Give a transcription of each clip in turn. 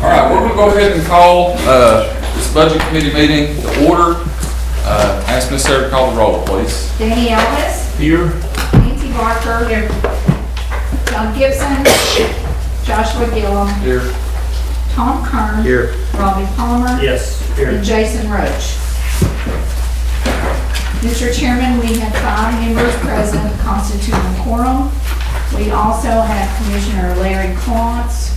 All right, we're going to go ahead and call this budget committee meeting to order. Ask Ms. Sarah to call the roll, please. Danny Elvis. Here. Nancy Barker. Here. John Gibson. Joshua Gillum. Here. Tom Kern. Here. Robbie Palmer. Yes, here. And Jason Roach. Mr. Chairman, we have 5 members present constituting a quorum. We also have Commissioner Larry Klontz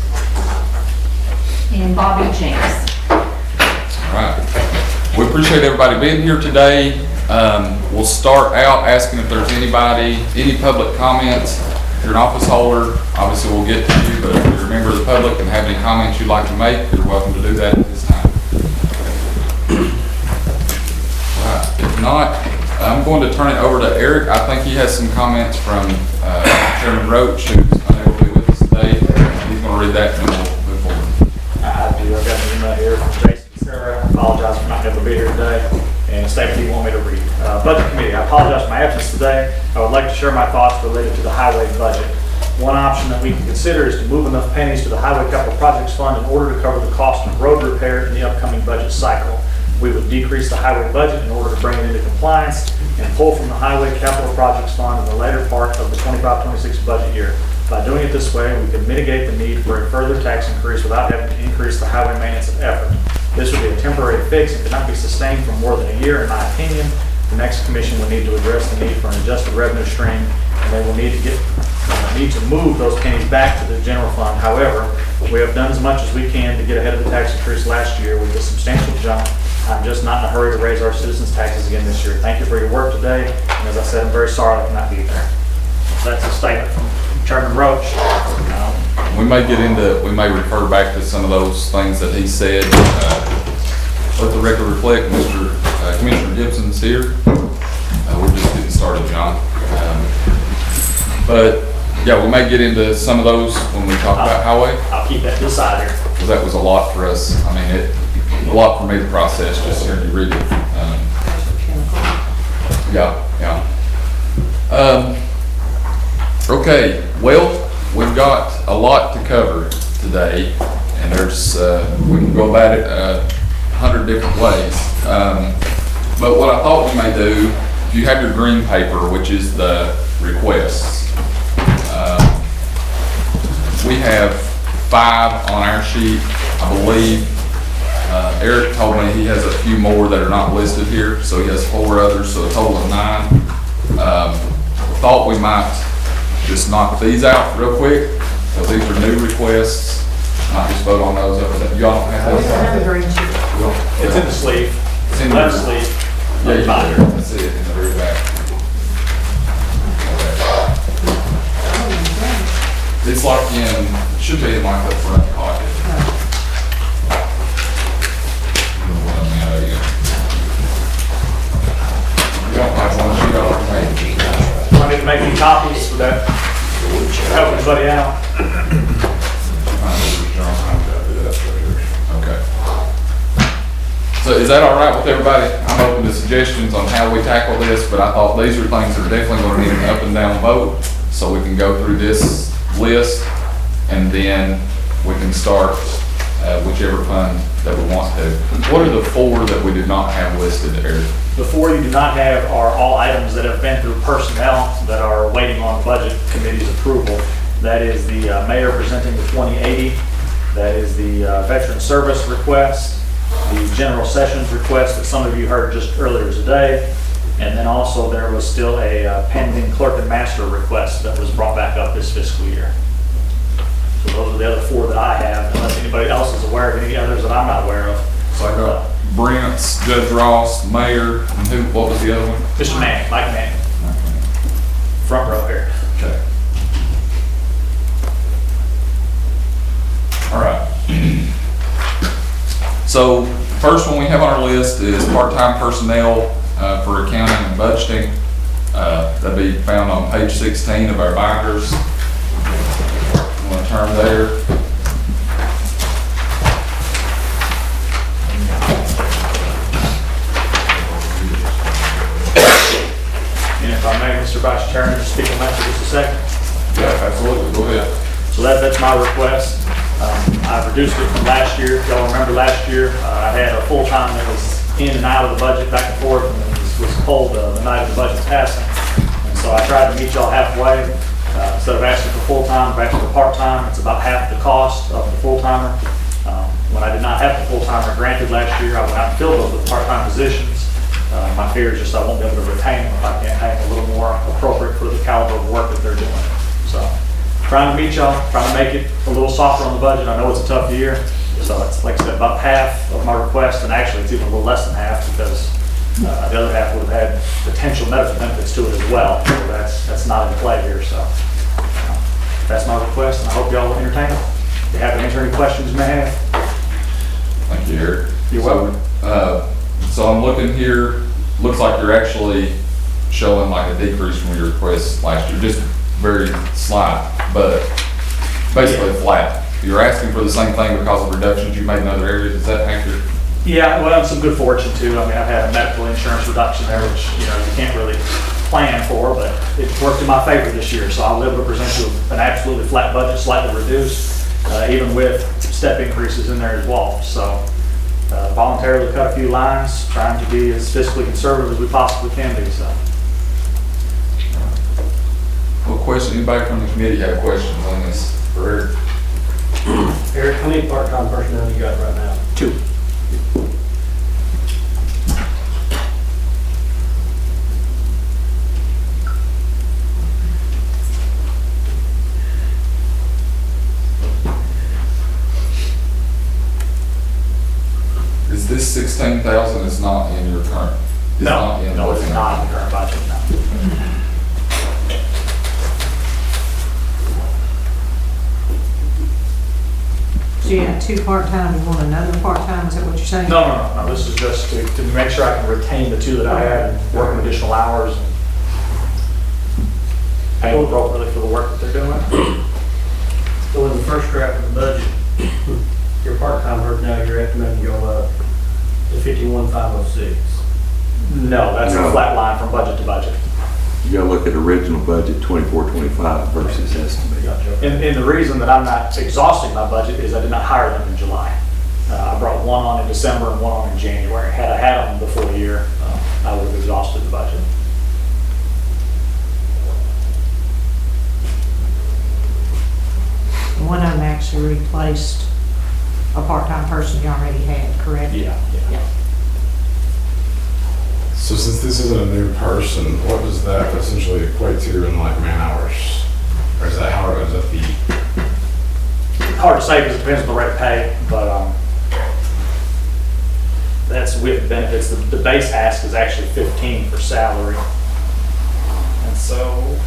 and Bobby James. All right. We appreciate everybody being here today. We'll start out asking if there's any public comments. If you're an office holder, obviously we'll get to you, but if you're a member of the public and have any comments you'd like to make, you're welcome to do that at this time. All right. If not, I'm going to turn it over to Eric. I think he has some comments from Chairman Roach, who's unable to be with us today. He's going to read that and then we'll move forward. I do. I've got an email here from Jason and Sarah. I apologize for not able to be here today. And a statement he wanted me to read. Budget Committee, I apologize for my absence today. I would like to share my thoughts related to the highway budget. One option that we can consider is to move enough pennies to the Highway Capital Projects Fund in order to cover the cost of road repair in the upcoming budget cycle. We would decrease the highway budget in order to bring it into compliance and pull from the Highway Capital Projects Fund in the later part of the 25-26 budget year. By doing it this way, we could mitigate the need for a further tax increase without having to increase the highway maintenance effort. This would be a temporary fix and cannot be sustained for more than a year, in my opinion. The next commission will need to address the need for an adjusted revenue stream, and they will need to move those pennies back to the general fund. However, we have done as much as we can to get ahead of the tax increase last year with a substantial jump. I'm just not in a hurry to raise our citizens' taxes again this year. Thank you for your work today, and as I said, I'm very sorry I cannot be there. That's a statement from Chairman Roach. We may refer back to some of those things that he said. Let the record reflect, Commissioner Gibson's here. We're just getting started, John. But yeah, we may get into some of those when we talk about highway. I'll keep that to the side here. Because that was a lot for us. I mean, a lot for me to process just hearing you read it. Okay, well, we've got a lot to cover today, and there's we can go about it 100 different ways. But what I thought we may do, if you have your green paper, which is the requests, we have 5 on our sheet, I believe. Eric told me he has a few more that are not listed here, so he has 4 others, so a total of 9. Thought we might just knock these out real quick, because these are new requests. Not just vote on those. Y'all don't have those? It's in the sleeve. It's in the left sleeve. Yeah, you got it. That's it, in the very back. It's like it should be in like the front pocket. You don't have one, you don't have I need to make any copies for that. Help everybody out. Okay. So is that all right with everybody? I'm open to suggestions on how we tackle this, but I thought these are things that are definitely going to need an up and down vote, so we can go through this list and then we can start whichever fund that we want to. What are the 4 that we did not have listed, Eric? The 4 you do not have are all items that have been through personnel that are waiting on budget committee's approval. That is the mayor presenting the 2080. That is the veteran service request, the general sessions request that some of you heard just earlier today. And then also there was still a pending clerk and master request that was brought back up this fiscal year. So those are the other 4 that I have, unless anybody else is aware of any others that I'm not aware of. So I got Brent's, Judge Ross, Mayor, and what was the other one? Mr. Manning, Mike Manning. Front row here. Okay. All right. So first one we have on our list is part-time personnel for accounting and budgeting. That'll be found on page 16 of our binders. I'm going to turn there. And if I may, Mr. Vice Chairman, just speak on that for just a second. Yeah, absolutely. Go ahead. So that's my request. I've reduced it from last year. If y'all remember last year, I had a full-time that was in and out of the budget, back and forth, and it was pulled the night of the budget passing. And so I tried to meet y'all halfway. Instead of asking for full-time, I've asked for part-time. It's about half the cost of the full-timer. When I did not have the full-timer granted last year, I went out and filled those with part-time positions. My fear is just I won't be able to retain them if I can't pay them a little more appropriate for the caliber of work that they're doing. So, trying to meet y'all, trying to make it a little softer on the budget. I know it's a tough year, so it's, like I said, about half of my request, and actually it's even a little less than half because the other half would have had potential medical benefits to it as well. So that's not in play here, so that's my request, and I hope y'all will entertain it. If you have to answer any questions you may have. Thank you, Eric. You're welcome. So I'm looking here, looks like you're actually showing like a decrease from your request last year, just very slight, but basically flat. You're asking for the same thing because of reductions you made in other areas, is that accurate? Yeah, well, some good fortune too. I mean, I've had a medical insurance reduction there, which, you can't really plan for, but it worked in my favor this year. So I'll be able to present you an absolutely flat budget, slightly reduced, even with step increases in there as well. So voluntarily cut a few lines, trying to be as fiscally conservative as we possibly can be, so. Well, question, anybody from the committee have questions on this for Eric? Eric, how many part-time personnel you got right now? 2. Is this 16,000 is not in your current? Is No, in no, what's it's in not in the current budget, no. So you have 2 part-time, you want another part-time, is that what you're saying? No, this is just to make sure I can retain the 2 that I had and work them additional hours and pay them appropriately for the work that they're doing. So in the first draft of the budget, your part-time personnel, you're estimating go up to 51,506. No, that's a No. flat line from budget to budget. You gotta look at original budget 24-25 versus estimate. Gotcha. And the reason that I'm not exhausting my budget is I did not hire them in July. I brought one on in December and one on in January. Had I had them before the year, I would have exhausted the budget. One of them actually replaced a part-time person you already had, correct? Yeah. So since this isn't a new person, what does that essentially equate to in like man hours? Or is that how, is that the, Hard to say because it depends on the rate of pay, but that's with benefits. The base ask is actually 15 for salary. And so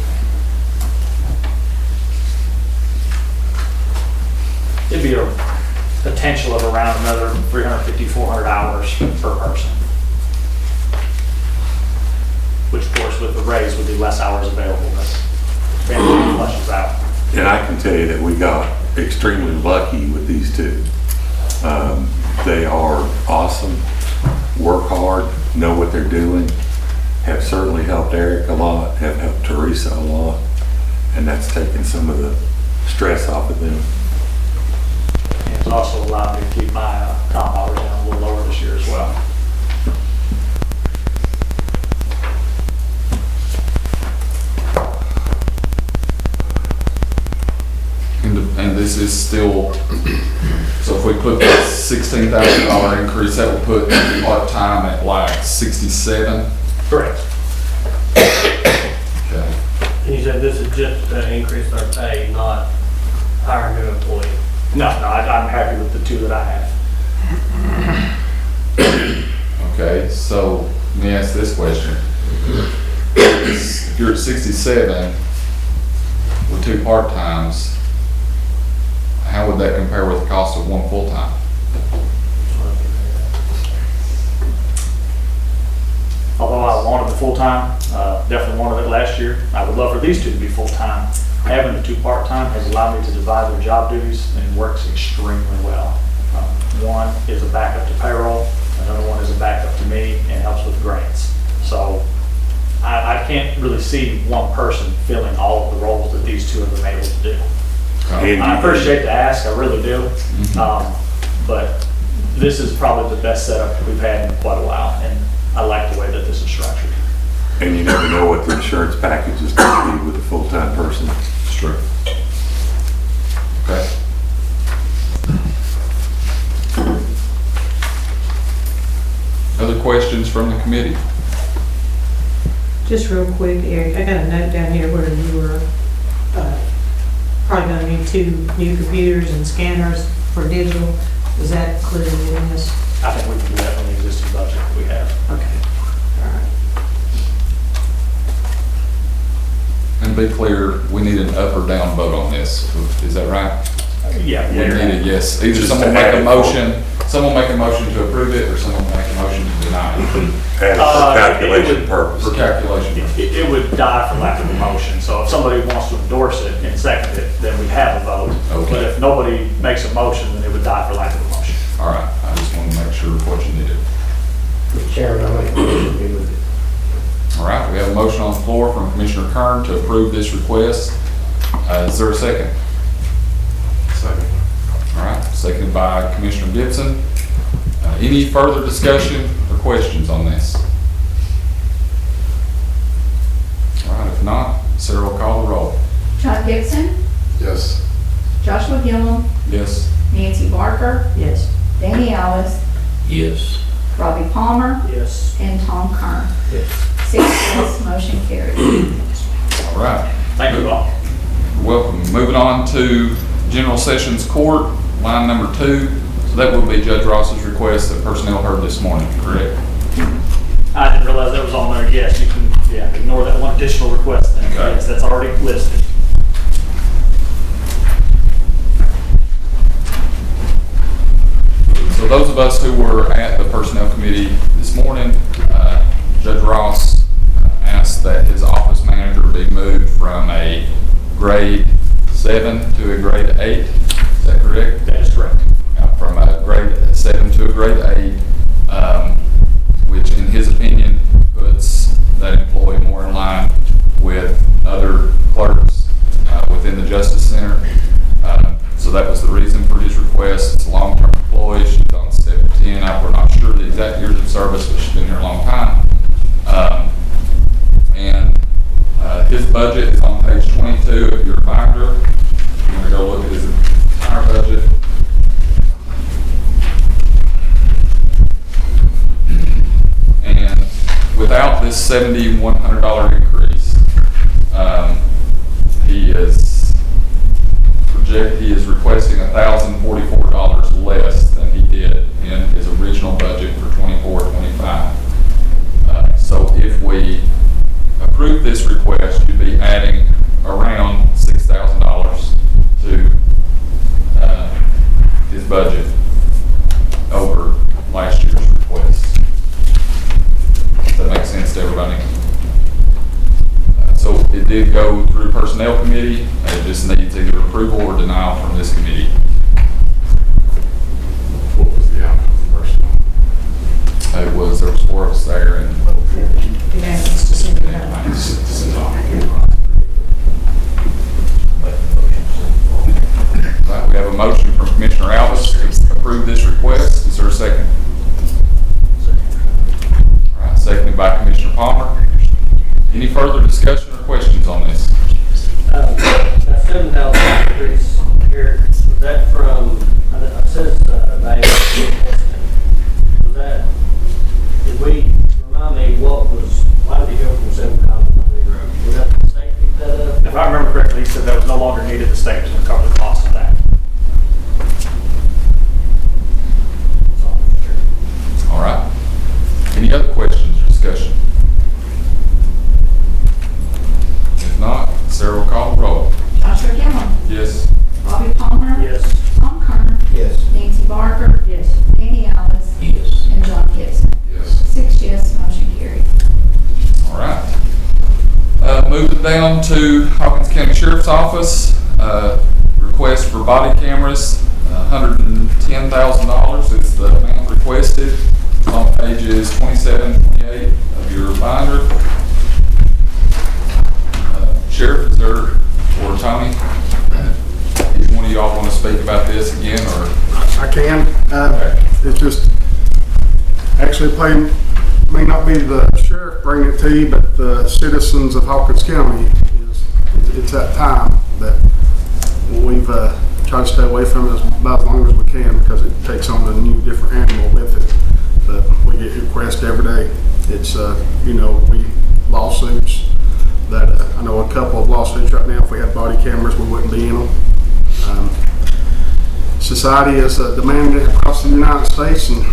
it'd be a potential of around another 350, 400 hours per person. Which of course with the raise would be less hours available, but benefit flushes out. And I can tell you that we got extremely lucky with these 2. They are awesome, work hard, know what they're doing, have certainly helped Eric a lot, have helped Teresa a lot, and that's taken some of the stress off of them. And it's also allowed me to keep my comp hours down a little lower this year as well. And this is still, so if we put that $16,000 increase, that would put part-time at like 67? Correct. Okay. And you said this is just to increase our pay, not hire a new employee. No, I'm happy with the 2 that I have. Okay, so let me ask this question. If you're at 67 with 2 part-times, how would that compare with the cost of 1 full-time? Although I wanted the full-time, definitely wanted it last year. I would love for these 2 to be full-time. Having the 2 part-time has allowed me to divide their job duties and works extremely well. One is a backup to payroll, another one is a backup to me and helps with grants. So I can't really see one person filling all of the roles that these 2 have been able to do. And I appreciate the ask, I really do. But this is probably the best setup we've had in quite a while, and I like the way that this is structured. And you never know what the insurance package is going to be with a full-time person. It's true. Okay. Other questions from the committee? Just real quick, Eric, I got a note down here where you were probably gonna need 2 new computers and scanners for digital. Is that included in this? I think we can do that from the existing budget that we have. Okay. All right. And be clear, we need an up or down vote on this. Is that right? Yeah. We need a yes. Either Just someone to make add a it motion, someone make a motion to approve it, or someone make a motion to deny it As for calculation purpose. for calculation. It would die for lack of a motion, so if somebody wants to endorse it and second it, then we have a vote. Okay. But if nobody makes a motion, then it would die for lack of a motion. All right, I just want to make sure what you needed. Mr. Chairman, I make a motion we move it. All right, we have a motion on the floor from Commissioner Kern to approve this request. Is there a second? Second. All right, seconded by Commissioner Gibson. Any further discussion or questions on this? All right, if not, Sarah will call the roll. John Gibson, Yes. Joshua Gillum, Yes. Nancy Barker, Yes. Danny Ellis, Yes. Robbie Palmer, Yes. and Tom Kern. Yes. 6 yes, motion carried. All right. Thank you all. Welcome. Moving on to General Sessions Court, line number 2. So that will be Judge Ross's request that personnel heard this morning, correct? I didn't realize that was on there. Yes, you can, ignore that one additional request then. Okay. Yes, that's already listed. So those of us who were at the Personnel Committee this morning, Judge Ross asked that his office manager be moved from a grade 7 to a grade 8. Is that correct? That is correct. From a grade 7 to a grade 8, which in his opinion puts that employee more in line with other clerks within the Justice Center. So that was the reason for his request. It's a long-term employee. She's on step 10. We're not sure the exact years of service, but she's been here a long time. And his budget is on page 22 of your binder. I'm going to go look at his entire budget. And without this $7,100 increase, he is requesting $1,044 less than he did in his original budget for 24-25. So if we approve this request, you'd be adding around $6,000 to his budget over last year's request. Does that make sense to everybody? So it did go through Personnel Committee. It just needs either approval or denial from this committee. What was the outcome first one? There was 4 of us there, and Unanimous decision. This is all. right, we have a motion from Commissioner Alvis to approve this request. Is there a second? All right, seconded by Commissioner Palmer. Any further discussion or questions on this? That $7,000 increase, Eric, was that from, it says, was that, did we, remind me, why did he go from 7,000 to 0? Was that the state picked that up? If I remember correctly, he said that was no longer needed. The state was going to cover the cost of that. All right. Any other questions or discussion? If not, Sarah will call the roll. Joshua Gillum, Yes. Robbie Palmer, Yes. Tom Kern, Yes. Nancy Barker, Yes. Danny Ellis, Yes. and John Gibson. Yes. 6 yes, motion carried. All right. Moving down to Hawkins County Sheriff's Office, request for body cameras, $110,000 is the amount requested. It's on pages 27, 28 of your binder. Sheriff, is there, or Tony, do y'all want to speak about this again, or? I can. It's just, actually may not be the sheriff bringing it to you, but the citizens of Hawkins County, it's that time that we've tried to stay away from it about as long as we can because it takes on a new, different animal with it. But we get requests every day. It's, lawsuits that, I know a couple of lawsuits right now. If we had body cameras, we wouldn't be in them. Society is demanding it across the United States, and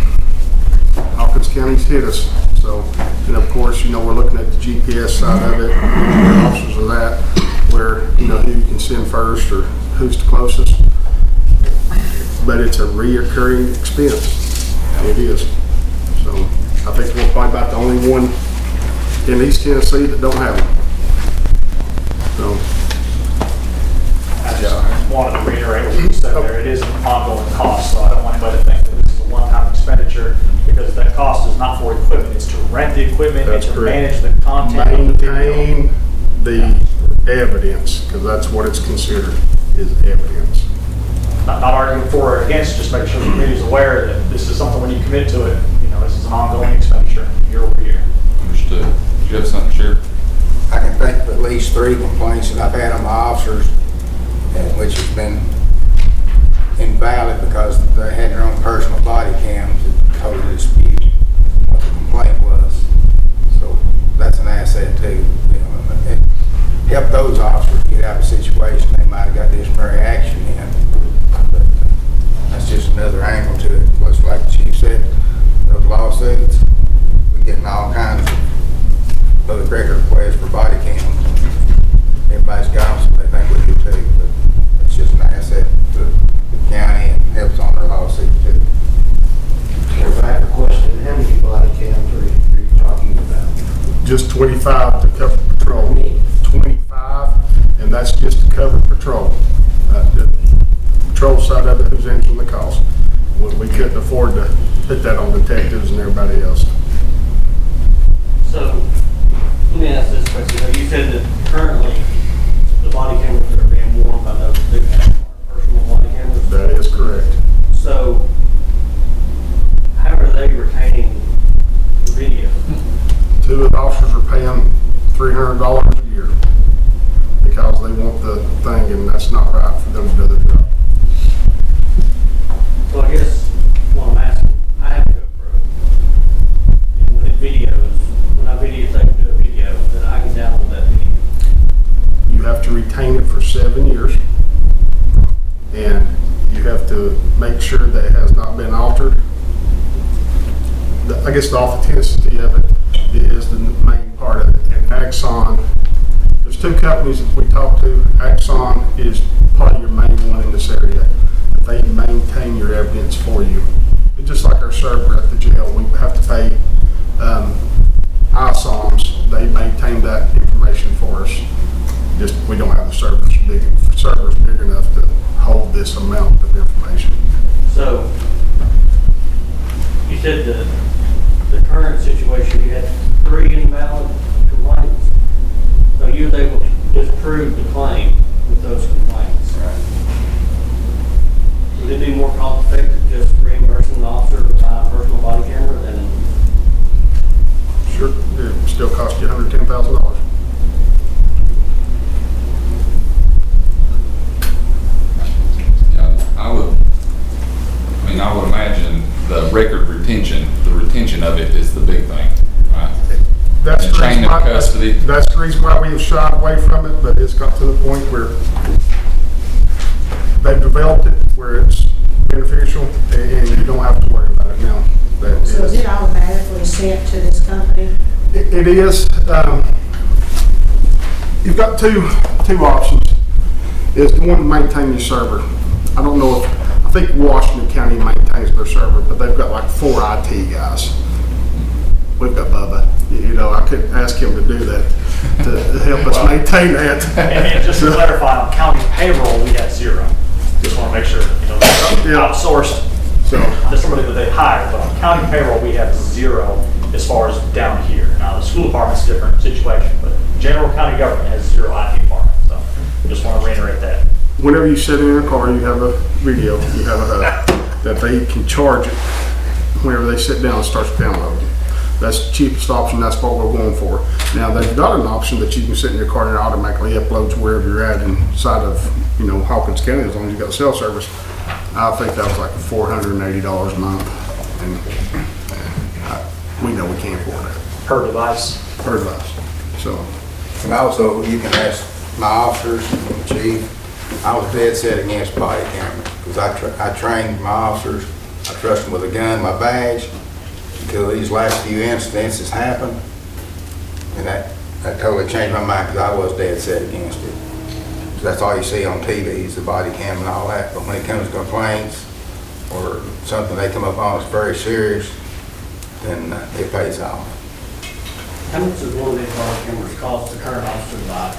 Hawkins County's hit us. So, and of course, we're looking at the GPS side of it, where officers are that, where, who you can send first or who's the closest. But it's a reoccurring expense. It is. So, I think we're probably about the only one in East Tennessee that don't have it. So, I just wanted to reiterate what you said there. It is an ongoing cost, so I don't want anybody to think that this is a one-time expenditure, because that cost is not for equipment. It's to rent the equipment, That's and to correct. manage the content of the video. maintain the evidence, because that's what it's considered, is evidence. Not arguing for or against, just make sure the committee is aware that this is something when you commit to it, this is an ongoing expenditure year over year. Understood. Do you have something, Sheriff? I can think of at least 3 complaints that I've had on my officers, which has been invalid because they had their own personal body cams that totally dispute what the complaint was. So that's an asset too. It helped those officers get out of a situation they might have got disciplinary action in. But that's just another angle to it. Plus, like the chief said, those lawsuits, we're getting all kinds of public record requests for body cams. Everybody's got them, so they think we do too. But it's just an asset to the county and helps on their lawsuit too. If I have a question, how many body cams are you talking about? Just 25 to cover patrol. 25, and that's just to cover patrol. The patrol side of it, who's answering the calls. We couldn't afford to put that on detectives and everybody else. So, let me ask this question. You said that currently the body cameras that are being worn by those who have personal body cameras? That is correct. So, how are they retaining the video? 2 of the officers are paying $300 a year because they want the thing, and that's not right for them to do their job. Well, I guess what I'm asking, I have a GoPro. And when I videotape do a video, then I can download that video. You have to retain it for 7 years, and you have to make sure that it has not been altered. I guess the authenticity of it is the main part of it. And Axon, there's 2 companies that we talk to. Axon is probably your main one in this area. They maintain your evidence for you. It's just like our server at the jail. We have to pay ISOMs. They maintain that information for us. Just we don't have the servers big enough to hold this amount of information. So, you said the current situation, you had 3 invalid complaints. So you were able to disprove the claim with those complaints. Right. Would it be more cost effective just reimbursing the officer to buy a personal body camera than? Sure, it still costs you $110,000. Yeah, I would imagine the record retention, the retention of it is the big thing, right? That's And the chain reason of why- custody. That's the reason why we have shied away from it, but it's got to the point where they've developed it where it's beneficial and you don't have to worry about it now. That So is it automatically sent to this company? It is. You've got two options. Is the one to maintain your server. I don't know if, I think Washington County maintains their server, but they've got like 4 IT guys. We've got Bubba. I could ask him to do that, to help us maintain that. And just to clarify, on county payroll, we had 0. Just want to make sure, Yeah. outsourced, So, there's somebody that they hired, but on county payroll, we have 0 as far as down here. Now, the school department's a different situation, but general county government has 0 IT department, so just want to reiterate that. whenever you sit in your car, you have a video, you have a hub, that they can charge it whenever they sit down and starts downloading. That's the cheapest option, that's what we're going for. Now, they've got an option that you can sit in your car and it automatically uploads wherever you're at inside of, Hawkins County, as long as you got cell service. I think that was like $480 a month, and we know we can't afford that, Per device. per device, so. And also, you can ask my officers, and chief, I was dead set against body camera, because I trained my officers, I trust them with a gun, my badge, until these last few incidences happened. And that totally changed my mind, because I was dead set against it. So that's all you see on TV is the body cam and all that, but when it comes to complaints, or something they come up on that's very serious, then it pays off. How much does one of these body cameras cost the current officer to buy?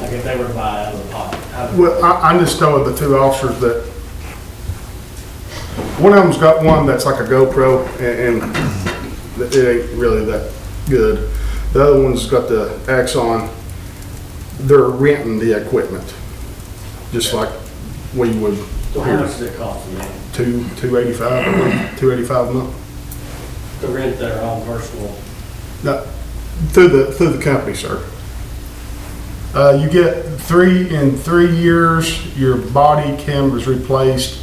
Like if they were to buy it out of the pocket? Well, I just know of the two officers that, one of them's got one that's like a GoPro, and it ain't really that good. The other one's got the Axon. They're renting the equipment, just like we would So how here. much does it cost them then $285, I believe, $285 a month. to rent their own personal? No, through the company, sir. You get in 3 years, your body camera is replaced,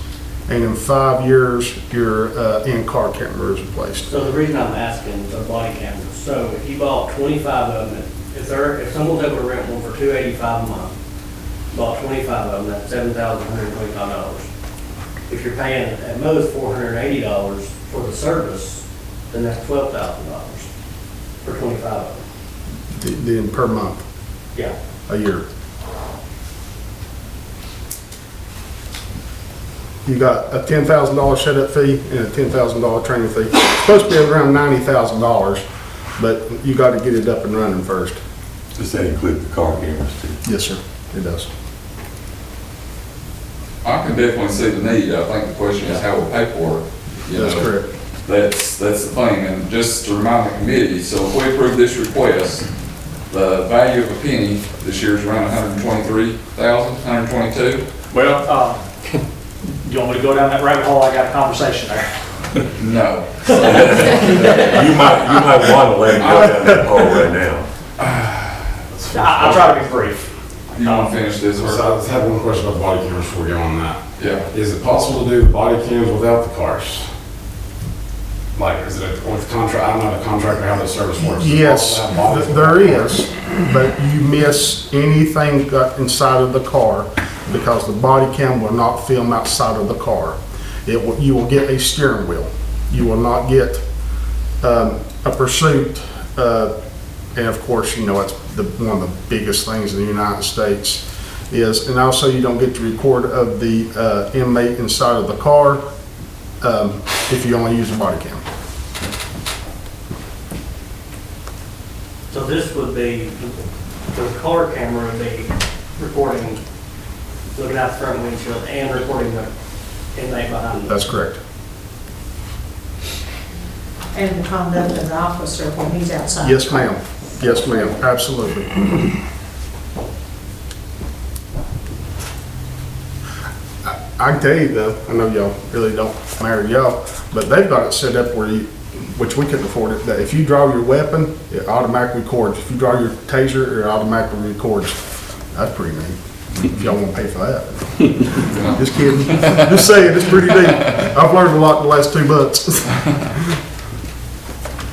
and in 5 years, your in-car camera is replaced. So the reason I'm asking the body cameras, so if you bought 25 of them, if someone's able to rent one for $285 a month, bought 25 of them, that's $7,125. If you're paying at most $480 for the service, then that's $12,000 for 25 of them. Then per month, Yeah. a year. You got a $10,000 setup fee and a $10,000 training fee. It's supposed to be around $90,000, but you got to get it up and running first. Does that include the car cameras too? Yes, sir, it does. I can definitely see the need. I think the question is how we pay for it. That's correct. That's the thing, and just to remind the committee, so if we approve this request, the value of a penny this year is around 123,000, 122. Well, you want me to go down that rabbit hole? I got a conversation there. No. You might want to let it go down that hole right now. I'll try to be brief. You want to finish this? So I just have one question about body cameras before we go on that. Yeah. Is it possible to do the body cams without the cars? Like, is it with contract? I'm not a contractor, how the service works. Is it Yes, possible to have body there is, but you miss anything got inside of the car because the body cam will not film outside of the car. You will get a steering wheel. You will not get a pursuit, and of course, it's one of the biggest things in the United States is, and also you don't get to record of the inmate inside of the car if you only use a body cam. So this would be, the car camera would be recording, looking out the front windshield and recording the inmate behind them. That's correct. And the conduct of the officer when he's outside. Yes, ma'am. Yes, ma'am, absolutely. I can tell you though, I know y'all really don't marry y'all, but they've got it set up where which we couldn't afford it, that if you draw your weapon, it automatically records. If you draw your taser, it automatically records. That's pretty neat. If y'all want to pay for that. Just kidding. Just saying, it's pretty neat. I've learned a lot in the last 2 months.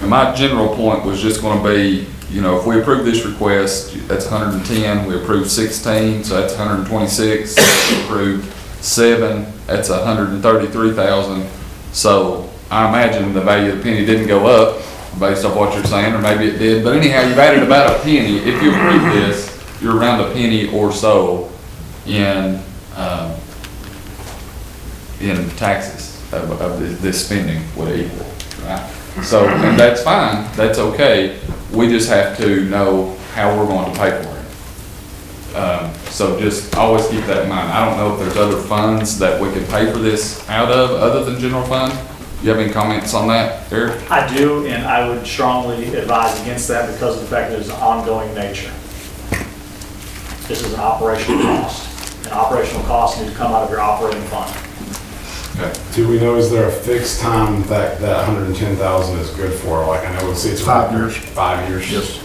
And my general point was just going to be, if we approve this request, that's 110. We approve 16, so that's 126. We approve 7, that's 133,000. So I imagine the value of the penny didn't go up based off what you're saying, or maybe it did. But anyhow, you've added about a penny. If you approve this, you're around a penny or so in taxes of this spending would equal, right? So, and that's fine, that's okay. We just have to know how we're going to pay for it. So just always keep that in mind. I don't know if there's other funds that we could pay for this out of other than general fund. You have any comments on that, Eric? I do, and I would strongly advise against that because of the fact that it's an ongoing nature. This is an operational cost, and and operational costs need to come out of your operating fund. Okay. Do we know, is there a fixed time that 110,000 is good for? Like, I know it's 5 years. 5 years? Yes.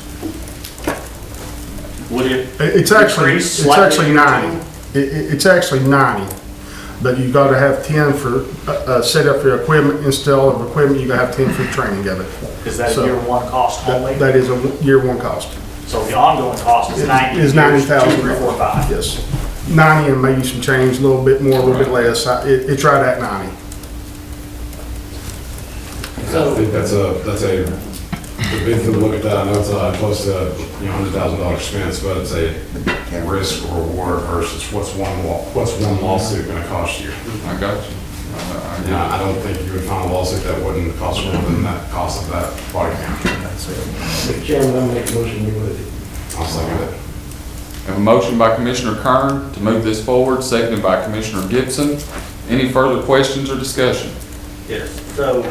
Would it It's actually, decrease it's slightly actually in 90. It's actually 90, but you gotta have 10 for, set up your equipment, install of equipment, you gotta have 10 for training of it. Is that a So, year one cost only? That is a year one cost. So the ongoing cost is 90. Is years, 90,000. 2, 3, 4, 5. Yes. 90 and maybe some change, a little bit more, a little bit less. It's right at 90. I think that's a big thing to look at that. I know it's close to, $100,000 expense, but it's a risk or reward versus what's one lawsuit gonna cost you? I got you. I don't think you would find a lawsuit that wouldn't cost more than that cost of that body cam. Mr. Chairman, I make a motion we move it. I'll second it. Have a motion by Commissioner Kern to move this forward, seconded by Commissioner Gibson. Any further questions or discussion? Yes, so,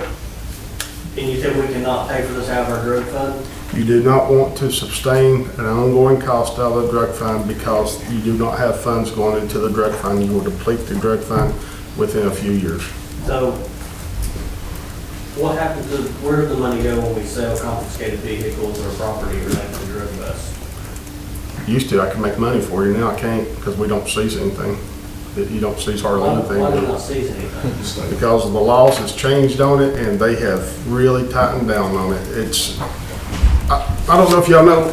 and you said we cannot pay for this out of our drug fund? You do not want to sustain an ongoing cost out of the drug fund because you do not have funds going into the drug fund. You will deplete the drug fund within a few years. So, what happens to, where does the money go when we sell confiscated vehicles or property related to the drug bust? Used to, I could make money for you. Now I can't because we don't seize anything. You don't seize hardly Why do we anything. not seize anything? Because of the laws has changed on it and they have really tightened down on it. It's, I don't know if y'all know,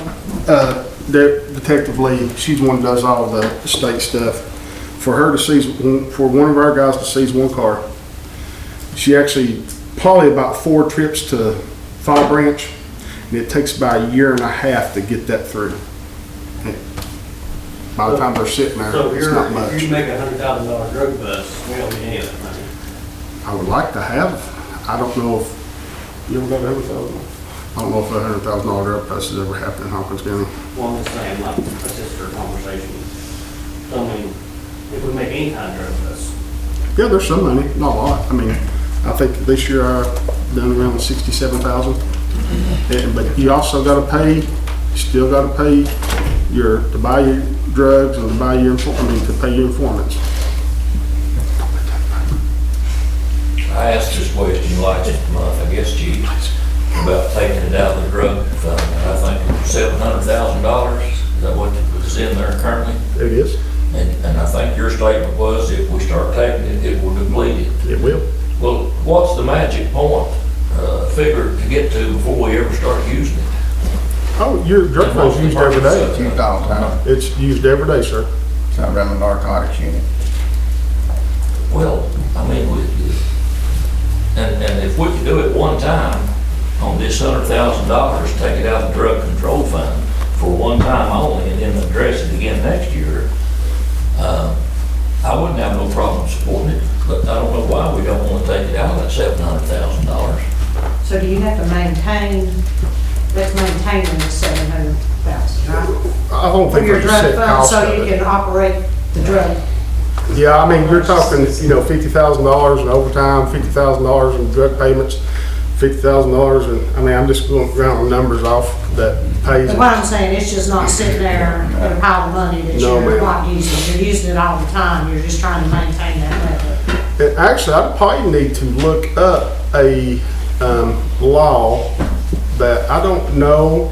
Detective Lee, she's the one who does all the state stuff. For her to seize, for one of our guys to seize one car, she actually, probably about 4 trips to Fall Branch, and it takes about a year and a half to get that through. By the time they're sitting there, So it's not much. if you make $100,000 drug bust, we don't get any of that money. I would like to have, I don't know if, you ever got $100,000? I don't know if $100,000 drug bust has ever happened in Hawkins County. Well, I'm just saying, like, that's just for conversation. So, I mean, if we make any kind of drug bust, Yeah, there's some money, not a lot. I mean, I think this year I done around 67,000. But you also gotta pay, you still gotta pay to buy your drugs and to buy your, to pay your informants. I asked this question last month, I guess, Chief, about taking it out of the drug fund. And I think $700,000, is that what is in there currently? It is. And I think your statement was if we start taking it, it will deplete it. It will. Well, what's the magic point, figure to get to before we ever start using it? Oh, your drug fund's used every day. It's used all the time. It's used every day, sir. So I run the narcotics unit. Well, I mean, and if we could do it one time on this $100,000, take it out of the drug control fund for one time only and then address it again next year, I wouldn't have no problem supporting it, but I don't know why we don't want to take it out of that $700,000. So do you have to maintain, that's maintaining the 700,000, right? I don't For think your there's a drug set fund, cost so of you it. can operate the drug. Yeah, I mean, you're talking, $50,000 in overtime, $50,000 in drug payments, $50,000 and, I mean, I'm just going around numbers off that pays. But what I'm saying, it's just not sitting there in a pile of money that No, you're ma'am. not using. You're using it all the time. You're just trying to maintain that level. And actually, I'd probably need to look up a law that I don't know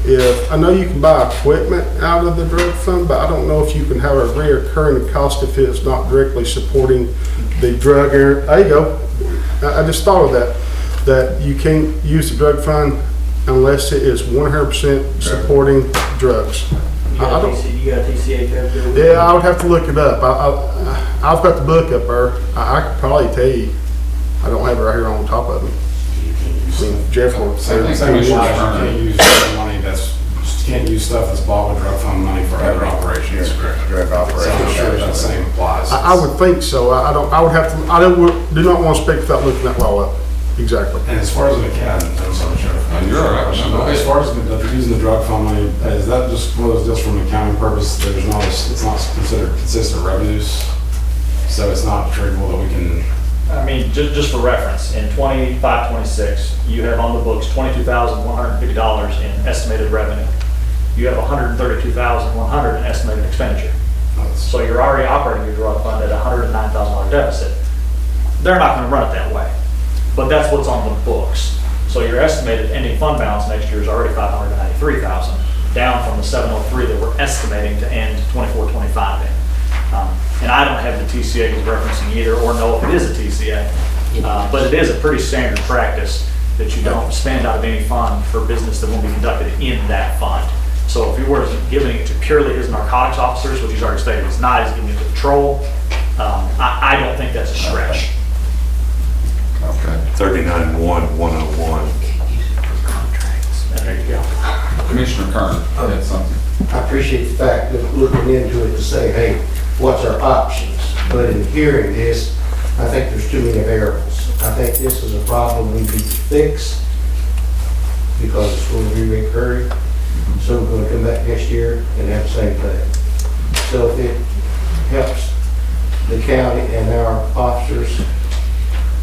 if, I know you can buy equipment out of the drug fund, but I don't know if you can have a reoccurring cost if it's not directly supporting the drug area. There you go. I just thought of that you can't use the drug fund unless it is 100% supporting drugs. you got a TCA code? Yeah, I would have to look it up. I've got the book up there. I could probably tell you. I don't have it right here on top of me. I mean, Jeff will say Same it's thing with too you much. can't use money you can't use stuff that's bought with drug fund money for other operations. Drug So I'm sure that same applies. I would think so. I would have to, do not want to speak without looking that law up. Exactly. And as far as an academy, I'm sorry, Sheriff. You're all right. No, go ahead. As far as using the drug fund money, is that just one of those deals from an accounting purpose? It's not considered consistent revenues, so it's not attributable that we can. I mean, just for reference, in 25-26, you have on the books $22,150 in estimated revenue. You have $132,100 in estimated expenditure. So you're already operating your drug fund at a $109,000 deficit. They're not gonna run it that way, but that's what's on the books. So your estimated ending fund balance next year is already $593,000, down from the 703 that we're estimating to end 24-25 in. And I don't have the TCA he's referencing either, or know if it is a TCA. But it is a pretty standard practice that you don't spend out of any fund for business that won't be conducted in that fund. So if he were giving it to purely his narcotics officers, which he's already stated is not, he's giving it to patrol, I don't think that's a stretch. Okay. 39-1-101. There you go. Commissioner Kern, you had something? I appreciate the fact of looking into it to say, hey, what's our options? But in hearing this, I think there's too many variables. I think this is a problem we need to fix because it's going to be recurring. So we're going to come back next year and have the same thing. So if it helps the county and our officers,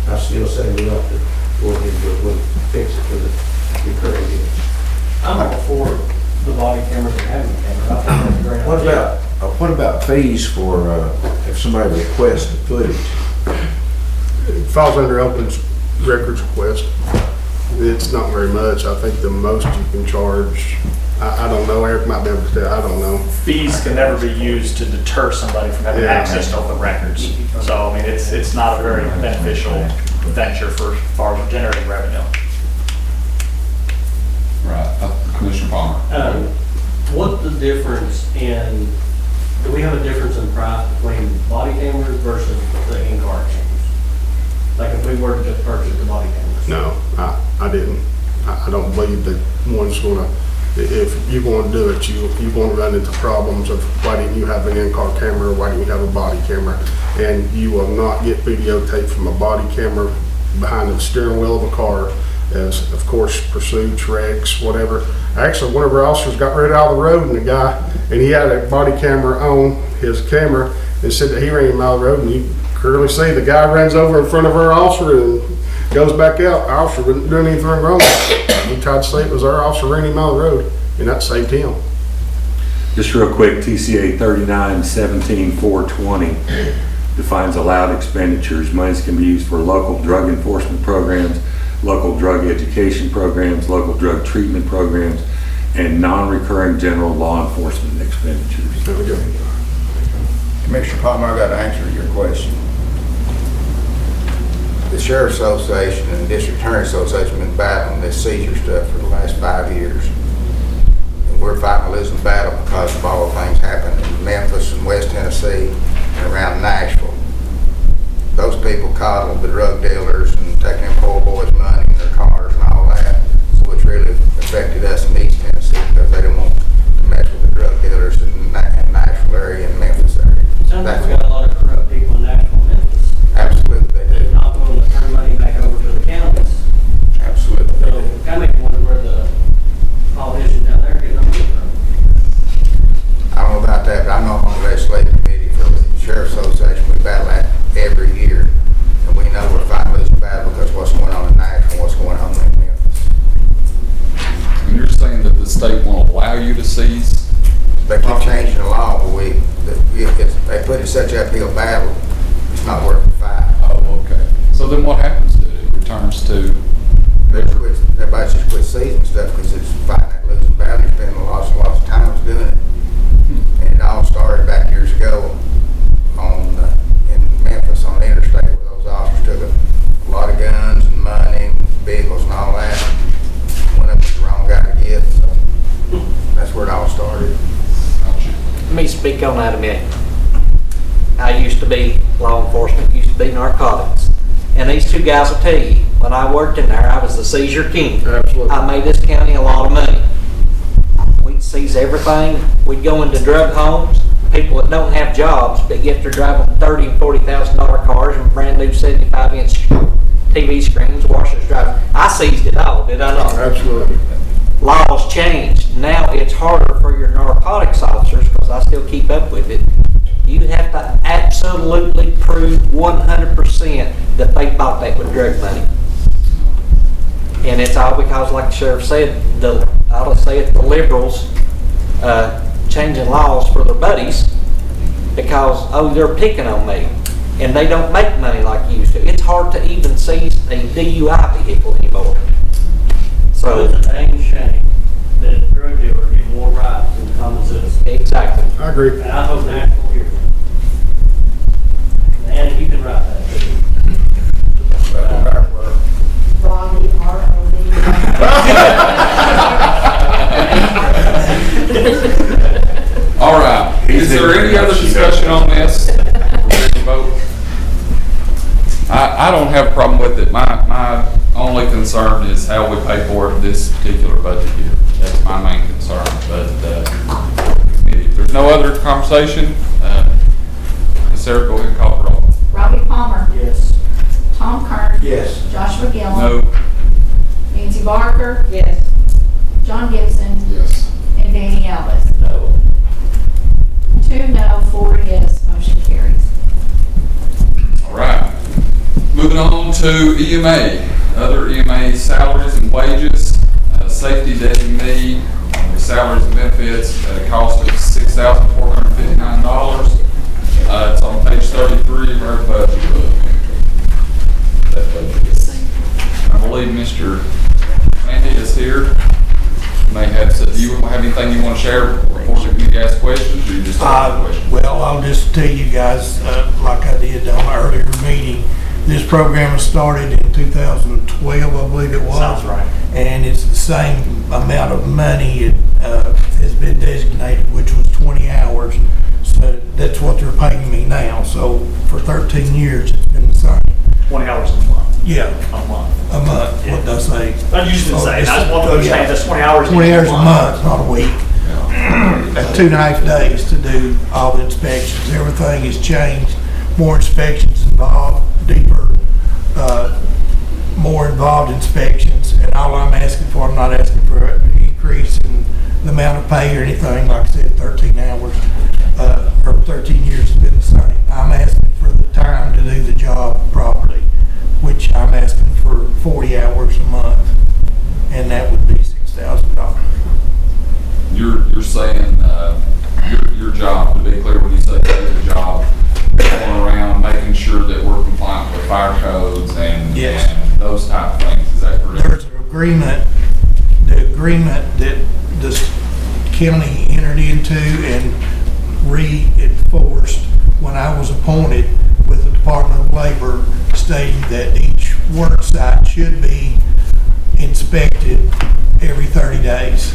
I still say we have to go ahead and fix it for the recurring use. I'm all for the body cameras and having cameras. I think that's a great idea. What about fees for, if somebody requests the footage? It falls under open records request. It's not very much. I think the most you can charge, I don't know, Eric might be able to tell, I don't know. Fees can never be used to deter somebody from having Yeah. access to open records. So, I mean, it's not a very beneficial venture for as far as generating revenue. Right. Commissioner Palmer. What's the difference in, do we have a difference in price between body cameras versus the in-car cameras? Like if we were to just purchase the body cameras? No, I didn't. I don't believe that one's gonna, if you're gonna do it, you're gonna run into problems of why didn't you have an in-car camera, or why didn't you have a body camera? And you will not get videotape from a body camera behind the steering wheel of a car, as of course pursuits, wrecks, whatever. Actually, one of our officers got right out of the road, and he had a body camera on his camera and said that he ran him out of the road, and you clearly see the guy runs over in front of our officer and goes back out. Our officer wasn't doing anything wrong. He tried to say it was our officer ran him out of the road, and that saved him. Just real quick, TCA 39-17-420 defines allowed expenditures. Monies can be used for local drug enforcement programs, local drug education programs, local drug treatment programs, and non-recurring general law enforcement expenditures. There we go. Commissioner Palmer, I got to answer your question. The Sheriff's Association and the District Attorney's Association have been battling this seizure stuff for the last 5 years. And we're fighting a losing battle because of all the things happening in Memphis and West Tennessee and around Nashville. Those people coddle the drug dealers and taking them poor boys' money and their cars and all that. So it's really affected us in East Tennessee because they don't want to mess with the drug dealers in the Nashville area and Memphis area. Sounds like we got a lot of corrupt people in Nashville and Memphis. Absolutely they They're do. not willing to turn money back over to the counties. Absolutely So they do. I make me wonder where the politicians down there get them money from. I don't know about that, but I know I'm on the legislative committee for the Sheriff's Association. We battle that every year. And we know we're fighting a losing battle because what's going on in Nashville, what's going on in Memphis. And you're saying that the state won't allow you to seize? They keep changing the law, but they put it in such an uphill battle, it's not worth the fight. Oh, okay. So then what happens to it? It returns to, Everybody just quit seizing stuff because it's fighting that losing battle. You're spending lots of time doing it. And it all started back years ago in Memphis on the interstate where those officers took a lot of guns and money and vehicles and all that. Went up with the wrong guy to get, so that's where it all started. Let me speak on that a minute. I used to be law enforcement, used to be narcotics. And these two guys will tell you, when I worked in there, I was the seizure king. Absolutely. I made this county a lot of money. We'd seize everything. We'd go into drug homes, people that don't have jobs, but yet they're driving $30,000 and $40,000 cars and brand new 75-inch TV screens, washers, driving. I seized it all, did I not? Absolutely. Laws changed. Now it's harder for your narcotics officers, because I still keep up with it. You have to absolutely prove 100% that they bought that with drug money. And it's all because, like the sheriff said, I'll say it, the liberals changing laws for their buddies because, oh, they're picking on me, and they don't make money like you used to. It's hard to even seize a DUI vehicle anymore. So So, it's a dang shame that drug dealers get more rights than common citizens. exactly. I agree. And I hope Nashville hears it. And you can write that too. Robbie, R-O-D. All right, is there any other discussion on this? We're ready to vote? I don't have a problem with it. My only concern is how we pay for it this particular budget year. That's my main concern, but, if there's no other conversation, Ms. Sarah, go ahead and call the roll. Robbie Palmer. Yes. Tom Kern. Yes. Joshua Gillum. No. Nancy Barker. Yes. John Gibson. Yes. And Danny Ellis. No. 2 no, 4 yes, motion carries. All right. Moving on to EMA, other EMA salaries and wages, safety designee, salaries and benefits at a cost of $6,459. It's on page 33 of our budget book. That budget. I believe Mr. Andy is here. May have, so do you have anything you want to share before the committee asks questions, or you just have questions? Well, I'll just tell you guys, like I did on an earlier meeting, this program was started in 2012, I believe it was. Sounds right. And it's the same amount of money it has been designated, which was 20 hours. So that's what they're paying me now. So for 13 years, it's been the same. 20 hours a month. Yeah, A month. a month, what did I say? I usually say, that's what Oh, I'm yeah. saying, that's 20 hours. 20 hours a month, not a week. That's 2.5 days to do all the inspections. Everything has changed. More inspections involved, deeper, more involved inspections. And all I'm asking for, I'm not asking for an increase in the amount of pay or anything. Like I said, 13 hours, or 13 years has been the same. I'm asking for the time to do the job properly, which I'm asking for 40 hours a month, and that would be $6,000. You're saying, your job, to be clear, when you say your job, going around making sure that we're compliant with fire codes and Yes. and those type of things, is that correct? There's an agreement, the agreement that the county entered into and reinforced when I was appointed with the Department of Labor, stating that each work site should be inspected every 30 days.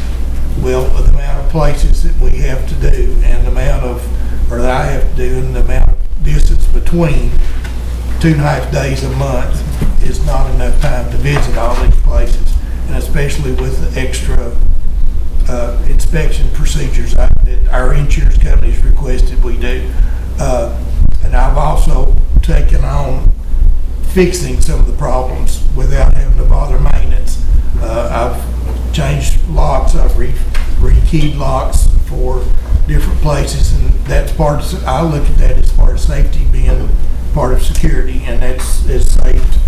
Well, the amount of places that we have to do and the amount of, or that I have to do, and the amount of distance between 2.5 days a month is not enough time to visit all these places, and especially with the extra inspection procedures that our insurance companies requested we do. And I've also taken on fixing some of the problems without having to bother maintenance. I've changed locks, I've rekeyed locks for different places, and that's part of, I look at that as part of safety being part of security, and that's saved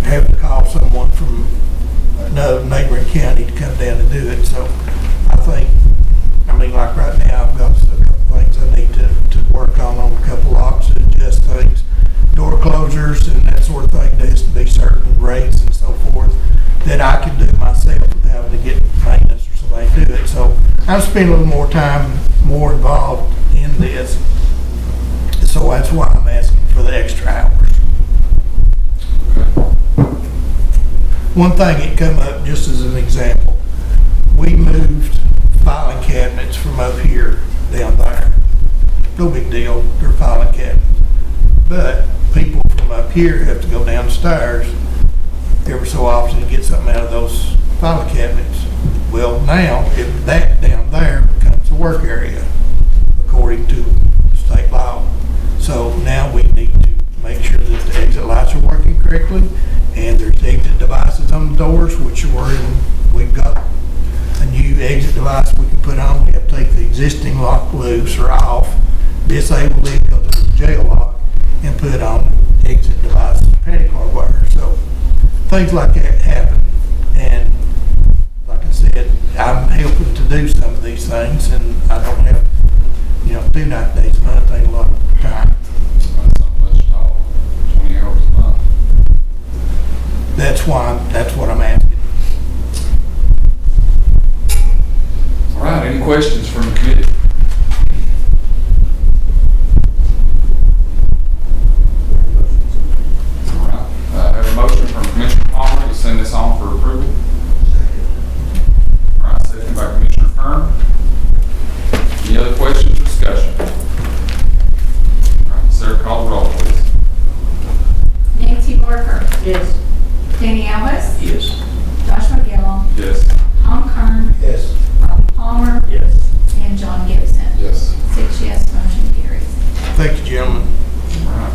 having to call someone from no neighboring county to come down and do it. So I think, I mean, like right now, I've got a couple things I need to work on a couple locks and adjust things, door closers and that sort of thing. There has to be certain rates and so forth that I can do myself without having to get maintenance or somebody to do it. So I'm spending a little more time, more involved in this. So that's why I'm asking for the extra hours. One thing that come up, just as an example, we moved filing cabinets from up here down there. No big deal, they're filing cabinets. But people from up here have to go downstairs every so often to get something out of those filing cabinets. Well, now, if that down there becomes a work area, according to state law. So now we need to make sure that the exit lights are working correctly, and there's exit devices on the doors, which we've got a new exit device we can put on. We have to take the existing lock loose or off, disable it because it's a jail lock, and put on exit device panic hardwire. So things like that happen, and like I said, I'm helping to do some of these things, and I don't have, do 90 days a month, take a lot of time. That's not much at all, 20 hours a month. That's what I'm asking. All right, any questions from the committee? All right, I have a motion from Commissioner Palmer to send this on for approval. All right, second by Commissioner Kern. Any other questions or discussion? All right, Sarah, call the roll, please. Nancy Barker, Yes. Danny Ellis, Yes. Joshua Gillum, Yes. Tom Kern, Yes. Bobby Palmer, Yes. and John Gibson. Yes. 6 yes, motion carries. Thank you, gentlemen. All right.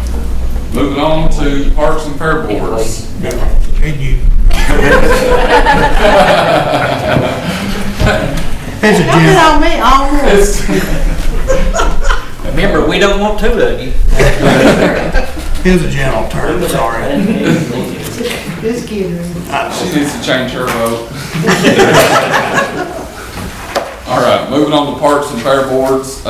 Moving on to Parks and Fair Boards. And you. It's a Don't get general, on me all morning. It's- Remember, we don't want two of you. it's a general term, sorry. Just kidding. She needs to change her vote. All right, moving on to Parks and Fair Boards,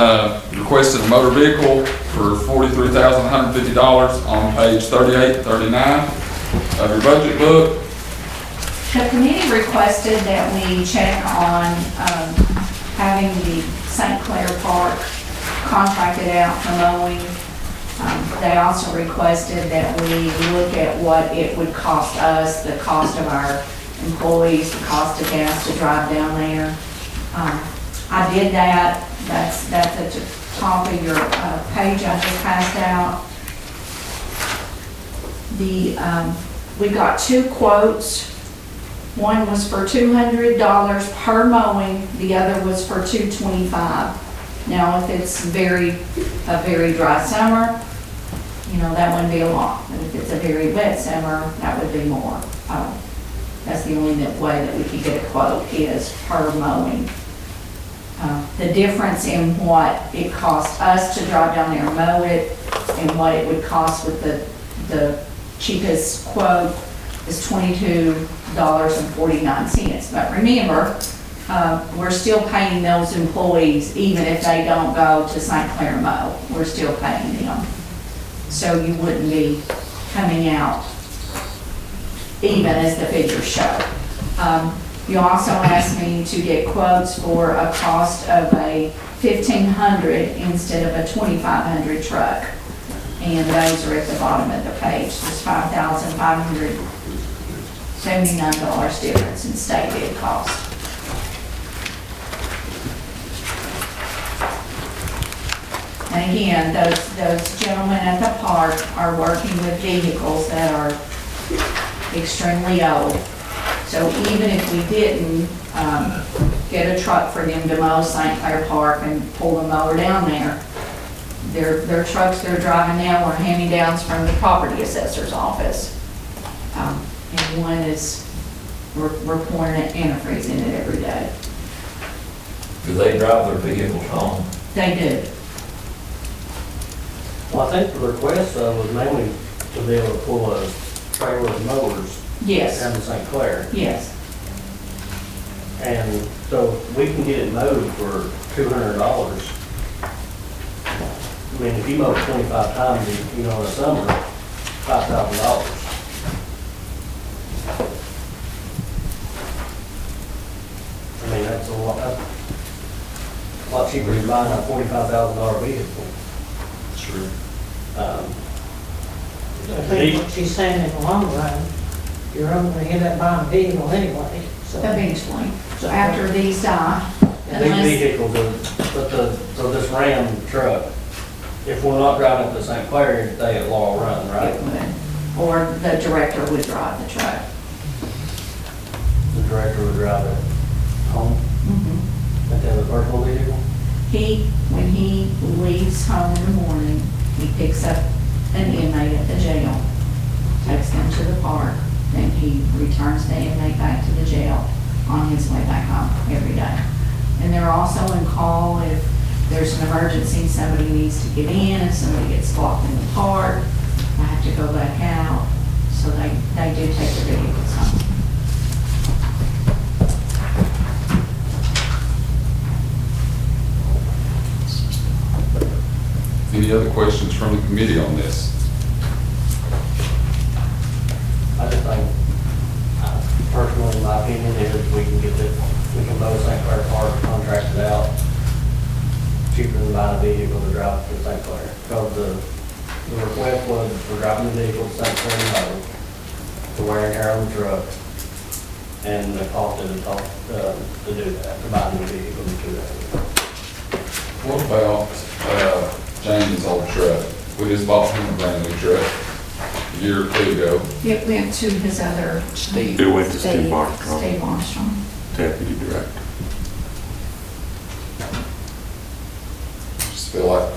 requested a motor vehicle for $43,150 on page 38, 39 of your budget book. The committee requested that we check on having the St. Clair Park contracted out for mowing. They also requested that we look at what it would cost us, the cost of our employees, the cost of gas to drive down there. I did that. That's at the top of your page I just passed out. We got 2 quotes. One was for $200 per mowing, the other was for $225. Now, if it's a very dry summer, that wouldn't be a lot. But if it's a very wet summer, that would be more. That's the only way that we could get a quote is per mowing. The difference in what it costs us to drive down there and mow it and what it would cost with the cheapest quote is $22.49. But remember, we're still paying those employees even if they don't go to St. Clair mow. We're still paying them. So you wouldn't be coming out even as the figures show. You also asked me to get quotes for a cost of a $1,500 instead of a $2,500 truck. And those are at the bottom of the page. There's $5,579 difference in state bid cost. And again, those gentlemen at the park are working with vehicles that are extremely old. So even if we didn't get a truck for them to mow St. Clair Park and pull the mower down there, their trucks they're driving now are hand-me-downs from the property assessor's office. And one is, we're pouring antifreeze in it every day. Do they drive their vehicles home? They do. Well, I think the request was mainly to be able to pull a trailer of mowers Yes, down to St. Clair. yes. And so we can get it mowed for $200. I mean, if you mow 25 times, in the summer, $5,000. I mean, that's a lot cheaper than buying a $45,000 vehicle. Sure. I think what she's saying in the long run, you're only gonna end up buying a vehicle anyway, so. Eventually. So after these die, These unless, vehicles, so this Ram truck, if we're not driving up to St. Clair, it'd stay at Laurel Run, right? it would, or the director would drive the truck. The director would drive it home, and then the personal vehicle? When he leaves home in the morning, he picks up an inmate at the jail, takes them to the park, then he returns the inmate back to the jail on his way back home every day. And they're also in call if there's an emergency, somebody needs to get in, and somebody gets blocked in the park, I have to go back out, so they do take the vehicles home. questions from the committee on this? I just think, personally, in my opinion, is we can mow St. Clair Park, contract it out, cheaper than buying a vehicle to drive to St. Clair. Because the request was for driving the vehicle to St. Clair and mow, to wear and tear on the truck, and the cost of to do that, to buy a new vehicle to do that. What about James' old truck? We just bought him a brand new truck a year or two ago. It went to his other. It went to Steve Armstrong, Steve Armstrong. deputy director. Just feel like,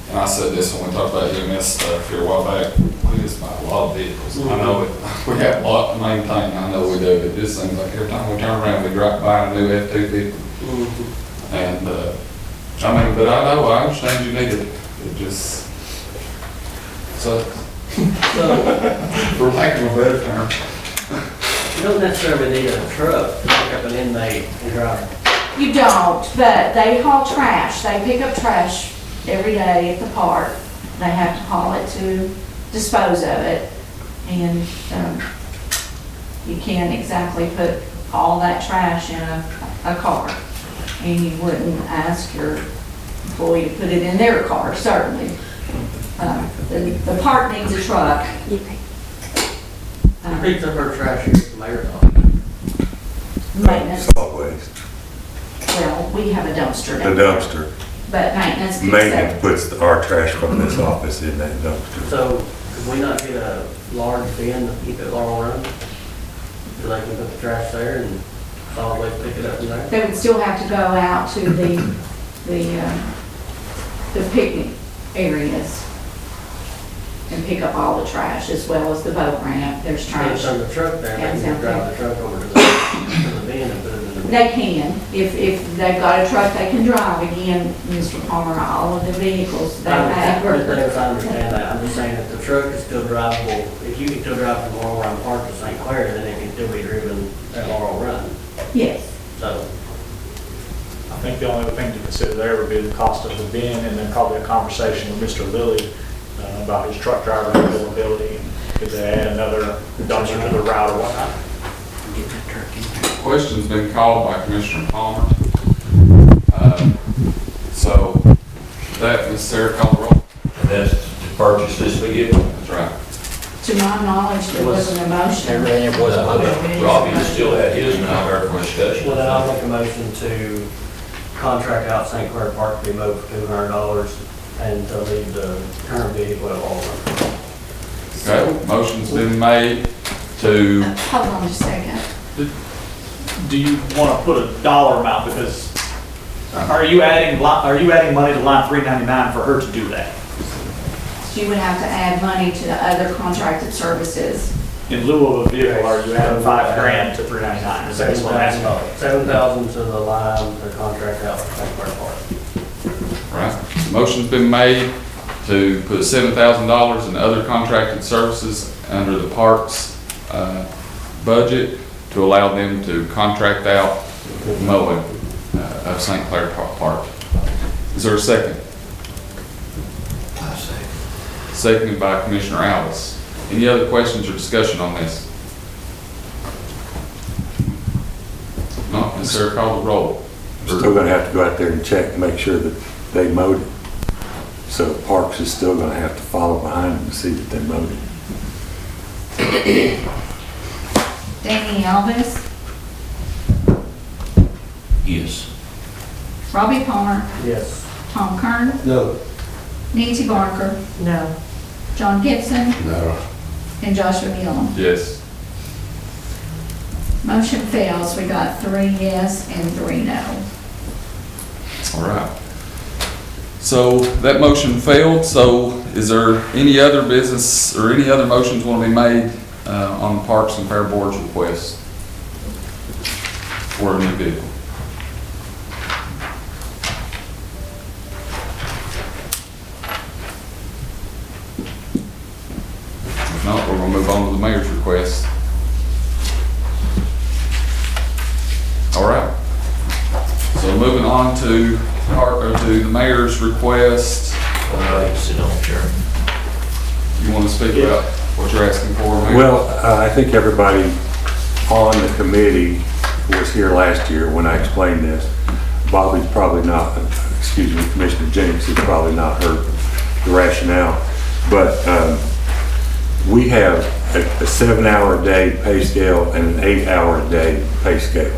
and I said this when we talked about EMS stuff here a while back, we just buy a lot of vehicles. I know it, we have a lot to maintain, I know we do, but it just seems like every time we turn around, we buy a new F-250. And, I mean, but I know, I understand you need it, it just sucks. For lack of a better term. You don't necessarily need a truck to pick up an inmate and drive. You don't, but they haul trash. They pick up trash every day at the park. They have to haul it to dispose of it. And you can't exactly put all that trash in a car. And you wouldn't ask your employee to put it in their car, certainly. The park needs a truck. Who picks up our trash here at the mayor's office? Maintenance, Solid waste. well, we have a dumpster The down there, dumpster. but maintenance picks Maintenance up. puts our trash from this office in that dumpster. So, could we not get a large bin to keep it all run? So they can put the trash there and solid waste pick it up from there? They would still have to go out to the picnic areas and pick up all the trash as well as the boat ramp. There's trash. It's on the truck there, they Yes, can out drive the truck over to the bin and put it in the bin. They can, if they've got a truck they can drive. Again, Mr. Palmer, all of the vehicles they have. I understand that, I'm just saying that the truck is still drivable. If you can still drive from Laurel Run Park to St. Clair, then it can still be driven at Laurel Run. Yes. So, I think the only other thing to consider there would be the cost of the bin, and then probably a conversation with Mr. Lilly about his truck driver availability. Could they add another dumpster to the route or whatnot? Question's been called by Commissioner Palmer. So, that, Ms. Sarah, call the roll. And that's to purchase this vehicle. That's right. To my knowledge, there wasn't a motion. Robbie still had his now there for discussion. well, then I'll make a motion to contract out St. Clair Park to be mowed for $200 and to leave the current vehicle at Laurel Run. Okay, motion's been made to, Hold on just a second. Do you want to put a dollar amount, because are you adding money to line 399 for her to do that? You would have to add money to the other contracted services. In lieu of a vehicle, are you adding $5,000 to 399? Is that what I'm asking? $7,000 to the line to contract out St. Clair Park. right, the motion's been made to put $7,000 in other contracted services under the parks budget to allow them to contract out mowing of St. Clair Park. Is there a second? Seconded by Commissioner Alice. Any other questions or discussion on this? No, Ms. Sarah, call the roll. We're still gonna have to go out there and check and make sure that they mowed it. So Parks is still gonna have to follow behind them and see that they mowed it. Danny Elvis, Yes. Robbie Palmer, Yes. Tom Kern, No. Nancy Barker, No. John Gibson, No. and Joshua Gillum. Yes. Motion fails. We got 3 yes and 3 no. All right. So that motion failed, so is there any other business or any other motions want to be made on the Parks and Fair Board's request for a new vehicle? If not, we're going to move on to the mayor's request. All right. So moving on to the mayor's request Sit on, Chairman. You want to speak about what you're asking for, Mayor? Well, I think everybody on the committee was here last year when I explained this. Bobby's probably not, excuse me, Commissioner Jennings has probably not heard the rationale. But we have a 7-hour-a-day pay scale and an 8-hour-a-day pay scale.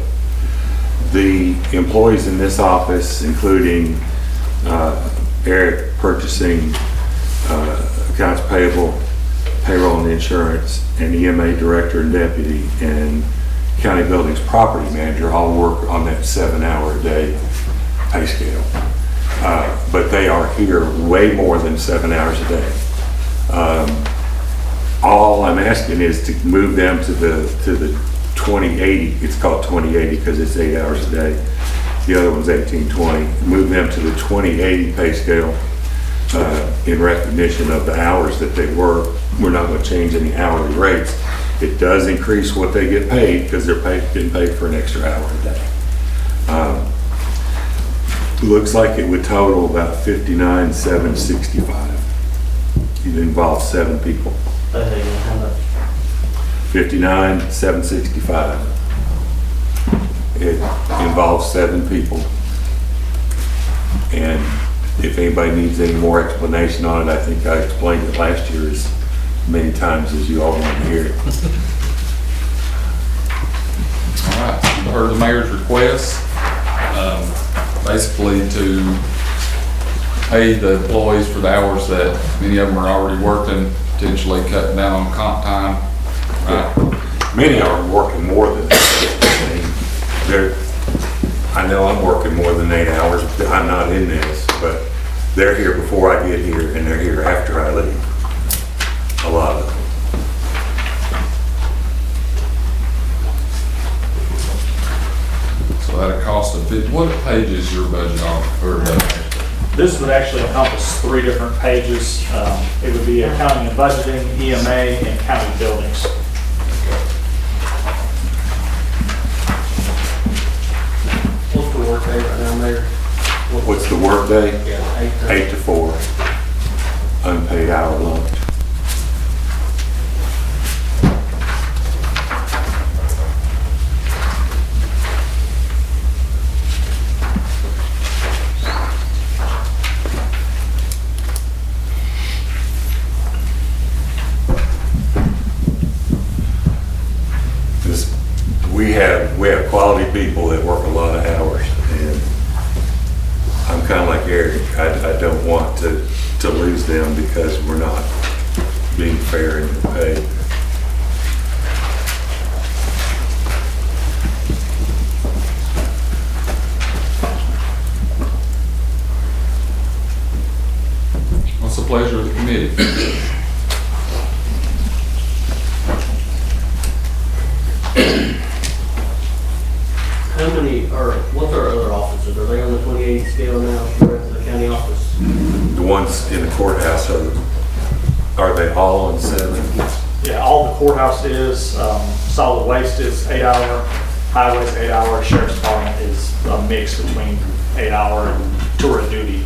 The employees in this office, including Eric, purchasing, accounts payable, payroll and insurance, and EMA director and deputy, and county buildings property manager, all work on that 7-hour-a-day pay scale. But they are here way more than 7 hours a day. All I'm asking is to move them to the 2080. It's called 2080 because it's 8 hours a day. The other one's 1820. Move them to the 2080 pay scale in recognition of the hours that they work. We're not going to change any hourly rates. It does increase what they get paid because they're getting paid for an extra hour a day. Looks like it would total about $59,765. It involves 7 people. How much? $59,765. It involves 7 people. And if anybody needs any more explanation on it, I think I explained it last year as many times as you all want to hear it. All right, you've heard the mayor's request, basically to pay the employees for the hours that many of them are already working, potentially cutting down on comp time. Right? Many are working more than that. I know I'm working more than 8 hours. I'm not in this, but they're here before I get here and they're here after I leave. A lot of them. So at a cost of what page is your budget on? Or This would actually encompass 3 different pages. It would be accounting and budgeting, EMA, and county buildings. What's the work day right now, Mayor? What's the work day? Yeah, 8 to 4. Unpaid hour lunch. We have quality people that work a lot of hours, and I'm kind of like Eric. I don't want to lose them because we're not being fair in the pay. what's the pleasure of the committee? How many, or what's our other offices? Are they on the 2080 scale now, the rest of the county office? The ones in the courthouse are they all on 7? Yeah, all the courthouse is, solid waste is 8 hour, highways 8 hour, sheriff's department is a mix between 8 hour and tour of duty.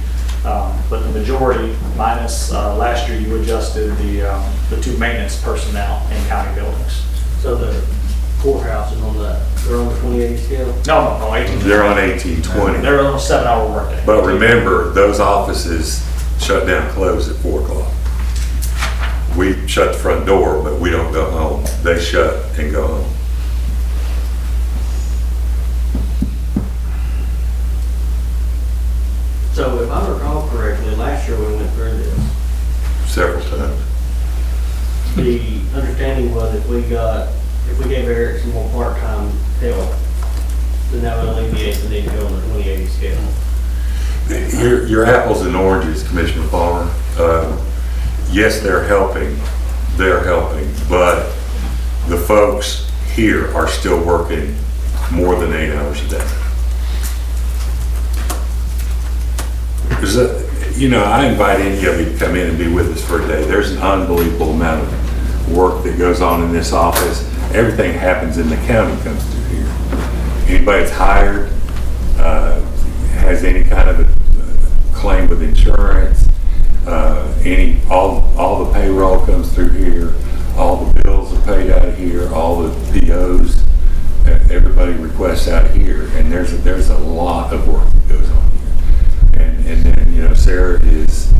But the majority, minus last year, you adjusted the 2 maintenance personnel in county buildings. So the courthouse is on they're on the 2080 scale? No, 18. They're on 1820. They're on a 7-hour workday. But remember, those offices shut down, close at 4 o'clock. We shut the front door, but we don't go home. They shut and go home. So if I recall correctly, last year we went through this. Several times. The understanding was if we gave Eric some more part-time help, then that would alleviate the need to go on the 2080 scale. Your apples and oranges, Commissioner Palmer. Yes, they're helping, but the folks here are still working more than 8 hours a day. I invite any of you to come in and be with us for a day. There's an unbelievable amount of work that goes on in this office. Everything happens in the county comes through here. Anybody that's hired, has any kind of a claim with insurance, all the payroll comes through here, all the bills are paid out of here, all the POs, everybody requests out of here, and there's a lot of work that goes on here. And then, you know, Sarah is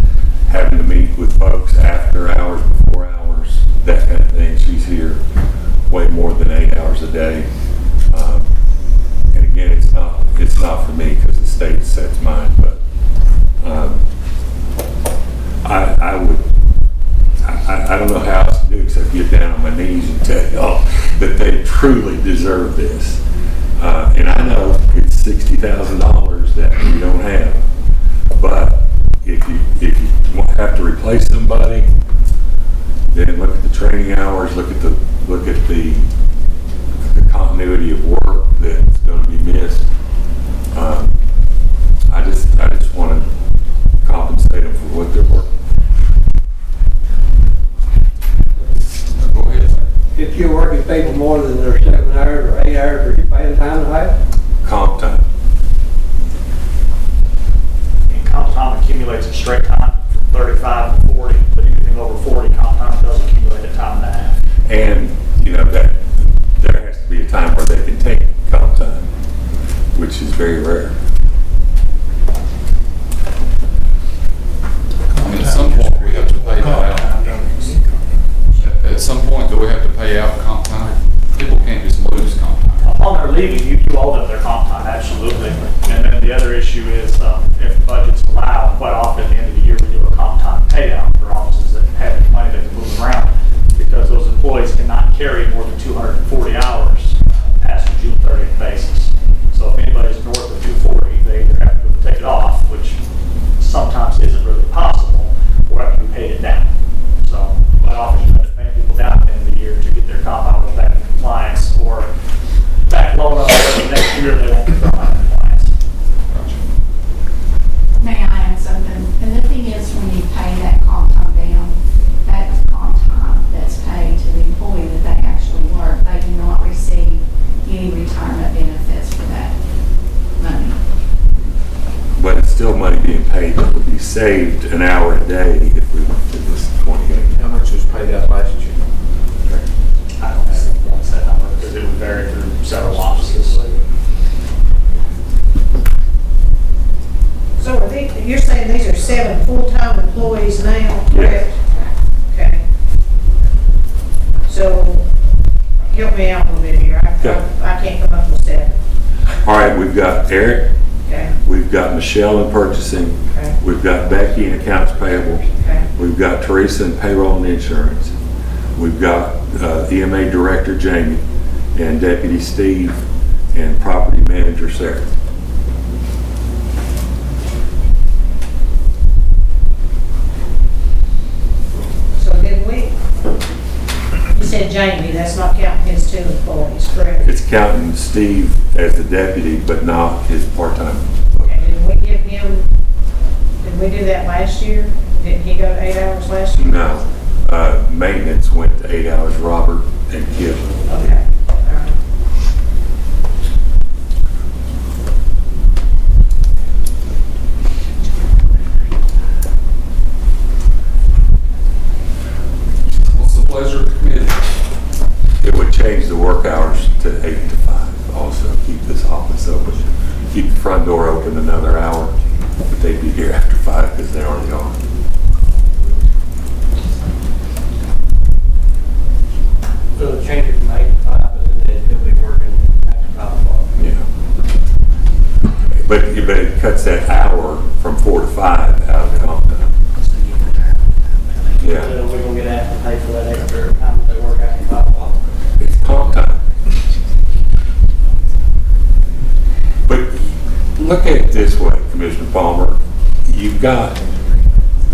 having to meet with folks after hours, before hours, that kind of thing. She's here way more than 8 hours a day. And again, it's not for me because the state sets mine, but I don't know how else to do except get down on my knees and tell y'all that they truly deserve this. And I know it's $60,000 that we don't have, but if you have to replace somebody, then look at the training hours, look at the continuity of work that's going to be missed. I just want to compensate them for what they're working. Go ahead. If you're working people more than their 7 hours or 8 hours, are you paying time and a half? Comp time. And comp time accumulates in straight time from 35 to 40, but anything over 40, comp time does accumulate at time and a half. And, you know, that there has to be a time where they can take comp time, which is very rare. I mean, at some point, we have to pay that out. At some point, do we have to pay out comp time? People can't just lose comp time. Upon their leaving, you owe them their comp time, absolutely. And then the other issue is, if budgets allow, quite often at the end of the year, we do a comp time payout for offices that have money that can move around, because those employees cannot carry more than 240 hours past the June 30th basis. So if anybody's north of 240, they either have to take it off, which sometimes isn't really possible, or have to be paid it down. So quite often you have to pay people down at the end of the year to get their comp hours back in compliance, or back low enough that the next year they won't be out in compliance. May I add something? And the thing is, when you pay that comp time down, that's comp time that's paid to the employee that they actually work. They do not receive any retirement benefits for that money. But it's still money being paid that would be saved an hour a day if we went to this 28. How much was paid out last year? I don't have one set number because it would vary through several offices. So you're saying these are 7 full-time employees now, correct? Okay. So, help me out a little bit here. I can't come up with 7. All right, we've got Eric, Okay, we've got Michelle in purchasing, okay, we've got Becky in accounts payable, okay. we've got Teresa in payroll and insurance, we've got EMA Director Jamie, and Deputy Steve, and Property Manager Sarah. So did we, you said Jamie, that's not counting his 2 employees, correct? It's counting Steve as the deputy, but not his part-time. And did we give him, did we do that last year? Didn't he go to 8 hours last year? No. Maintenance went to 8 hours, Robert and Kip. Okay, all right. What's the pleasure of the committee? It would change the work hours to 8 to 5 also, keep this office open, keep the front door open another hour, but they'd be here after 5 because they're already on. So change it from 8 to 5, but then they'll be working after 5 o'clock. Yeah. But it cuts that hour from 4 to 5 out of the comp time. Yeah, So we're gonna get asked to pay for that extra time that they work after 5 o'clock. it's comp time. But look at it this way, Commissioner Palmer, you've got,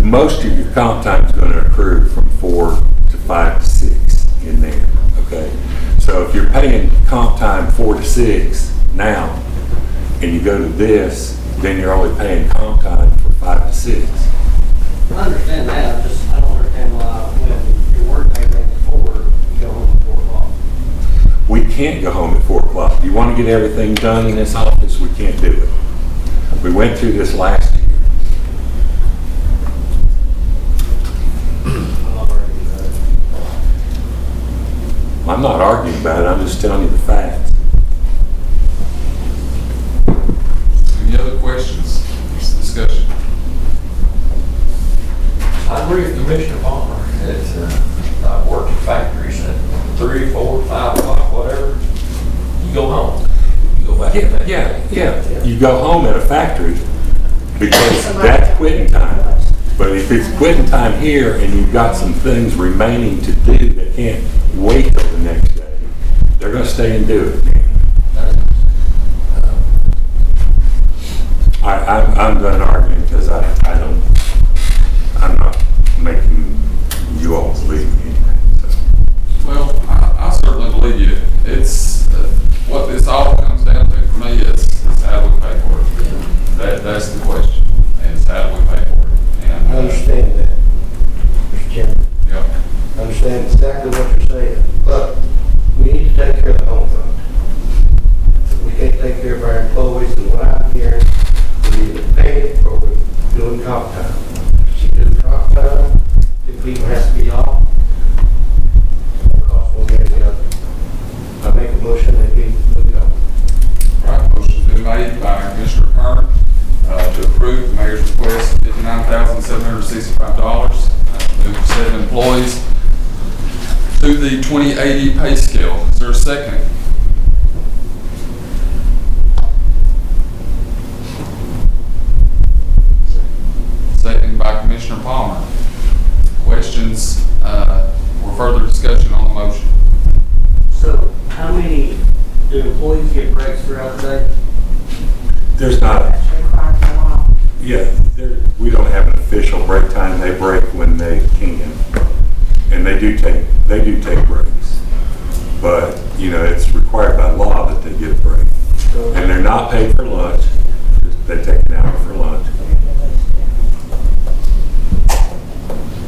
most of your comp time is going to accrue from 4 to 5 to 6 in there, okay? So if you're paying comp time 4 to 6 now, and you go to this, then you're only paying comp time for 5 to 6. I understand that, I don't understand why when your work day goes forward, you go home at 4 o'clock. We can't go home at 4 o'clock. You want to get everything done in this office, we can't do it. We went through this last year. I'm not arguing about it, I'm just telling you the facts. Any other questions, discussion? I agree with Commissioner Palmer. It's, I've worked in factories at 3, 4, 5 o'clock, whatever. You go home. You go back to the next day. Yeah. You go home at a factory because that's quitting time. But if it's quitting time here and you've got some things remaining to do that can't wait till the next day, they're gonna stay and do it. I'm done arguing because I'm not making you all believe me. Well, I certainly believe you. It's, what this all comes down to for me is how do we pay for it? That's the question, is how do we pay for it? And, I understand that, Mr. Chairman. Yep. I understand exactly what you're saying, but we need to take care of the home fund. We can't take care of our employees, and what I'm hearing, we either pay it or we're doing comp time. If you do comp time, if people have to be off, it'll cost one way or the other. I make a motion that we move on. All right, motion's been made by Commissioner Kern to approve the mayor's request of $59,765, move 7 employees to the 2080 pay scale. Is there a second? Second by Commissioner Palmer. Questions or further discussion on the motion? So how many do employees get breaks throughout the day? There's not, That's required by law. we don't have an official break time. They break when they can. And they do take breaks. But, it's required by law that they get a break. And they're not paid for lunch. They take an hour for lunch.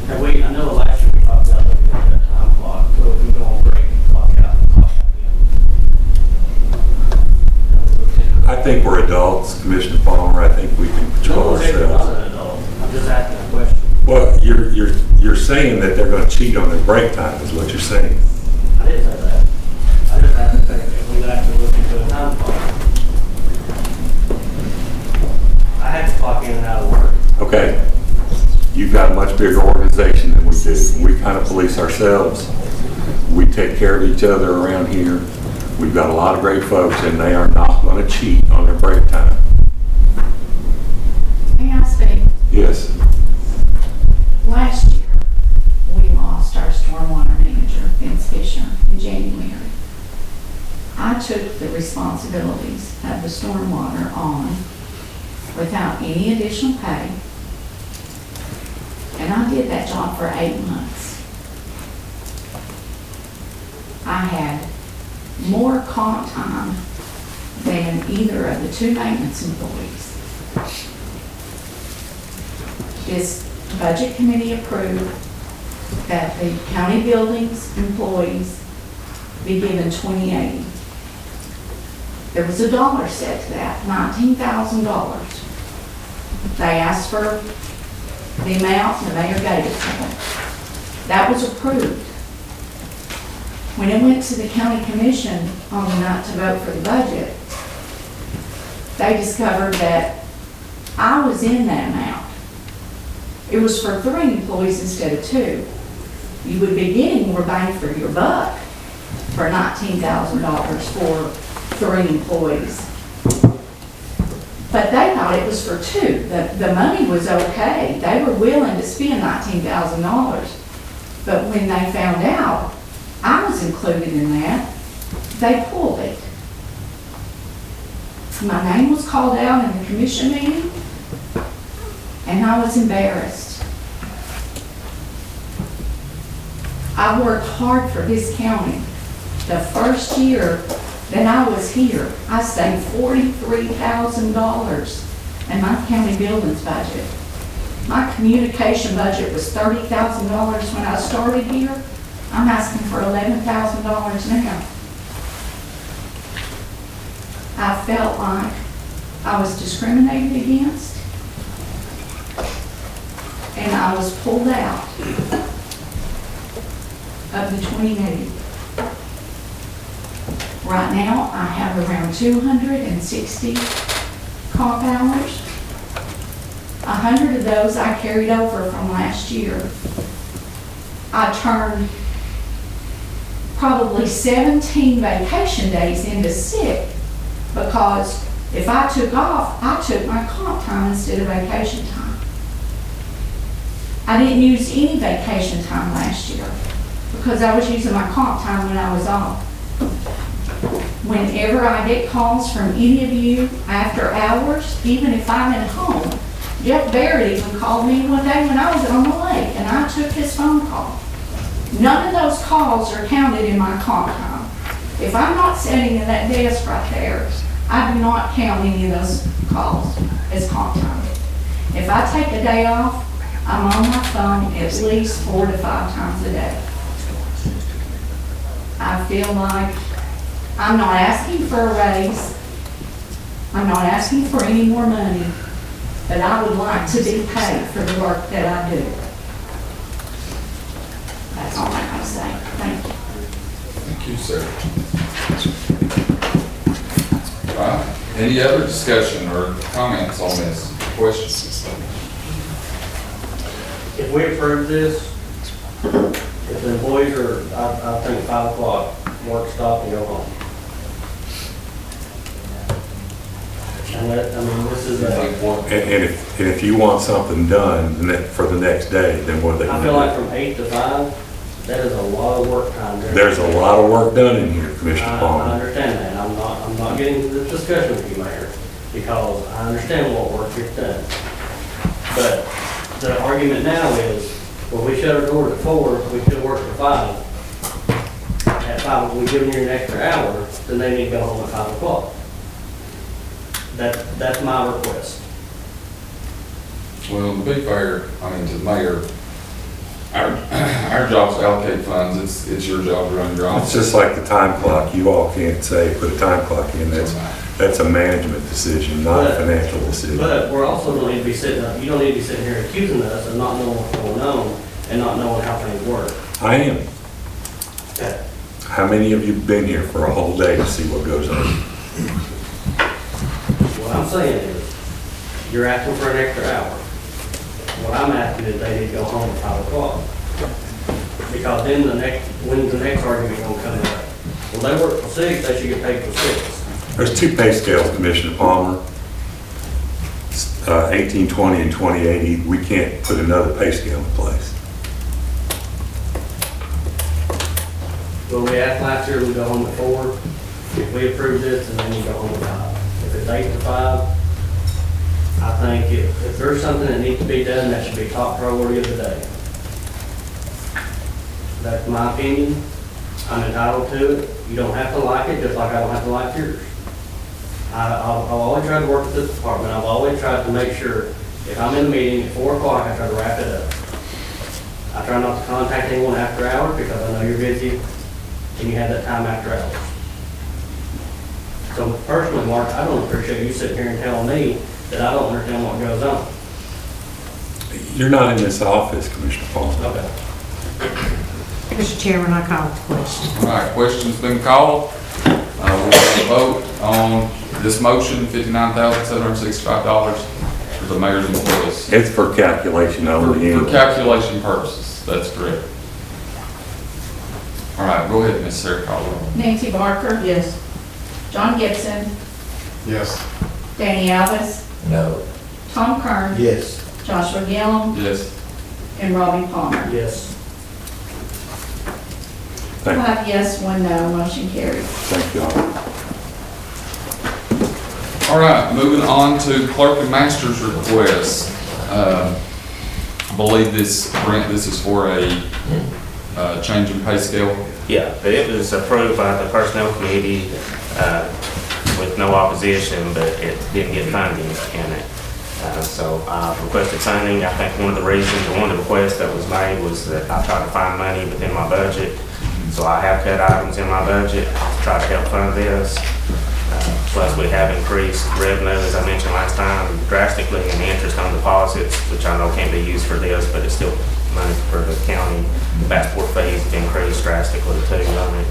I know last year we talked about looking at that time clock, so if we go on break, clock out, clock back in. I think we're adults, Commissioner Palmer. I think we can No control one's ever ourselves. done an adult. I'm just asking a question. Well, you're saying that they're going to cheat on their break time is what you're saying. I didn't say that. I just asked if we actually look into a time clock. I had to clock in and out of work. Okay. You've got a much bigger organization than we do. We kind of police ourselves. We take care of each other around here. We've got a lot of great folks, and they are not going to cheat on their break time. May I speak? Yes. Last year, we lost our stormwater manager, Vince Fisher, in January. I took the responsibilities of the stormwater on without any additional pay. And I did that job for 8 months. I had more comp time than either of the 2 maintenance employees. This budget committee approved that the county buildings employees be given 2080. There was a dollar set to that, $19,000. They asked for the amount, and the mayor gave it to them. That was approved. When it went to the county commission on the night to vote for the budget, they discovered that I was in that amount. It was for 3 employees instead of 2. You would be getting more bang for your buck for $19,000 for 3 employees. But they thought it was for 2. The money was okay. They were willing to spend $19,000. But when they found out I was included in that, they pulled it. My name was called out in the commission meeting, and I was embarrassed. I worked hard for this county. The first year that I was here, I saved $43,000 in my county buildings budget. My communication budget was $30,000 when I started here. I'm asking for $11,000 now. I felt like I was discriminated against, and I was pulled out of the 2080. Right now, I have around 260 comp hours. 100 of those I carried over from last year. I turned probably 17 vacation days into sick because if I took off, I took my comp time instead of vacation time. I didn't use any vacation time last year because I was using my comp time when I was off. Whenever I get calls from any of you after hours, even if I'm at home, Jeff Barrett even called me one day when I was on the lake and I took his phone call. None of those calls are counted in my comp time. If I'm not sitting at that desk right there, I do not count any of those calls as comp time. If I take a day off, I'm on my phone at least 4 to 5 times a day. I feel like I'm not asking for a raise. I'm not asking for any more money, but I would like to be paid for the work that I do. That's all I have to say. Thank you. Thank you, sir. All right, any other discussion or comments on this? Questions? If we approve this, if the employees are, I think 5 o'clock, work stop and go home. And that, I mean, this is And if you want something done for the next day, then what are they I gonna feel do? like from 8 to 5, that is a lot of work time there. There's a lot of work done in here, Commissioner I Palmer. understand that. I'm not getting into this discussion with you, Mayor, because I understand what work gets done. But the argument now is, when we shut our doors at 4, we should work at 5. At 5, we give them an extra hour, then they need to go home at 5 o'clock. That's my request. Well, to be fair, I mean, to the mayor, our job's to allocate funds. It's your job to run your It's office. just like the time clock. You all can't say, put a time clock in. That's a management decision, not a But- financial decision. But we're also don't need to be sitting up, you don't need to be sitting here accusing us of not knowing what's going on and not knowing how things work. I am. Okay. How many of you have been here for a whole day to see what goes on? What I'm saying is, you're asking for an extra hour. What I'm asking is they need to go home at 5 o'clock. Because then when's the next argument gonna come up? Well, they work till 6, they should get paid till 6. There's 2 pay scales, Commissioner Palmer. 1820 and 2080. We can't put another pay scale in place. Well, we asked last year, we go home at 4. If we approve this, then they need to go home at 5. If it's 8 to 5, I think if there's something that needs to be done, that should be top priority of the day. That's my opinion. I'm entitled to it. You don't have to like it, just like I don't have to like yours. I've always tried to work with this department. I've always tried to make sure if I'm in a meeting at 4 o'clock, I try to wrap it up. I try not to contact anyone after hours because I know you're busy and you have that time after hours. So personally, Mark, I don't appreciate you sitting here and telling me that I don't understand what goes on. You're not in this office, Commissioner Palmer. Okay. Mr. Chairman, I call the question. All right, question's been called. We'll take a vote on this motion, $59,765 for the mayor's employees. It's for calculation only. For calculation purposes, that's correct. All right, go ahead, Ms. Sarah Caldwell. Nancy Barker. Yes. John Gibson. Yes. Danny Alves. No. Tom Kern. Yes. Joshua Gillum. Yes. And Robbie Palmer. Yes. Thank you. 5 yes, 1 no, motion carries. Thank you all. All right, moving on to clerk and master's request. I believe this, Brent, this is for a change in pay scale. Yeah, but it was approved by the personnel committee with no opposition, but it didn't get funding in it. So I requested funding. I think one of the reasons, or one of the requests that was made was that I tried to find money within my budget. So I have cut items in my budget to try to help fund this. Plus we have increased revenue, as I mentioned last time, drastically in the interest on deposits, which I know can't be used for this, but it's still money for the county. The passport fees have increased drastically too on it.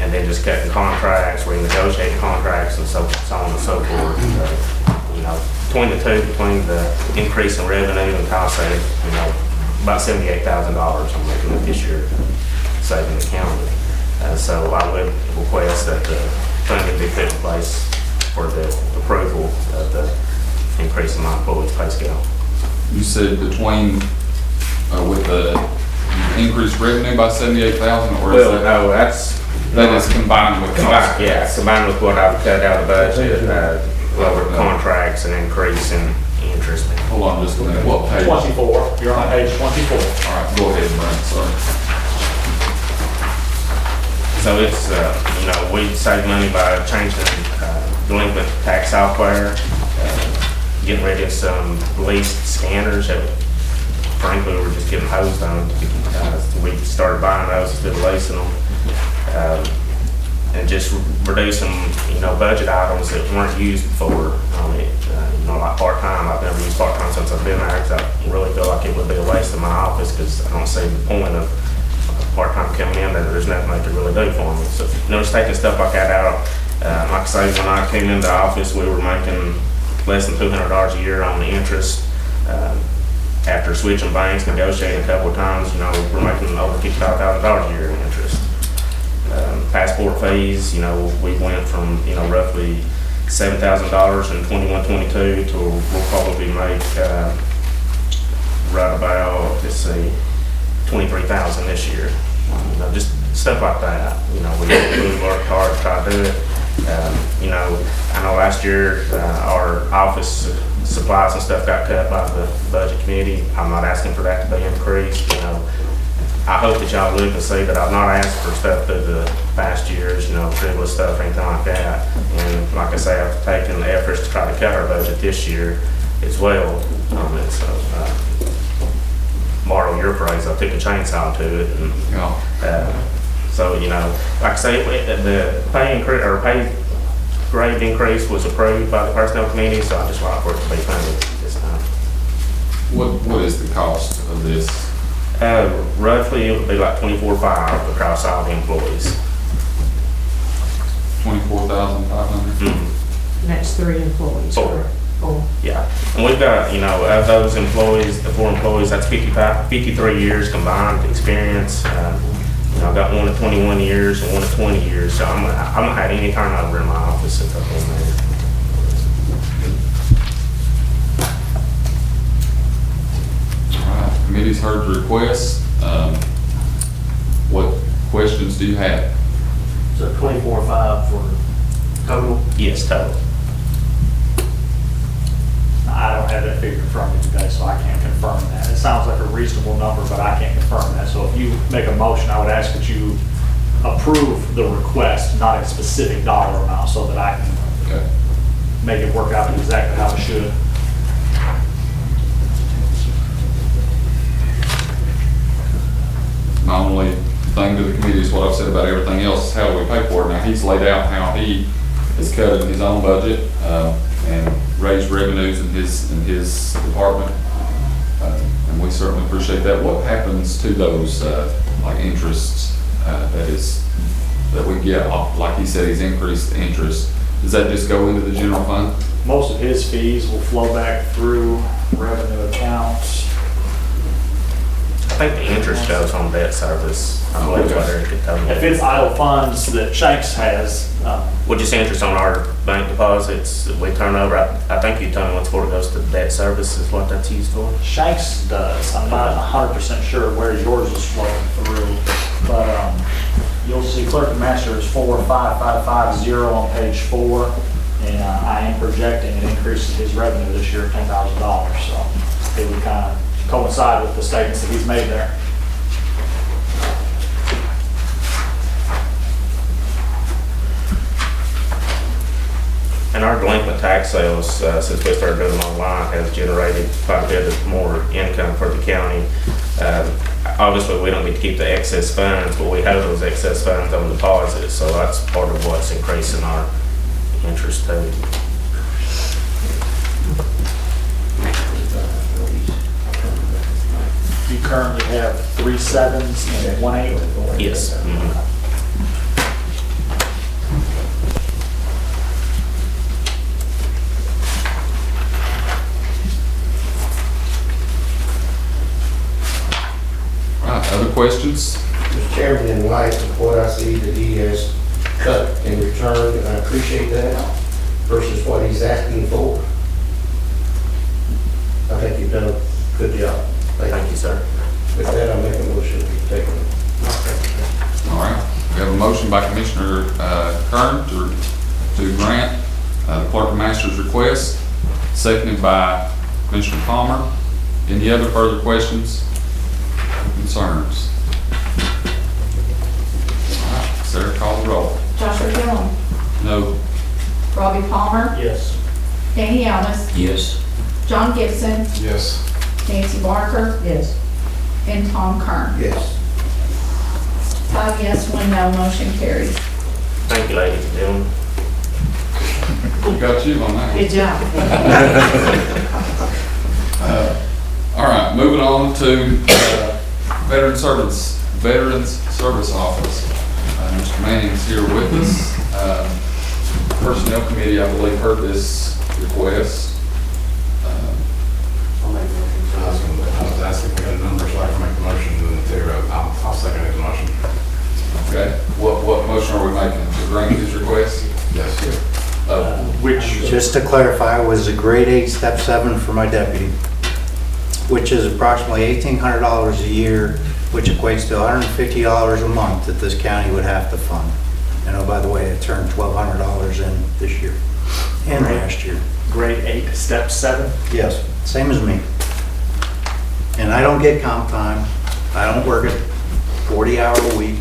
and then just cutting contracts, renegotiating contracts, and so on and so forth. Between the two, between the increase in revenue and cost saving, about $78,000 I'm looking at this year saving the county. So I would request that the funding be put in place for the approval of the increase in my employees' pay scale. You said between, with the increased revenue by 78,000, or is that? No, That is combined with cost? Combined with what I've cut out of the budget, lower contracts and increase in interest. Hold on just a minute, what page? 24, you're on page 24. All right, go ahead, Brent, sorry. So it's, we save money by changing delinquent tax software, getting rid of some leased scanners that frankly we were just getting hosed on. We started buying those instead of leasing them. And just reducing, budget items that weren't used before. Like part-time, I've never used part-time since I've been there, because I really feel like it would be a waste of my office, because I don't see the point of part-time coming in that there's nothing they could really do for me. So, just taking stuff like that out. Like I say, when I came into the office, we were making less than $200 a year on the interest. After switching banks, negotiating a couple of times, we're making over $55,000 a year in interest. Passport fees, we went from, roughly $7,000 in 21-22 to we'll probably make right about, $23,000 this year. Just stuff like that. We really worked hard to try to do it. I know last year our office supplies and stuff got cut by the budget committee. I'm not asking for that to be increased. I hope that y'all look and see that I've not asked for stuff through the past years, frivolous stuff or anything like that. And like I say, I've taken the efforts to try to cut our budget this year as well. So, borrow your phrase, I took a chainsaw to it. And, so, like I say, the pay grade increase was approved by the personnel committee, so I just like for it to be funded this time. What is the cost of this? Roughly, it would be like $24,500 across all the employees. 24,500. Mm-hmm. That's 3 employees. 4. 4. Yeah, and we've got, of those employees, the 4 employees, that's 53 years combined experience. I've got one at 21 years and one at 20 years, so I'm not had any turnover in my office since I've been there. Committee's heard the request. What questions do you have? So 24.5 for total? Yes, total. I don't have that figure in front of me today, so I can't confirm that. It sounds like a reasonable number, but I can't confirm that. So if you make a motion, I would ask that you approve the request, not a specific dollar amount, so that I can make it work out exactly how it should. My only thing to the committee is what I've said about everything else, how do we pay for it? Now, he's laid out how he is cutting his own budget and raised revenues in his department. And we certainly appreciate that. What happens to those like interests that we get off, like he said, he's increased the interest? Does that just go into the general fund? Most of his fees will flow back through revenue accounts. I think the interest goes on debt service. I believe what Eric had told me. If it's idle funds that Shanks has, Well, just interest on our bank deposits that we turn over. I think you told me once before it goes to debt service is what that's used for. Shanks does. I'm not 100% sure where yours is flowing through, but you'll see clerk and master is 45550 on page 4, and I am projecting an increase in his revenue this year of $10,000. So it would kind of coincide with the statements that he's made there. And our delinquent tax sales, since we started doing them online, has generated quite a bit more income for the county. Obviously, we don't get to keep the excess funds, but we have those excess funds on deposit, so that's part of what's increasing our interest too. You currently have 3 7s and 1 8. Yes. Mm-hmm. questions? Mr. Chairman, in light of what I see that he has cut in return, and I appreciate that, versus what he's asking for, I think you've done a good job. Thank you, sir. With that, I'll make a motion to take it. All right, we have a motion by Commissioner Kern to grant the clerk and master's request, seconded by Commissioner Palmer. Any other further questions, concerns? All right, Sarah, call the roll. Joshua Gillum, No. Robbie Palmer, Yes. Danny Ellis, Yes. John Gibson, Yes. Nancy Barker, Yes. and Tom Kern. Yes. 5 yes, 1 no, motion carries. Thank you, ladies and gentlemen. We got you on that. Good job. All right, moving on to Veterans Service Office. Mr. Manning's here with us. Personnel Committee, I believe, heard this request. I was asking for the number so I can make the motion to, I'll second his motion. Okay, what motion are we making? To grant his request? Yes, sir. Just to clarify, was a grade 8, step 7 for my deputy, which is approximately $1,800 a year, which equates to $150 a month that this county would have to fund. And oh, by the way, it turned $1,200 in this year and last year. Grade 8, step 7. Yes, same as me. And I don't get comp time. I don't work a 40-hour a week.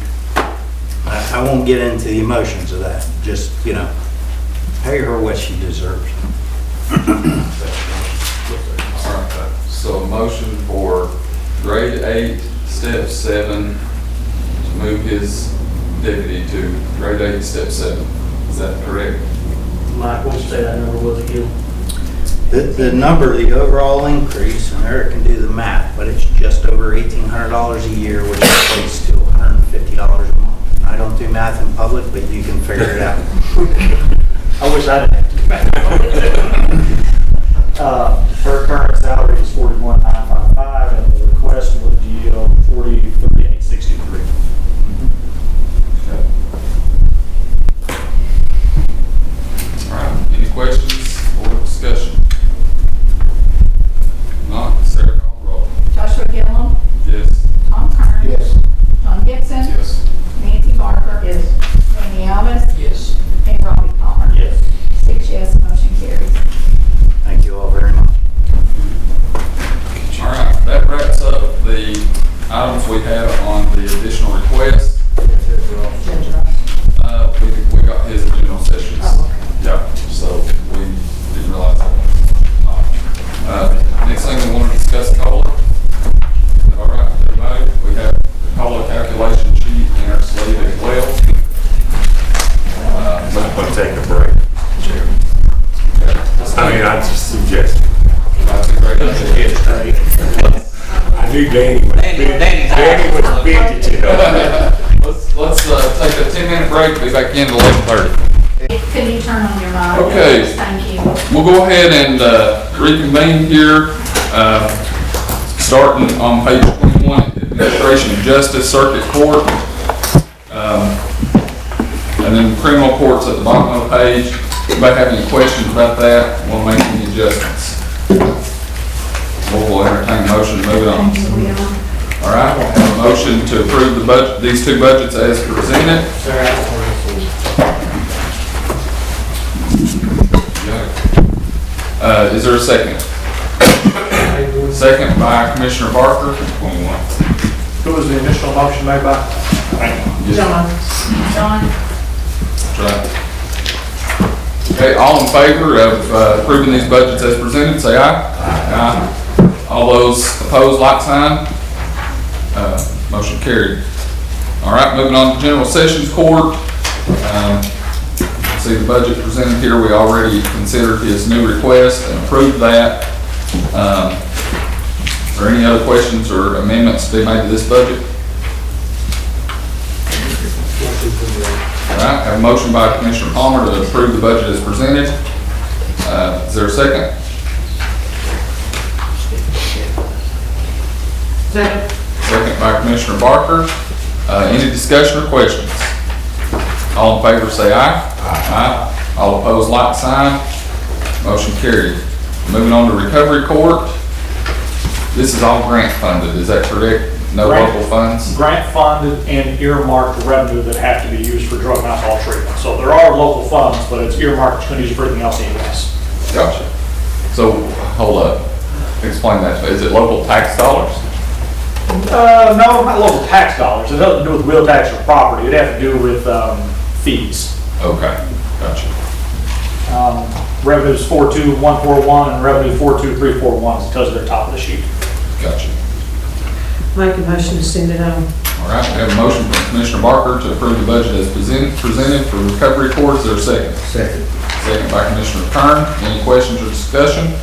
I won't get into the emotions of that. Just, pay her what she deserves. All right, so a motion for grade 8, step 7, to move his deputy to grade 8, step 7. Is that correct? Mike, won't you say that number was again? The number, the overall increase, and Eric can do the math, but it's just over $1,800 a year, which equates to $150 a month. I don't do math in public, but you can figure it out. I wish I didn't have to do that. Her current salary is $41,955, and the request would yield $40,3863. All right, any questions or discussion? Not, Sarah, call the roll. Joshua Gillum, Yes. Tom Kern. Yes. John Gibson. Yes. Nancy Barker. Yes. Danny Ellis, Yes. and Robbie Palmer. Yes. 6 yes, motion carries. Thank you all very much. All right, that wraps up the items we have on the additional request. We got his general sessions. Oh, Yeah, so we didn't realize that. Next thing we want to discuss COLA. Is that all right, everybody? We have the COLA calculation sheet in our sleeve as well. I'm going to take a break, Chair. I just suggested. That's a great idea. I knew Danny was busy. Let's take a 10-minute break, be back in at 11:30. Can you turn on your mic? Okay. Thank you. We'll go ahead and reconvene here, starting on page 21, Administration of Justice Circuit Court, and then criminal courts at the bottom of the page. Anybody have any questions about that? Want to make any adjustments? We'll entertain a motion to move it on. All right, we'll have a motion to approve the budget, these two budgets as presented. Is there a second? Second by Commissioner Barker. 21. Who was the initial motion made by? John. That's right. Okay, all in favor of approving these budgets as presented, say aye. Aye. All those opposed, like sign. Motion carried. All right, moving on to General Sessions Court. See the budget presented here, we already considered his new request and approved that. Are there any other questions or amendments to be made to this budget? All right, have a motion by Commissioner Palmer to approve the budget as presented. Is there a second? Second. second by Commissioner Barker. Any discussion or questions? All in favor say aye. Aye. All opposed, like sign. Motion carried. Moving on to recovery court. This is all grant funded, is that correct? No Grant- local funds? Grant funded and earmarked revenue that have to be used for drug and alcohol treatment. So there are local funds, but it's earmarked to use for everything else in the U.S. Gotcha. So, hold up. Explain that. Is it local tax dollars? No, not local tax dollars. It doesn't do with wheel tax or property. It'd have to do with fees. Okay, gotcha. Revenue's 42141 and revenue 42341 because of the top of the sheet. Gotcha. Make a motion to send it on. All right, we have a motion from Commissioner Barker to approve the budget as presented for recovery court. Is there a second? Second. Second by Commissioner Kern. Any questions or discussion?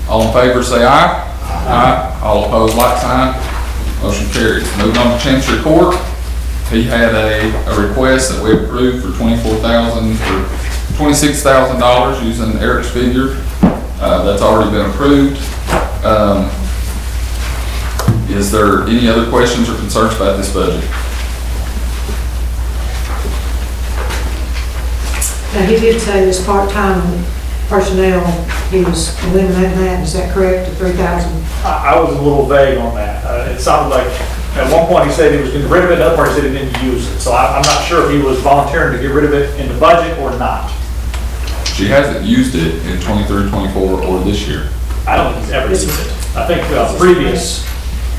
All in favor say aye. Aye. All opposed, like sign. Motion carries. Moving on to Chancery Court. He had a request that we approved for $26,000 using Eric's figure. That's already been approved. Is there any other questions or concerns about this budget? Now, he did say this part-time personnel, he was eliminating that, is that correct, to 3,000? I was a little vague on that. It sounded like, at one point he said he was getting rid of it, another part he said he didn't use it. So I'm not sure if he was volunteering to get rid of it in the budget or not. She hasn't used it in 23, 24, or this year. I don't think he's ever used it. I think previous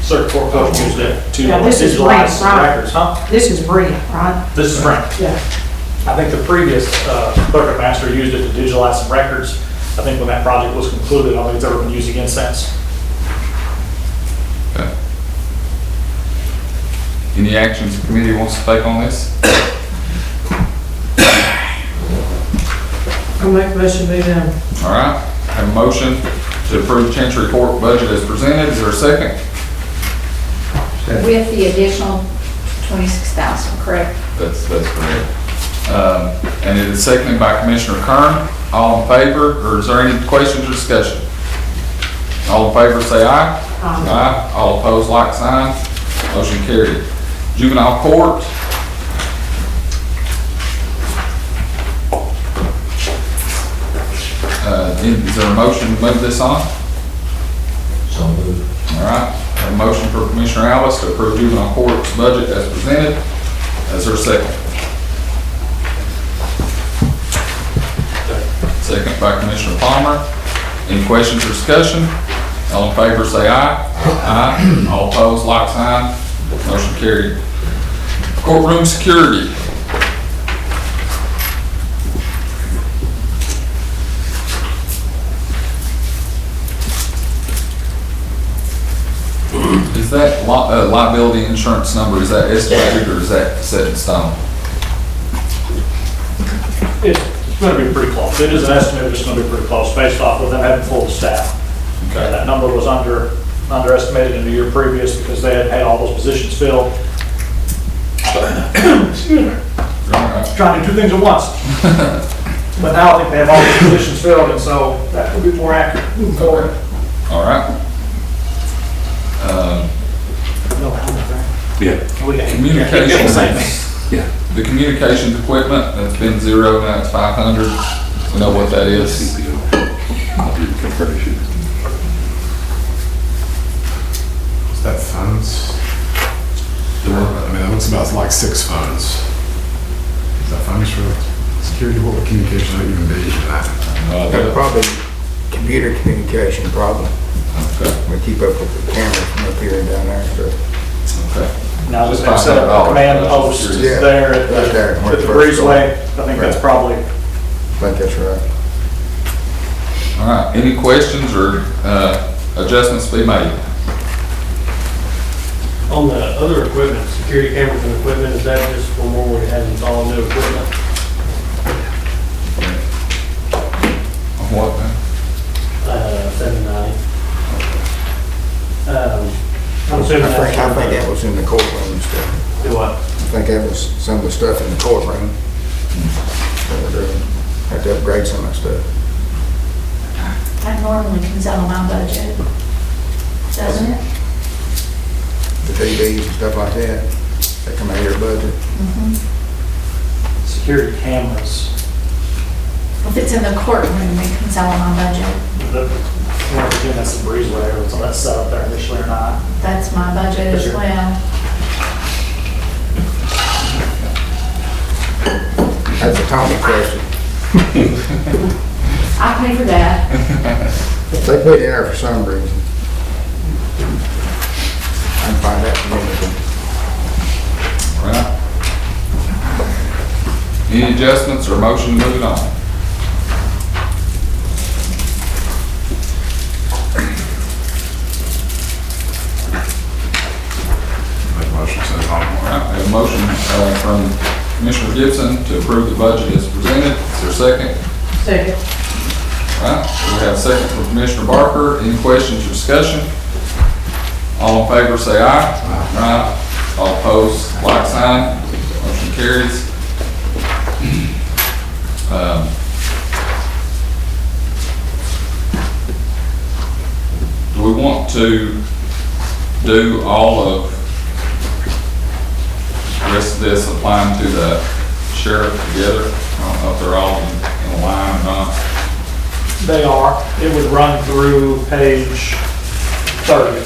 circuit court coach used it to Yeah, this is digitalize Brent, some right? records, huh? This is Brent, right? This is Brent. Yeah. I think the previous clerk master used it to digitalize some records. I think when that project was concluded, I don't think it's ever been used again since. Okay. Any actions the committee wants to take on this? I'll make a motion to move on. All right, have a motion to approve Chancery Court budget as presented. Is there a second? With the additional 26,000, correct? That's correct. And it is seconded by Commissioner Kern. All in favor, or is there any questions or discussion? All in favor say aye. Aye. All opposed, like sign. Motion carried. Juvenile court. Is there a motion to move this on? So moved. All right, have a motion for Commissioner Alice to approve juvenile court's budget as presented. Is there a second? Second by Commissioner Palmer. Any questions or discussion? All in favor say aye. Aye. All opposed, like sign. Motion carried. Courtroom security. Is that liability insurance number, is that estimated or is that set in stone? It's going to be pretty close. It is an estimate, it's going to be pretty close based off of them having full staff. Okay. That number was underestimated in the year previous because they had had all those positions filled. Excuse me. Trying to do two things at once. But now I think they have all the positions filled, and so that will be more accurate moving forward. All right. Yeah. Communications. Yeah. The communications equipment, that's been zero, now it's 500. We know what that is. Conversion. Is that phones? I mean, that looks about like 6 phones. Is that phones for security? What would communication even be? That's probably computer communication problem. Okay. We keep up with the cameras from up here and down there, so. Okay. Now, Just just set up a $500. command post Yeah. there at Right there, where the the first breezeway. I think that's probably, I think that's right. All right, any questions or adjustments to be made? On the other equipment, security cameras and equipment, is that just for more we have installed new equipment? On what, man? 790. I'm I assuming think that's. that was in the courtroom stuff. Do what? I think that was some of the stuff in the courtroom. Have to upgrade some of that stuff. That normally comes out of my budget, doesn't it? the TVs and stuff like that, that come out of your budget. Security cameras, If it's in the courtroom, it comes out of my budget. that's the breezeway, so that's set up there initially or not. That's my budget as Sure. well. That's a Tommy question. I pay for that. They put it in there for some reason. I can find that from anything. Right. Any adjustments or motion moving on? Make a motion, send it on. All right, we have a motion from Commissioner Gibson to approve the budget as presented. Is there a second? Second. All right, we have a second from Commissioner Barker. Any questions or discussion? All in favor, say aye. Aye. All opposed, like sign. Motion carries. Do we want to do all of the rest of this applying to the sheriff together? I don't know if they're all in a line or not. They are. It would run through page 30.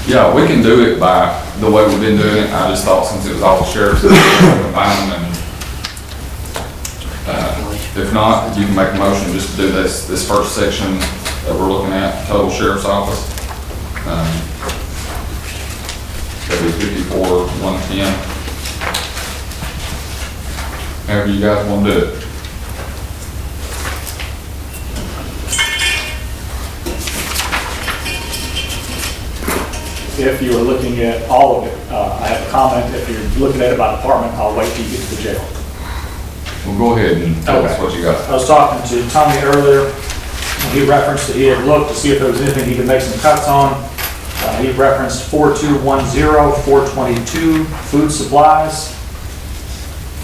Yeah, we can do it by the way we've been doing it. I just thought since it was all the sheriff's, combine them, and if not, you can make a motion just to do this first section that we're looking at, total sheriff's office. That'd be 54,110. However you guys want to do it. If you are looking at all of it, I have a comment. If you're looking at it by department, I'll wait till you get to the jail. Well, go ahead and tell us what you got. I was talking to Tommy earlier, and he referenced that he had looked to see if there was anything he could make some cuts on. He referenced 4210, 422, food supplies.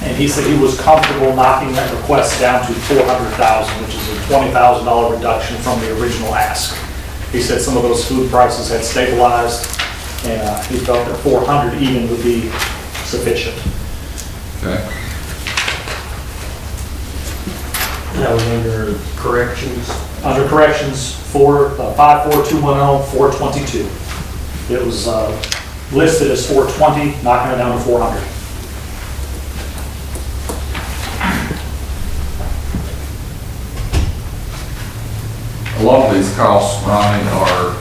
And he said he was comfortable knocking that request down to 400,000, which is a $20,000 reduction from the original ask. He said some of those food prices had stabilized, and he felt that 400 even would be sufficient. Okay. That was under corrections. Under corrections, 54210, 422. It was listed as 420, knocking it down to 400. A lot of these costs, Ronnie, are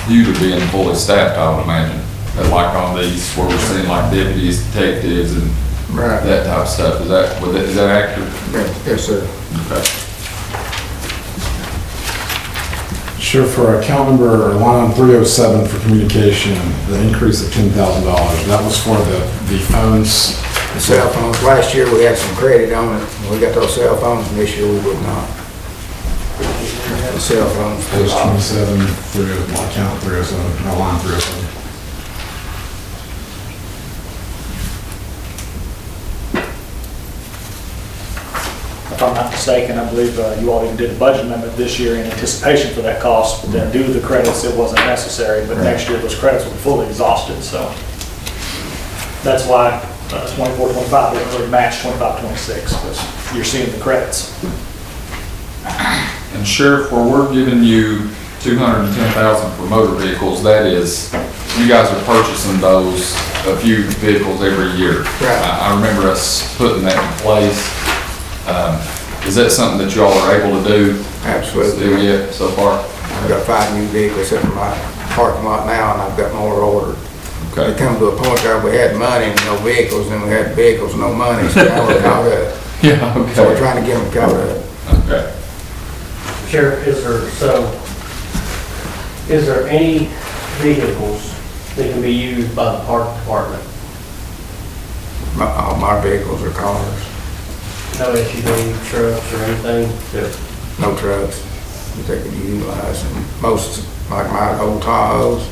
due to being fully staffed, I would imagine. That like on these, where we're seeing like deputies, detectives, and Right. that type of stuff. Is that accurate? Yes, sir. Okay. Sure, for account number line 307 for communication, the increase of $10,000, that was for the phones. The cell phones, last year we had some credit on it. We got those cell phones, and this year we would not. The cell phones. Page 27 through account 307, no, line 307. If I'm not mistaken, I believe you all even did a budget amendment this year in anticipation for that cost, but then due to the credits, it wasn't necessary, but next year those credits will be fully exhausted, so. That's why 24, 25 didn't really match 25, 26, because you're seeing the credits. And Sheriff, where we're giving you $210,000 for motor vehicles, that is, you guys are purchasing those, a few vehicles every year. Right. I remember us putting that in place. Is that something that y'all are able to do? Absolutely. Still yet so far? I've got 5 new vehicles in my parking lot now, and I've got more ordered. It Okay. come to a point where we had money and no vehicles, and we had vehicles and no money, so now we're caught up. Yeah, So we're okay. trying to get them caught up. Okay. Sheriff, is there any vehicles that can be used by the park department? All my vehicles are cars, No SUV, trucks, or anything? no trucks that they could utilize. And most, like my old Tahoes,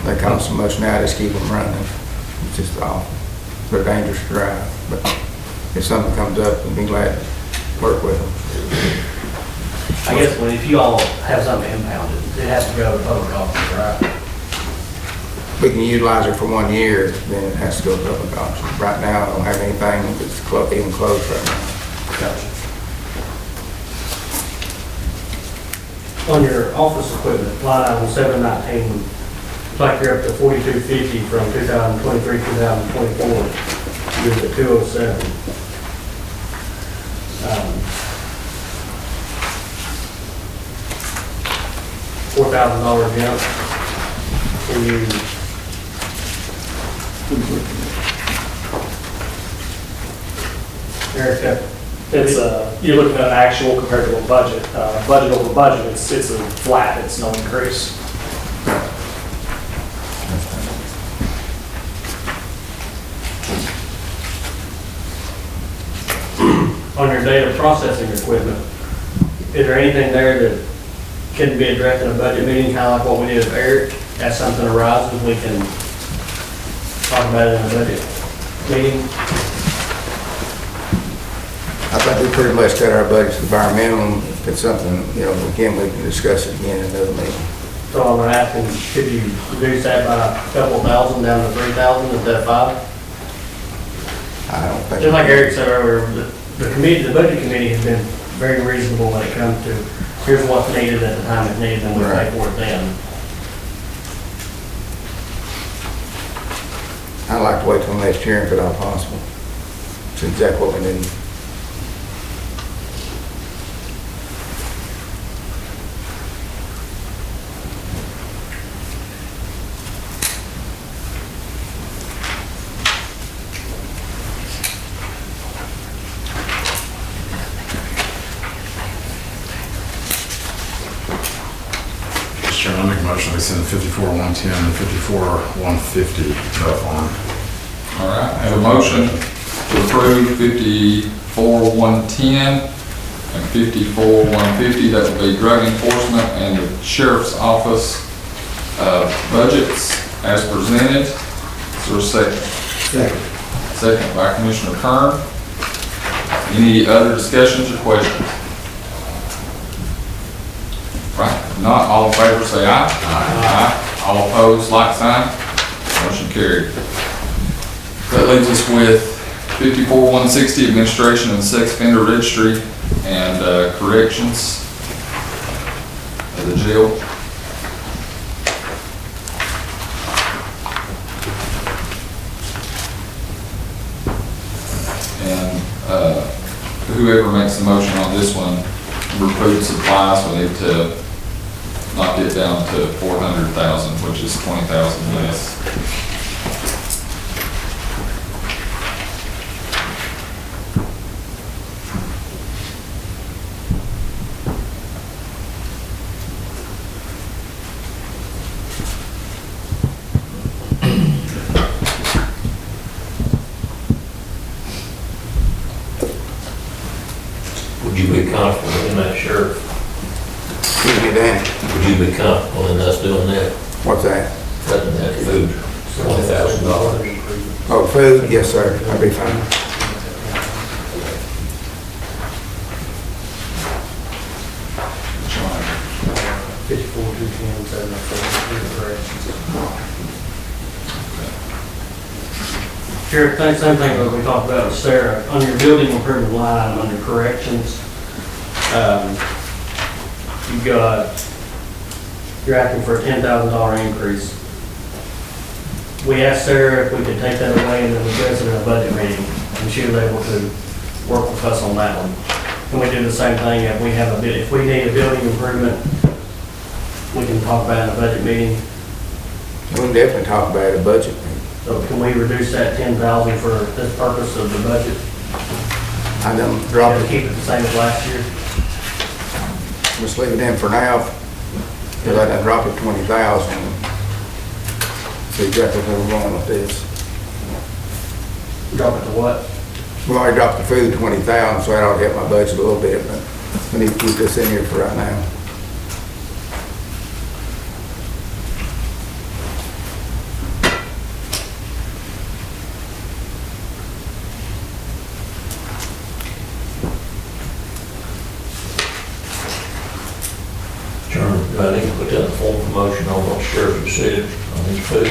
they cost so much now, just keep them running. It's just awful. They're dangerous to drive, but if something comes up, we'd be glad to work with them. I guess when, if you all have something impounded, it has to go to public auction, right? We can utilize it for 1 year, then it has to go to public auction. Right now, I don't have anything that's even close right now. Gotcha. On your office equipment, line item 719, it's like you're up to 4250 from 2023, 2024. You're at 207. $4,000 jump. Can you? Eric, It's you're looking at actual compared to a budget. Budget over budget, it's a flat, it's no increase. on your data processing equipment, is there anything there that can be addressed in a budget meeting, kind of like what we did with Eric? As something arises, we can talk about it in a budget meeting? I think we pretty much got our budgets to bare minimum. If it's something, you know, we can discuss it again in another meeting. So I'm asking, could you reduce that by a couple thousand down to 3,000 instead of 5? I don't think. Just like Eric said earlier, the committee, the budget committee has been very reasonable when it comes to, here's what's needed at the time it's needed, and we pay for it then. I'd like to wait till next year if at all possible. It's exactly what we need. Mr. Chairman, I make a motion we send 54-110 and 54-150 both on. All right, I have a motion to approve 54-110 and 54-150. That would be drug enforcement and the sheriff's office budgets as presented. Is there a second? Second. Second by Commissioner Kern. Any other discussions or questions? Right, if not, all in favor say aye. Aye. All opposed, like sign. Motion carried. That leaves us with 54-160, administration of the sex offender registry and corrections of the jail. And whoever makes the motion on this one, for food supplies, we need to knock it down to 400,000, which is 20,000 less. Would you be comfortable in that, Sheriff? Excuse me, Dan. Would you be comfortable in us doing that, What's that? cutting that food, $20,000? Oh, food? Yes, sir. That'd be fine. Sheriff, same thing that we talked about with Sarah, on your building improvement line, under corrections, you're asking for a $10,000 increase. We asked Sarah if we could take that away and then address it in a budget meeting, and she was able to work with us on that one. And we do the same thing if we have a bit, if we need a building improvement, we can talk about it in a budget meeting. We can definitely talk about it, a budget. So can we reduce that 10,000 for this purpose of the budget? I done dropped To it. keep it the same as last year? Just leave it in for now, because I done dropped it 20,000. See exactly where we're going with this. Drop it to what? We already dropped the food 20,000, so that ought to help my budget a little bit, but we need to keep this in here for right now. said on his food?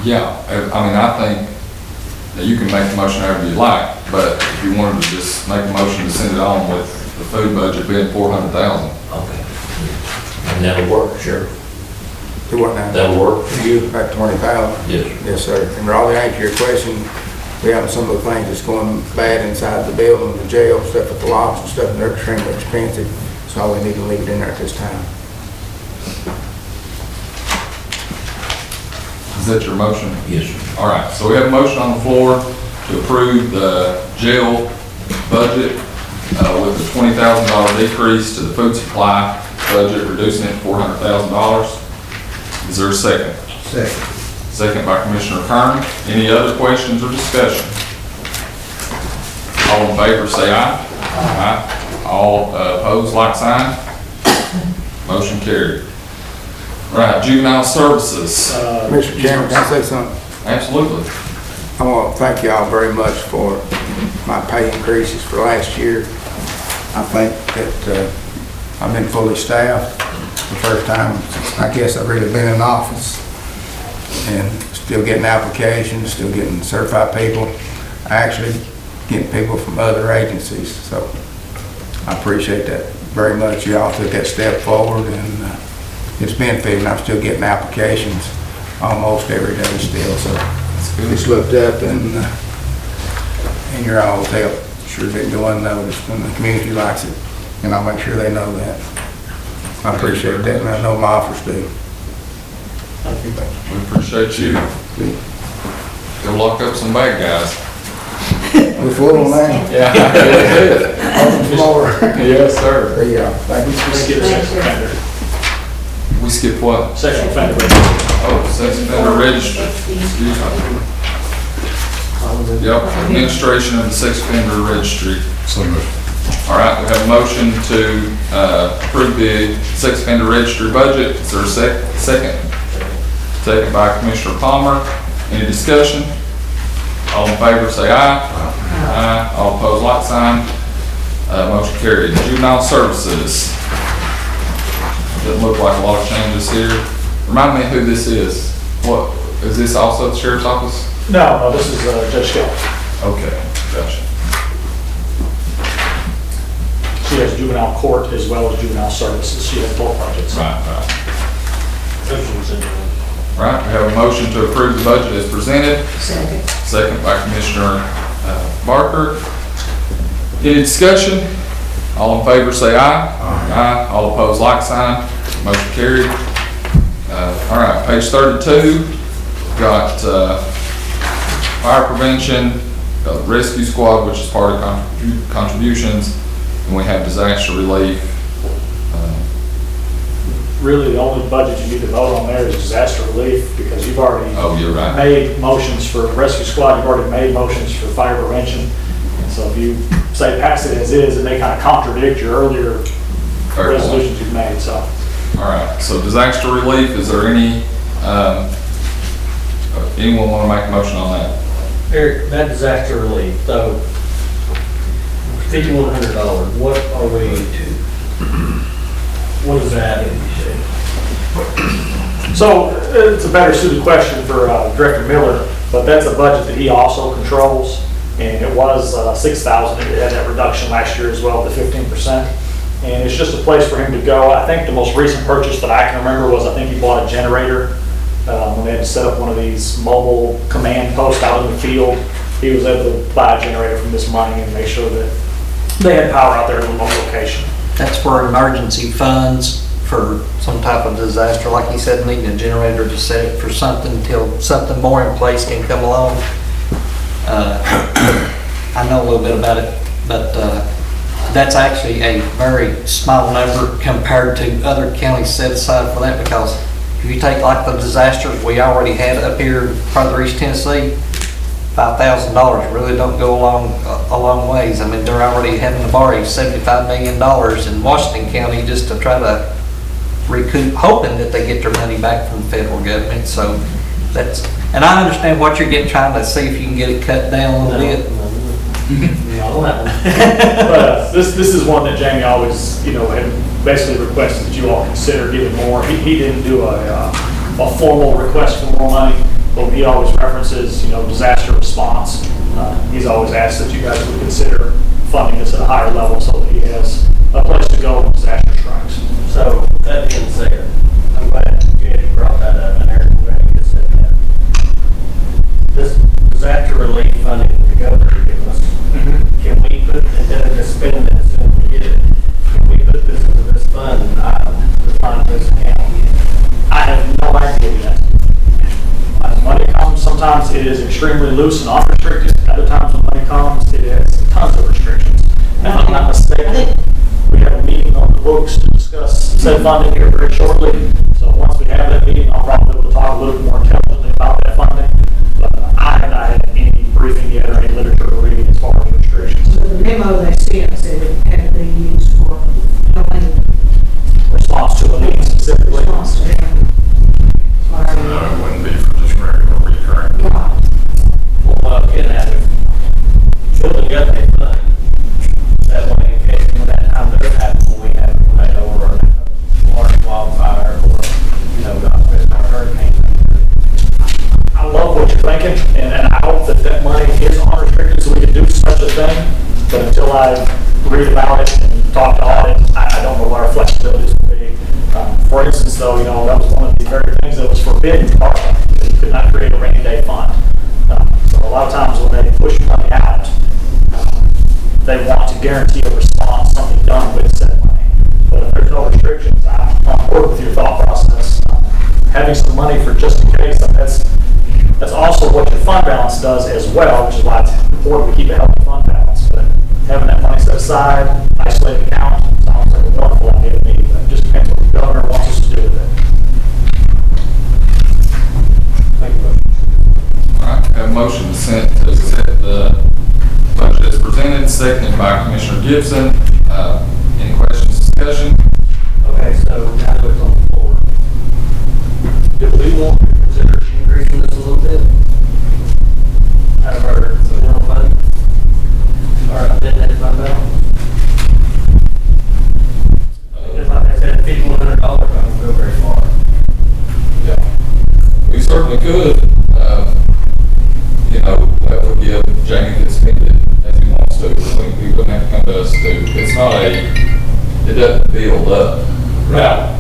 Yeah, I mean, I think that you can make the motion however you like, but if you wanted to just make a motion to send it on with the food budget being 400,000. Okay. And that'll work, Sheriff? Do what now? That'll work for you? About 20,000? Yes. Yes, sir. And Raleigh, to answer your question, we have some of the things that's going bad inside the building, the jail, stuff at the locks and stuff, and they're extremely expensive, so we need to leave it in there at this time. Is that your motion? Yes, sir. All right, so we have a motion on the floor to approve the jail budget with a $20,000 decrease to the food supply budget, reducing it to $400,000. Is there a second? Second. Second by Commissioner Kern. Any other questions or discussion? All in favor say aye. Aye. All opposed, like sign. Motion carried. Right, juvenile services. Mr. Chairman, can I say something? Absolutely. I want to thank y'all very much for my pay increases for last year. I think that I've been fully staffed the first time since I guess I've really been in office, and still getting applications, still getting certified people, actually getting people from other agencies. So I appreciate that very much. Y'all took that step forward, and it's benefiting. I'm still getting applications almost every day still. So just looked up, and your all's help sure been going unnoticed, and the community likes it, and I'll make sure they know that. I appreciate that, and I know my officers do. We appreciate you. Go lock up some bad guys. We're full now. Yeah. On the floor. Yes, sir. There you go. Thank you. Skip sex offender. We skip what? Sexual offender. Oh, sex offender registry. Excuse me. Yep, administration of the sex offender registry. So moved. All right, we have a motion to approve the sex offender registry budget. Is there a second? Second by Commissioner Palmer. Any discussion? All in favor say aye. Aye. All opposed, like sign. Motion carried. Juvenile services. Doesn't look like a lot of changes here. Remind me who this is. What, is this also the sheriff's office? No, this is Judge Skelly. Okay, gotcha. She has juvenile court as well as juvenile services. She has both projects. Right. Right, we have a motion to approve the budget as presented. Second. Second by Commissioner Barker. Any discussion? All in favor say aye. Aye. All opposed, like sign. Motion carried. All right, page 32, got fire prevention, got rescue squad, which is part of contributions, and we have disaster relief. Really, the only budget you need to vote on there is disaster relief, because you've already Oh, you're right. made motions for rescue squad, you've already made motions for fire prevention. And so if you say pass it as is, it may kind of contradict your earlier Fair point. resolutions you've made, so. All right, so disaster relief, is there any, anyone want to make a motion on that? Eric, that disaster relief, so $5,100, what are we, what is that? So it's a better suited question for Director Miller, but that's a budget that he also controls. And it was $6,000, it had that reduction last year as well, the 15%. And it's just a place for him to go. I think the most recent purchase that I can remember was, I think he bought a generator when they had to set up one of these mobile command posts out in the field. He was able to buy a generator from this money and make sure that they had power out there in a remote location. That's for emergency funds for some type of disaster, like he said, needing a generator to set it for something until something more in place can come along. I know a little bit about it, but that's actually a very small number compared to other counties set aside for that, because if you take like the disasters we already had up here further East Tennessee, $5,000 really don't go a long ways. I mean, they're already having to borrow $75 million in Washington County just to try to recoup, hoping that they get their money back from the federal government. So that's, and I understand what you're trying to see if you can get it cut down a little bit. But this is one that Jamie always, had basically requested that you all consider giving more. He didn't do a formal request for more money, but he always references, disaster response. He's always asked that you guys would consider funding this at a higher level so that he has a place to go when disaster strikes. So, that being said, I'm glad you brought that up, and Eric, I'm glad you just said that. This disaster relief funding the governor gave us, can we put, instead of just spending it as soon as we get it, can we put this into this fund item, this fund, this account? I have no idea yet. As money comes, sometimes it is extremely loose and unrestricted. Other times when money comes, it has tons of restrictions. And if I'm not mistaken, we have a meeting on the books to discuss said funding here very shortly. So once we have that meeting, I'll probably be able to talk a little bit more intelligently about that funding. But I have not had any briefing yet or any literature to read as far as restrictions. So the memo they sent said it had to be used for helping Response to a need specifically. response to them. No, it wouldn't be for just regular recurring. Well, what I'm getting at is, building up a fund, that way in case when that time does happen, when we have a tornado or a large wildfire or, God forbid, a hurricane. I love what you're thinking, and I hope that money is unrestricted so we can do such a thing. But until I read about it and talk to audit, I don't know what our flexibilities will be. For instance, though, that was one of the very things that was forbidden to ARPA, that you could not create a rainy day fund. So a lot of times when they push money out, they want to guarantee a response, something done with said money. But if there's no restrictions, I'm on board with your thought process. Having some money for just in case, that's also what your fund balance does as well, which is why it's important to keep a healthy fund balance. But having that money set aside, isolated account, sounds like a wonderful idea to me. But it just depends what the governor wants us to do with it. Thank you. All right, have a motion to accept the budget as presented, seconded by Commissioner Gibson. Any questions, discussion? Okay, so now it's on the floor. Do we want to consider increasing this a little bit? Out of our general fund? Or undesignated fund balance? Because like I said, $5,100 don't go very far. Yeah, we certainly could. That would give Jamie to spend it as he wants to. We wouldn't have to come to us to. It's not it doesn't build up.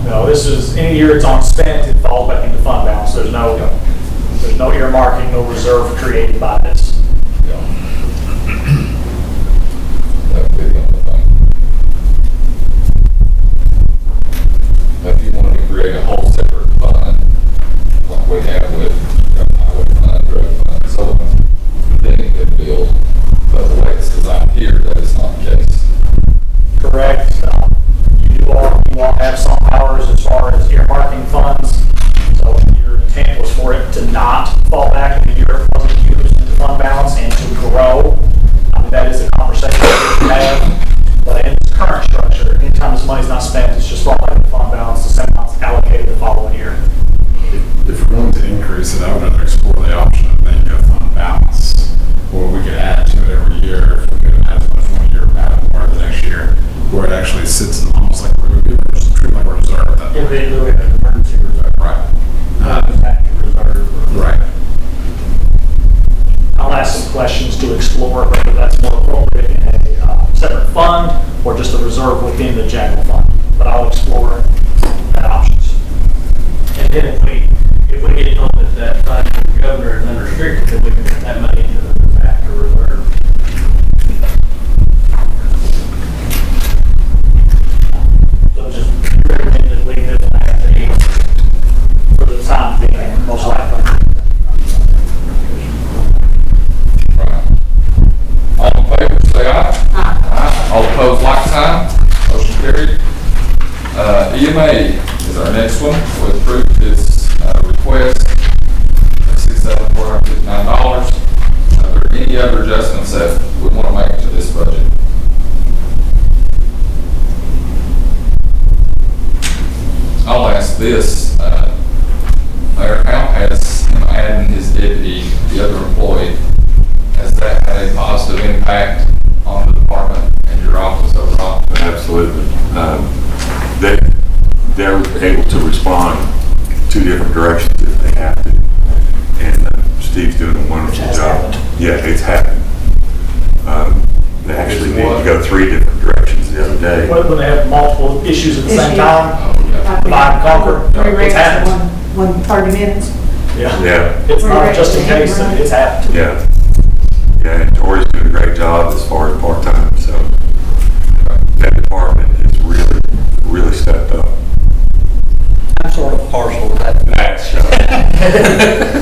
No, this is, any year it's on spent, it falls back into fund balance. There's no earmarking, no reserve created by this. That would be the only thing. If you wanted to create a whole separate fund, like we have with highway fund, drug fund, so on, then it could build. But the way it's designed here, that is not the case. Correct. You all have some powers as far as earmarking funds. So your intent was for it to not fall back in the year it wasn't used into fund balance and to grow. That is a conversation that we have. But in this current structure, anytime this money's not spent, it's just fall back into fund balance. The same amount's allocated the following year. If we're going to increase it, I would rather explore the option of making a fund balance, or we could add to it every year if we could add as much one year, add more the next year, where it actually sits in almost like we're treated like a reserve at that point. If they do it as an emergency reserve. Right. Reserve. Right. I'll ask some questions to explore whether that's more appropriate in a separate fund or just a reserve within the general fund. But I'll explore that options. And then if we get told that fund from the governor is unrestricted, then we can put that money into the disaster reserve. So just recommend that we leave this back to For the time being, most likely. Right. All in favor, say aye. Aye. All opposed, like sign. Motion carried. EMA is our next one. We approved this request of $6,459. Are there any other adjustments that we want to make to this budget? I'll ask this. Our account has him adding his deputy, the other employee. Has that had a positive impact on the department and your office overall? Absolutely. wonderful Has job. happened. Yeah, it's happened. They actually need to go 3 different directions the other day. When they have multiple issues at the same time, Oh, yeah. divide and conquer, it's happened. One 30 minutes. Yeah. Yeah, It's not just in case, it's happened. yeah. Yeah, and Tori's doing a great job as far as part-time, so that department is really, really stepped up. I'm sort of partial to that. That's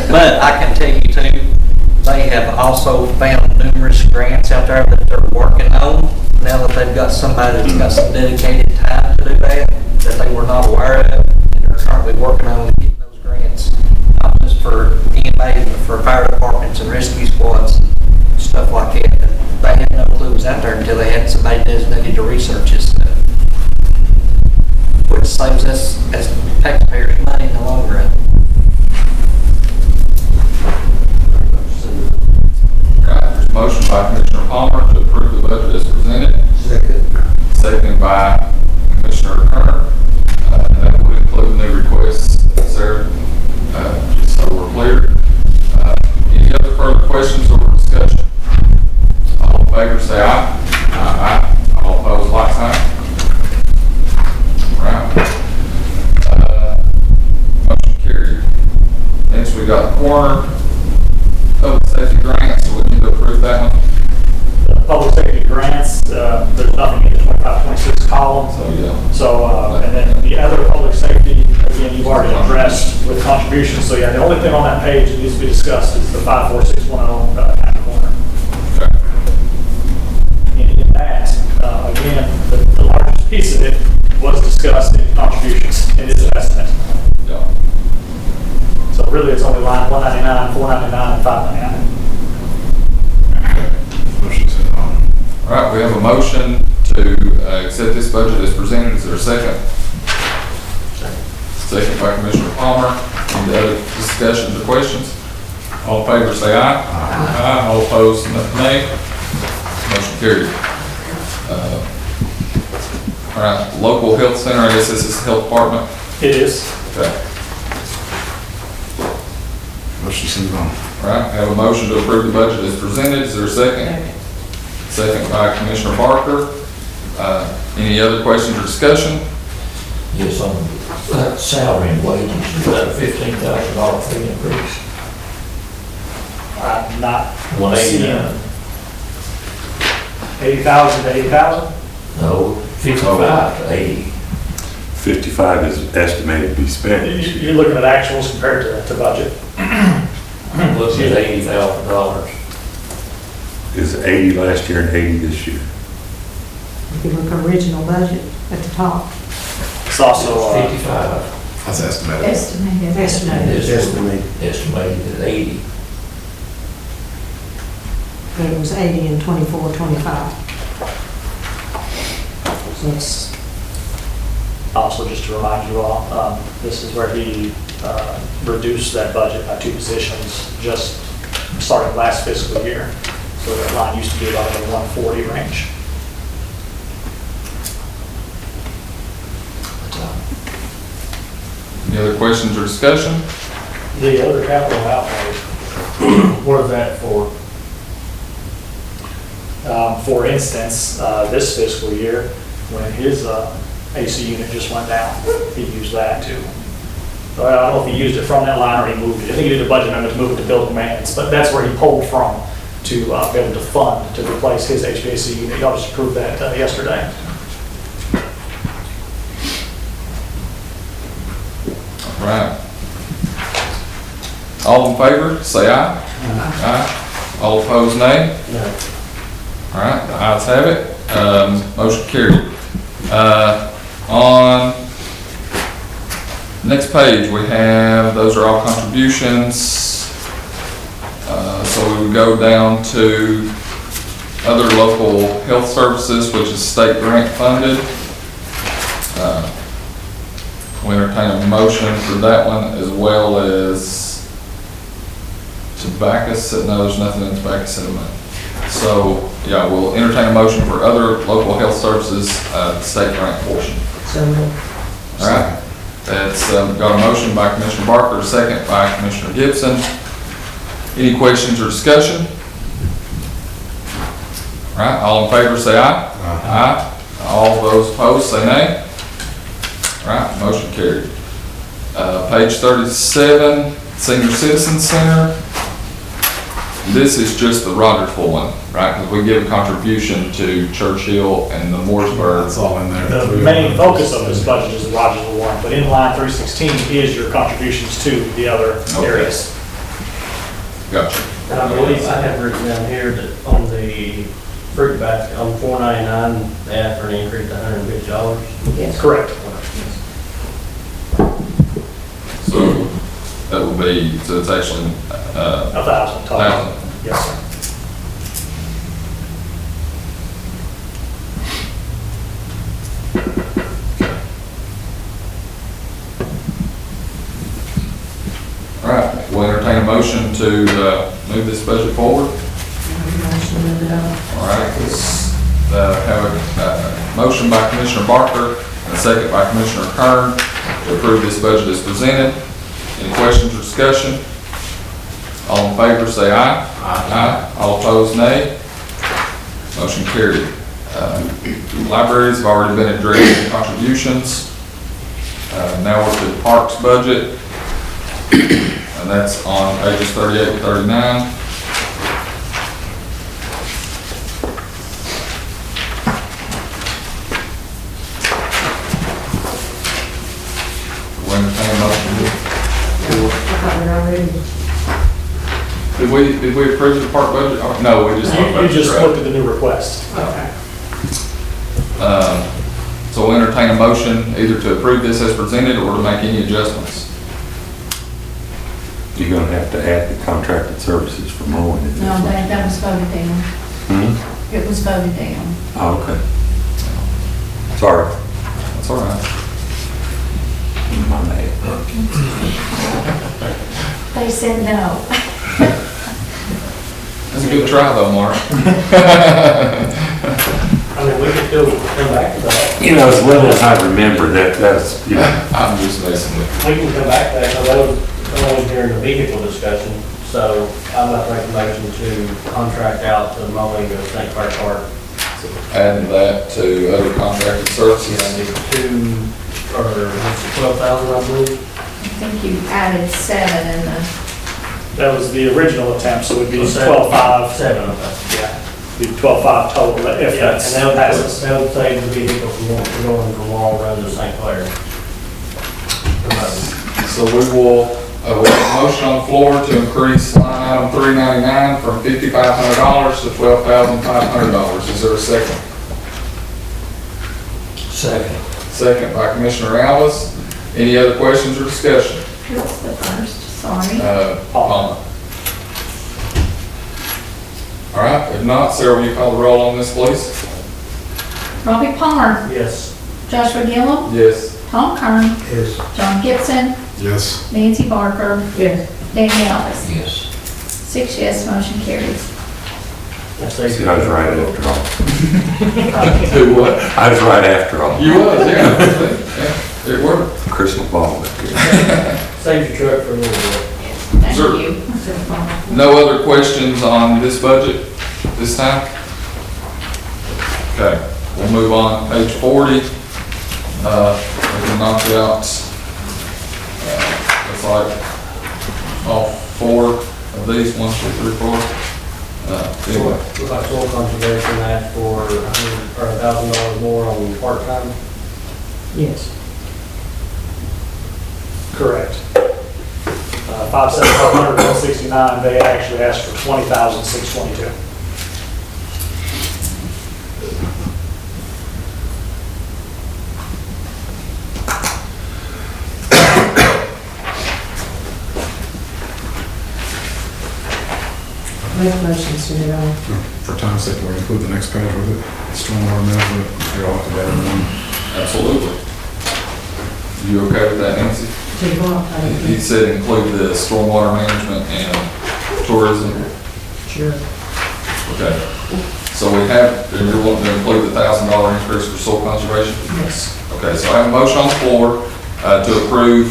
But I can tell you too, they have also found numerous grants out there that they're working on. Now that they've got somebody that's got some dedicated time to do that they were not aware of. And they're currently working on getting those grants, not just for EMA, but for fire departments and rescue squads and stuff like that. They had no clue it was out there until they had somebody designated to research this stuff. Which saves us as taxpayers money in the long run. Right, there's a motion by Commissioner Palmer to approve the budget as presented. Second by Commissioner Kerner. That would include new requests, Sarah, just so we're clear. Any other further questions or discussion? All in favor, say aye. Aye. All opposed, like sign. Right. Motion carried. Next, we got the coroner public safety grant, so we need to approve that one. Public safety grants, there's nothing in the 25-26 column. So, yeah. So, and then the other public safety, again, you've already addressed with contributions. So yeah, the only thing on that page that needs to be discussed is the 54610 county corner. Okay. In that, again, the largest piece of it was discussed in contributions in its estimate. Yeah. So really, it's only line 199, 499, and 599. Motion set on. All right, we have a motion to accept this budget as presented. Is there a second? Second by Commissioner Palmer. Any other discussions or questions? All in favor, say aye. Aye. All opposed, nay. Motion carried. All right, local health center, I guess this is the health department. It is. Okay. Motion set on. All right, I have a motion to approve the budget as presented. Is there a second? Second by Commissioner Barker. Any other questions or discussion? Yes, on salary and wages, is that a $15,000 fee increase? I'm not 189? 80,000 to 80,000? No, 55 to 80. 55 is estimated to be spent. You're looking at actuals compared to budget. Looking at $80,000. Is 80 last year and 80 this year. If you look original budget at the top. It's also, 55. That's estimated. Estimated. This Estimated. estimated at 80. But it was 80 and 24, 25. So it's, also just to remind you all, this is where he reduced that budget by 2 positions just starting last fiscal year. So that line used to be about in the 140 range. Any other questions or discussion? The other capital outlays, what is that for? For instance, this fiscal year, when his AC unit just went down, he used that too. So I don't know if he used it from that line or he moved it. I think he did a budget number to move it to building maintenance, but that's where he pulled from to be able to fund to replace his HVAC unit. Y'all just approved that yesterday. All right. All in favor, say aye. Aye. All opposed, nay. All right, the ayes have it. Motion carried. On next page, we have, those are all contributions. So we would go down to other local health services, which is state grant funded. We entertain a motion for that one, as well as tobacco, no, there's nothing in tobacco settlement. So, yeah, we'll entertain a motion for other local health services, state grant portion. so All right, that's got a motion by Commissioner Barker, a second by Commissioner Gibson. Any questions or discussion? All right, all in favor say aye. Aye. All those opposed say nay. All right, motion carried. Page 37, Senior Citizen Center. This is just the Rogersville one, right? Because we give a contribution to Churchill and the Mooresburg. It's all in there. The main focus of this budget is the Rogersville one, but in line 316 is your contributions to the other areas. Gotcha. And I believe I have written down here that on the fruit basket, on 499, they asked for an increase to $150. Yes. Correct. So that will be, so it's actually, 1,000 total. 1,000. Yes, sir. All right, we'll entertain a motion to move this budget forward. All right, let's have a motion by Commissioner Barker and a second by Commissioner Kern to approve this budget as presented. Any questions or discussion? All in favor say aye. Aye. All opposed, nay. Motion carried. Libraries have already been addressed in contributions. Now we're to the parks budget, and that's on pages 38 and 39. We'll entertain a motion. Did we approve the park budget? Oh, no, we just. You just looked at the new request. Okay. So we'll entertain a motion either to approve this as presented or to make any adjustments. You're gonna have to add the contracted services for mowing. in this No, one. that was voted down. Hmm? It was voted down. Oh, okay. Sorry. That's all right. My bad. They said no. That's a good try though, Mark. I mean, we could still come back to that. You know, as little as I remember, that's, you know. I'm just messing with We can come back to that, because that was only during the vehicle discussion. So I'm not making a motion to contract out the mowing of St. Clair Park. you. Adding that to other contracted services. Yeah, the 12,000, I believe. I think you added 7 in the, That was the original attempt, so it would be So 12.5. 7, okay. Yeah, be 12.5 total, if Yeah, that's and passes. that would save the vehicle from going from Wall Road to St. Clair. So we will, we have a motion on the floor to increase line item 399 from $5,500 to $12,500. Is there a second? Second. Second by Commissioner Alice. Any other questions or discussion? what's the first, sorry. Palmer. All right, if not, Sarah, will you call the roll on this, please? Robbie Palmer, Yes. Joshua Gillum, Yes. Tom Kern, Yes. John Gibson, Yes. Nancy Barker, Yes. Danny Ellis. Yes. 6 yes, motion carries. See, I was right after all. Do what? I was right after all. You was, yeah. Yeah, it worked. Crystal ball up here. Save your truck for a little bit. Thank Sure. you. No other questions on this budget this time? Okay, we'll move on. Page 40. We can knock out, it's like all 4 of these, 1, 2, 3, 4. Anyway, Looks like soil conservation asked for $1,000 more on part-time. Yes. Correct. 5,700, 169, they actually asked for 20,622. Make a motion, send it on. For time's sake, we'll include the next page with it. Stormwater management, you're all together in one. absolutely. You okay with that, Nancy? To go on, He said include the stormwater management and tourism. Sure. Okay. So we have, you're wanting to include the $1,000 increase for soil conservation? Yes. Okay, so I have a motion on the floor to approve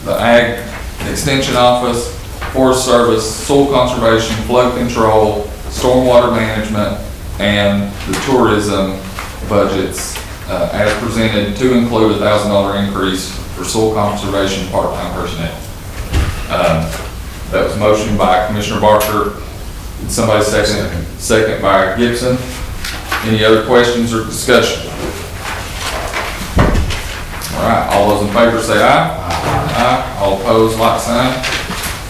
the Ag Extension Office Forest Service, soil conservation, flood control, stormwater management, and the tourism budgets as presented to include a $1,000 increase for soil conservation part-time personnel. That was motioned by Commissioner Barker. Did somebody second? Second by Gibson. Any other questions or discussion? All right, all those in favor say aye. Aye. All opposed, like sign.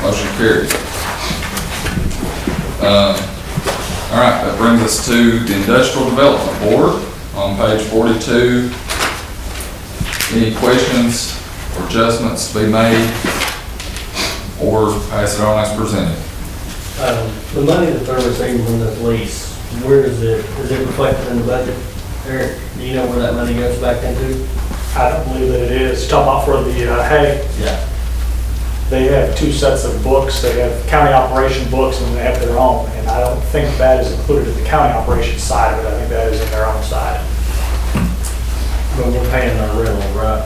Motion carries. All right, that brings us to the Industrial Development Board on page 42. Any questions or adjustments to be made, or pass it on as presented? The money that they're receiving from this lease, where is it reflected in the budget? Eric, do you know where that money goes back into? I don't believe that it is. Talking about for the hay, Yeah. they have two sets of books. They have county operation books and they have their own. And I don't think that is included in the county operation side of it. I think that is in their own side. But we're paying our rental, right?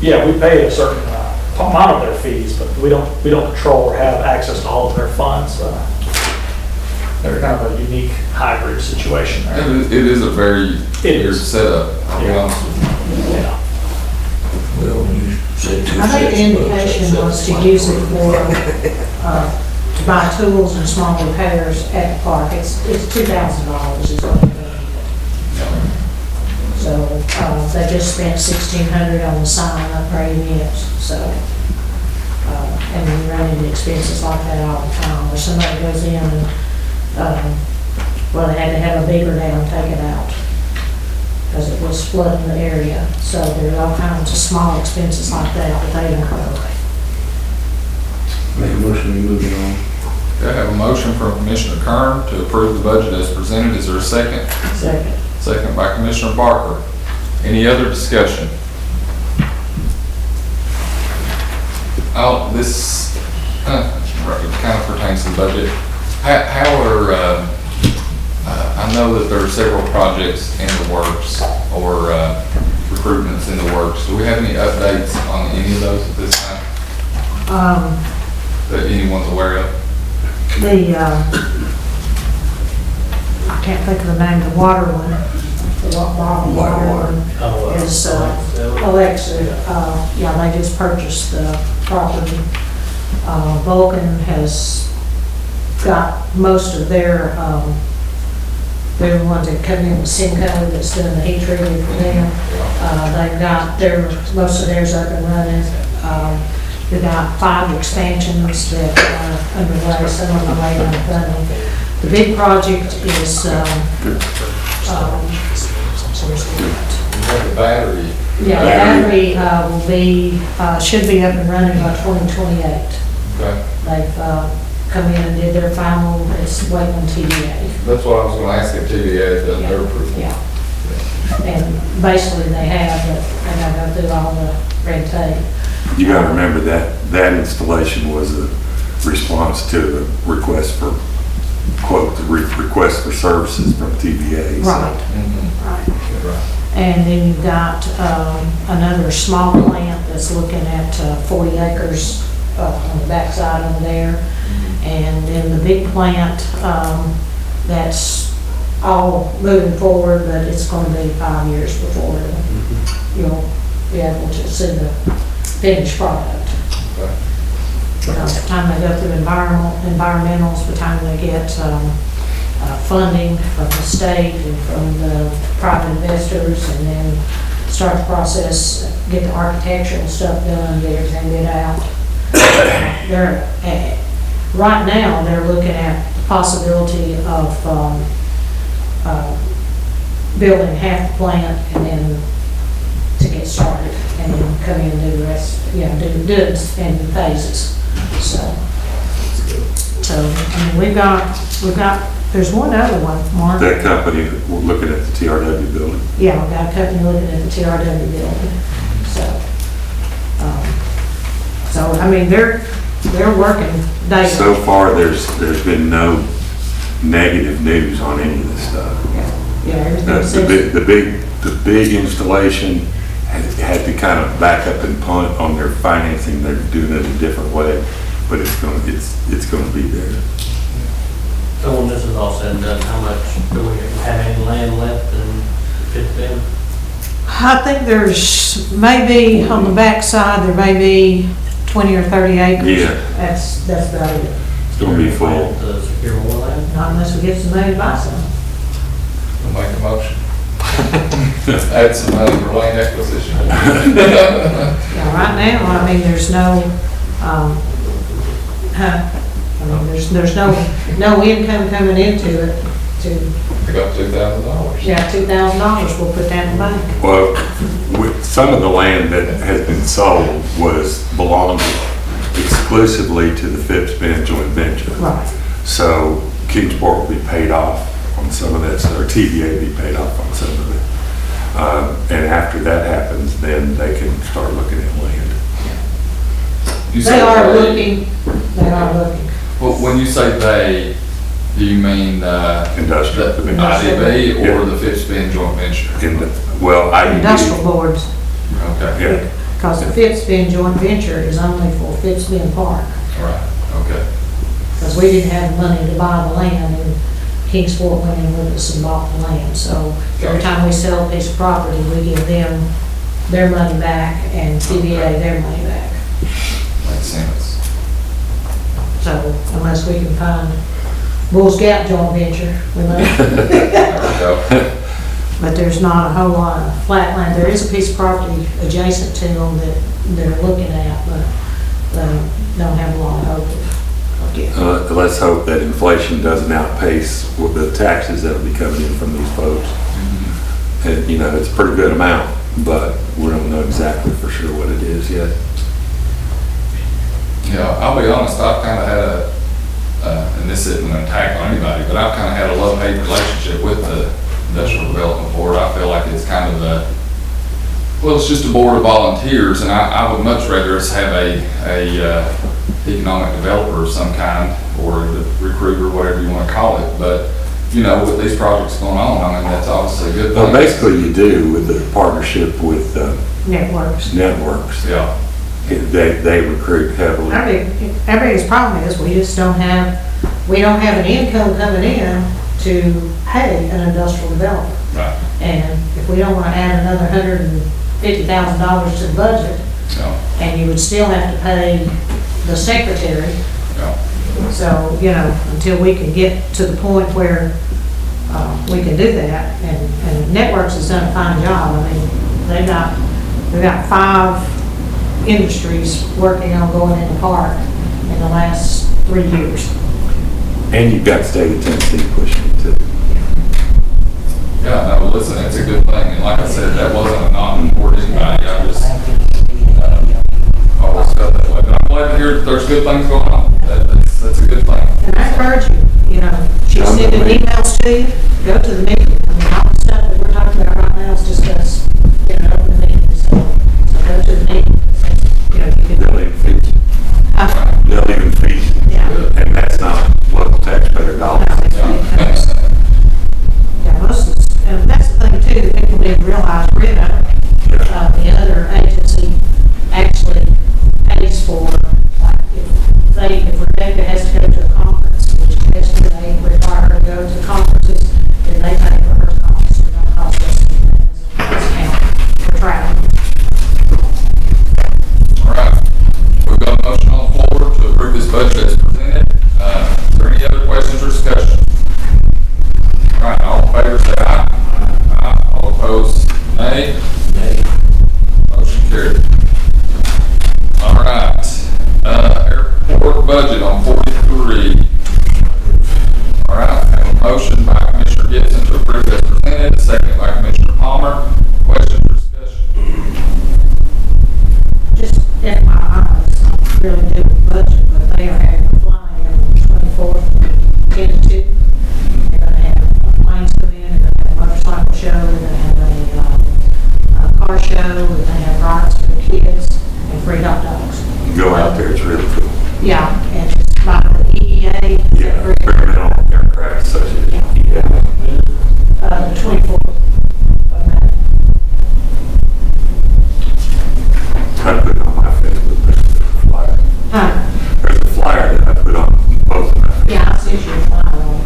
Yeah, we pay a certain amount of their fees, but we don't control or have access to all of their funds. They're kind of a unique hybrid situation there. It is a very weird setup, I'll be honest with you. Yeah. Well, you said two I think the cents, but indication that's was to one use it word. for, to buy tools and small repairs at the park. It's $2,000 is what they're going to need. So, they just spent $1,600 on the sign upgrading it, so, and we run into expenses like that all the time, where somebody goes in and, well, they had to have a beaver dam taken out, because it was flooding the area, so there's all kinds of small expenses like that they incur. Make a motion, we move it on. Okay, I have a motion from Commissioner Kern to approve the budget as presented. Is there a second? Second. Second by Commissioner Barker. Any other discussion? Oh, this kind of pertains to the budget. How are, I know that there are several projects in the works or recruitments in the works. Do we have any updates on any of those at this time that anyone's aware of? I can't think of the name, the water one, the water one is Alexa. Yeah, they just purchased the property. Vulcan has got most of their, they're the ones that come in with Simcoe that's doing the heat treatment for them. They've got most of theirs up and running. We've got 5 expansions that are underway, some of them are waiting on funding. The big project is, The battery. yeah, the battery will be, should be up and running by 2028. Okay. They've come in and did their final, it's waiting on TDA. That's what I was gonna ask if TVA has done their approval. Yeah. And basically they have, but they gotta go through all the red tape. You gotta remember that installation was a response to the request for, quote, the request for services from TVA. so- Right, right. And then you've got another small plant that's looking at 40 acres on the backside of there. And then the big plant, that's all moving forward, but it's going to be 5 years before you'll be able to see the finished product. Because by the time they go through environmentals, by the time they get funding from the state and from the private investors, and then start the process, get the architectural stuff done, get everything bid out. Right now, they're looking at the possibility of building half the plant and then to get started, and then come in and do the rest, do it in phases. So, I mean, we've got, there's one other one, Mark. That company, we're looking at the TRW building. Yeah, we've got a company looking at the TRW building, so, I mean, they're working daily. So far, there's been no negative news on any of this stuff. Yeah, everything's. The big installation had to kind of back up and punt on their financing. They're doing it a different way. but it's gonna be there. So when this is all said and done, how much do we have any land left in Pittsfield? I think there's maybe on the backside, there may be 20 or 30 acres. Yeah. That's about it. It's gonna be full. To secure more land? Not unless we get some money to buy some. We'll make a motion. Add some money for land acquisition. Yeah, right now, I mean, there's no, there's no income coming into it to, Pick up $2,000. yeah, $2,000, we'll put that in the bank. Well, with some of the land that has been sold belonged exclusively to the Phipps Bend joint venture. Right. So Kingsport will be paid off on some of that, or TVA will be paid off on some of it. And after that happens, then they can start looking at land. You They say are they- looking, they are looking. Well, when you say they, do you mean Industrial. the IDB Yeah. or the Phipps Bend joint venture? Well, Industrial boards, Okay. Yeah. because the Phipps Bend joint venture is only for Phipps Bend Park. Right, okay. Because we didn't have money to buy the land, and Kingsport went in with us and bought the land. So every time we sell a piece of property, we give them their money back and TVA their money back. Makes sense. So unless we can find Bull's Gap joint venture, we might. There we go. But there's not a whole lot of flat land. There is a piece of property adjacent to them that they're looking at, but don't have a lot of hope of getting. Let's hope that inflation doesn't outpace what the taxes that will be coming in from these folks. And, you know, it's a pretty good amount, but we don't know exactly for sure what it is yet. Yeah, I'll be honest, I've kind of had and this isn't an attack on anybody, but I've kind of had a love-hate relationship with the Industrial Development Board. I feel like it's kind of well, it's just a board of volunteers, and I would much rather us have a economic developer of some kind, or the recruiter, whatever you want to call it. But, you know, with these projects going on, I mean, that's obviously a good thing. Well, basically you do with the partnership with Networks. Yeah. They recruit heavily. Our biggest problem is we just don't have an income coming in to pay an industrial developer. Right. And if we don't want to add another $150,000 to the budget, No. and you would still have to pay the secretary. No. So, you know, until we can get to the point where we can do that, and Networks has done a fine job. I mean, they've got 5 industries working on going in the park in the last 3 years. And you've got state of Tennessee pushing it too. Yeah, no, listen, it's a good thing. And like I said, that wasn't a non-report to anybody. I just always felt that way. But I'm glad to hear that there's good things going on. That's a good thing. And I encourage you, you know, she's sending emails to you, go to the meeting. I mean, all the stuff that we're talking about right now is discussed in an open meeting, so go to the meeting. You know, you can. They'll even feed you. They'll even feed you. Yeah. And that's not local taxpayer dollars. Yeah, most of this, and that's the thing too, that people didn't realize, the other agency actually pays for, like, if Rebecca has to go to a conference, which basically they require her to go to conferences, is your final?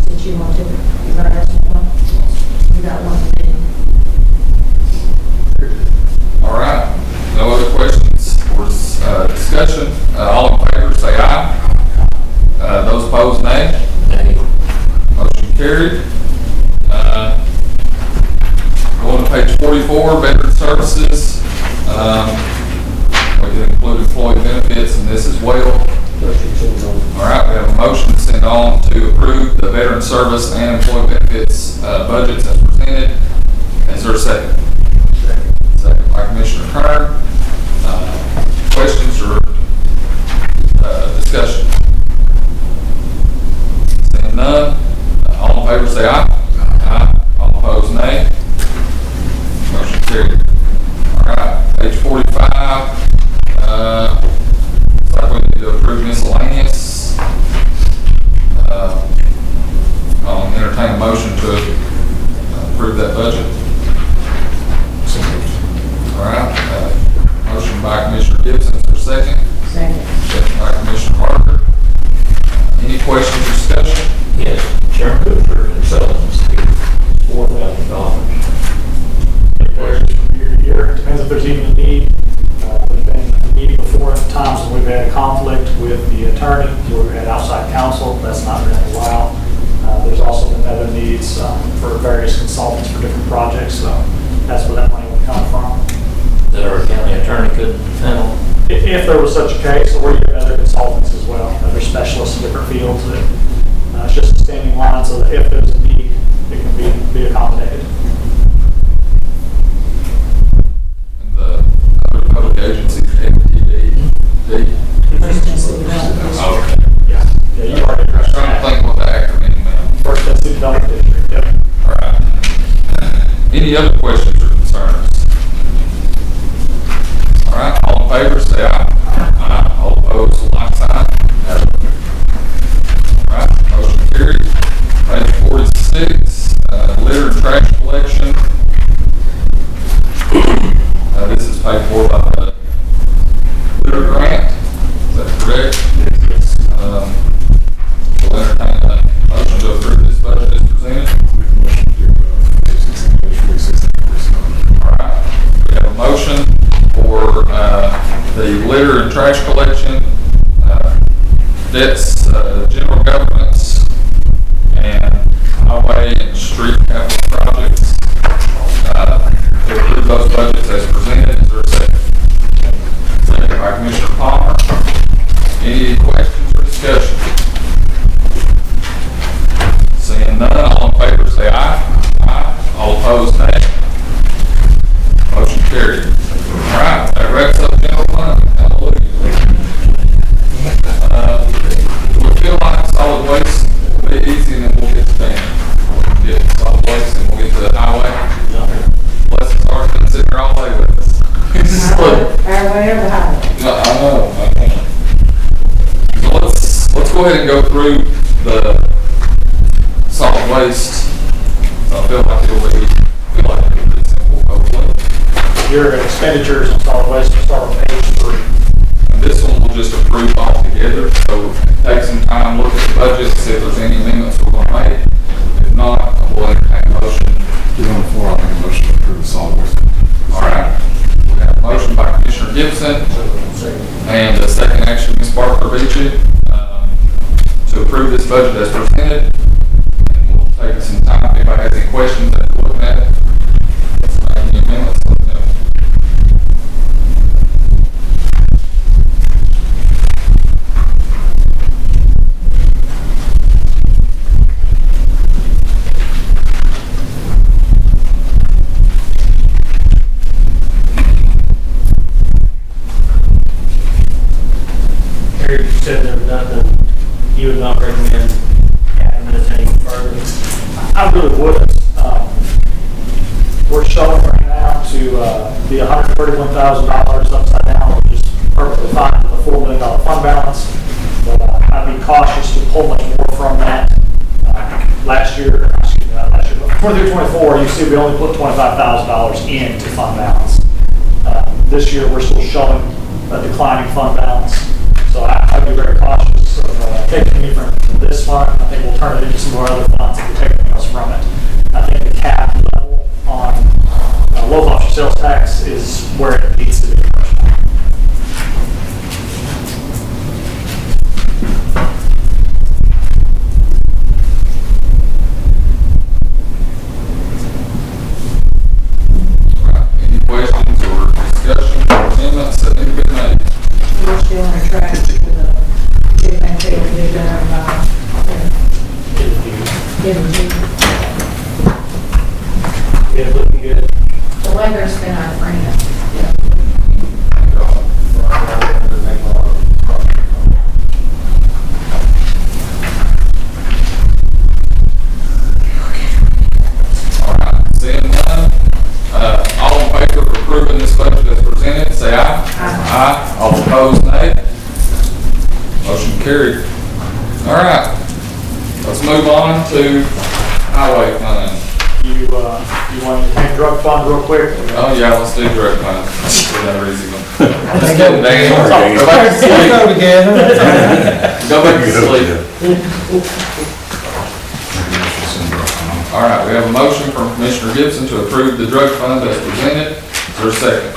Since you want to, you better ask one. You got one thing. All right, no other questions or discussion? All in favor, say aye. Those opposed, nay. Motion carried. Going to page 44, Veteran Services. We can include employee benefits in this as well. All right, we have a motion to send on to approve the Veteran Service and employee benefits budgets as presented. Is there a second? Second by Commissioner Kern. Questions or discussion? Seeing none, all in favor say aye. Aye. All opposed, nay. Motion carried. All right, page 45. Looks like we need to approve miscellaneous. I'll entertain a motion to approve that budget. All right, motion by Commissioner Gibson, is there a second? Second. Second by Commissioner Parker. Any questions or discussion? Yes, Chairman Cooper, consultants, $4,000. It varies from year to year, depends if there's even a need. There's been a need before at times when we've had a conflict with the attorney, where we've had outside counsel, that's not been in a while. There's also been other needs for various consultants for different projects, so that's where that money would come from. That our county attorney could handle. If there was such a case, or you have other consultants as well, other specialists in different fields, that it's just a standing line so that if there's a need, it can be accommodated. And the other public agencies, MTD. Okay. Yeah, you already I was trying to think what the acronym meant. First Density Development District, yep. All right. Any other questions or concerns? All right, all in favor, say aye. Aye. All opposed, like sign. All right, motion carried. Page 46, litter and trash collection. This is paid for by the litter grant. Is that correct? Yes. We'll entertain a motion to approve this budget as presented. All right, we have a motion for the litter and trash collection, debts, general governments, and highway and street capital projects. To approve those budgets as presented. Is there a second? Second by Commissioner Palmer. Any questions or discussion? Seeing none, all in favor say aye. Aye. All opposed, nay. Motion carried. All right, that wraps up general fund. Hallelujah. We feel like solid waste will be easy, and then we'll get to Dan. We'll get to solid waste, and we'll get to the highway. Bless his heart, been sitting here all day with us. Highway or the highway? No, I know. So let's go ahead and go through the solid waste. I feel like it'll be pretty simple, hopefully. Your expenditures on solid waste will start on page 3. And this one we'll just approve all together. So take some time, look at the budget, see if there's any amendments we're going to make. If not, we'll entertain a motion. Get on the floor, I'll make a motion to approve the solid waste. All right. We have a motion by Commissioner Gibson and a second action, Ms. Barker Beachy, to approve this budget as presented. And we'll take some time. If anybody has any questions after looking at it, let's make any amendments. Let me know. Eric, you said there was nothing, you would not recommend having this any further. I really wouldn't. We're showing right now to be $131,000 upside down, which is perfectly fine with a $4 million fund balance. But I'd be cautious to pull much more from that. Last year, before 24, you see we only put $25,000 into fund balance. This year, we're still showing a declining fund balance. So I'd be very cautious of taking All right, let's move on to highway fund. You want to take drug fund real quick? Oh, yeah, let's do drug fund. Let's do that easy one. Let's get it, Dan. Go back to sleep. Go back to sleep. All right, we have a motion from Commissioner Gibson to approve the drug fund as presented. Is there a second?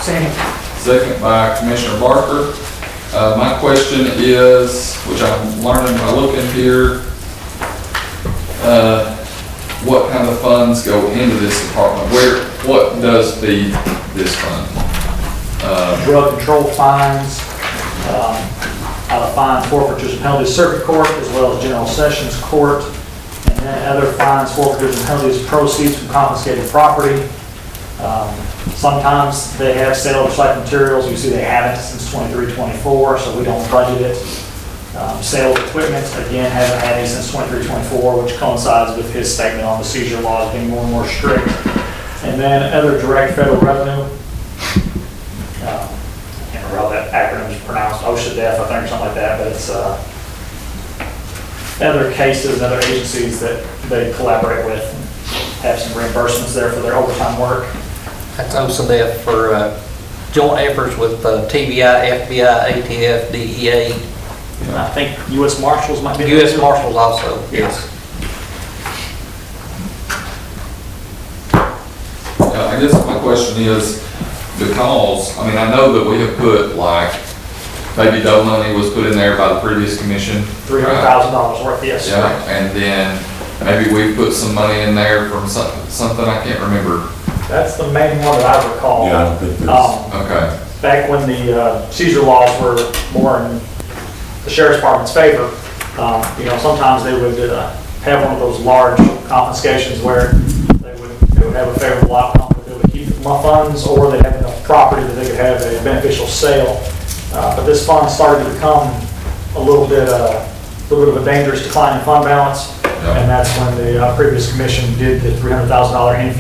Second. Second by Commissioner Barker. My question is, which I'm learning by looking here, what kind of funds go into this department? What does feed this fund? Drug control fines, out of fines, forfeitures, and penalties, circuit court, as well as general sessions court, and then other fines, forfeitures, and penalties, proceeds from confiscated property. Sometimes they have sale of recycled materials. You see they haven't since 23-24, so we don't budget it. Sale of equipment, again, haven't had any since 23-24, which coincides with his statement on the seizure laws being more and more strict. And then other direct federal revenue. I can't remember how that acronym is pronounced, OSHA, I think, or something like that, but it's other cases, other agencies that they collaborate with, have some reimbursements there for their overtime work. That's OSDF for joint efforts with TBI, FBI, ATF, DEA. I think U.S. Marshals might be. U.S. Marshals also, yes. I guess my question is, because, I mean, I know that we have put, like, baby doe money was put in there by the previous commission. $300,000 worth, yes. Yeah, and then maybe we put some money in there from something I can't remember. That's the main one that I recall. Yeah, I think that's, Okay. Back when the seizure laws were more in the sheriff's department's favor, sometimes they would have one of those large confiscations where they would have a favorable outcome. They would keep the funds, or they have enough property that they could have a beneficial sale. But this fund started to become a little bit of a dangerous decline in fund balance. And that's when the previous commission did the $300,000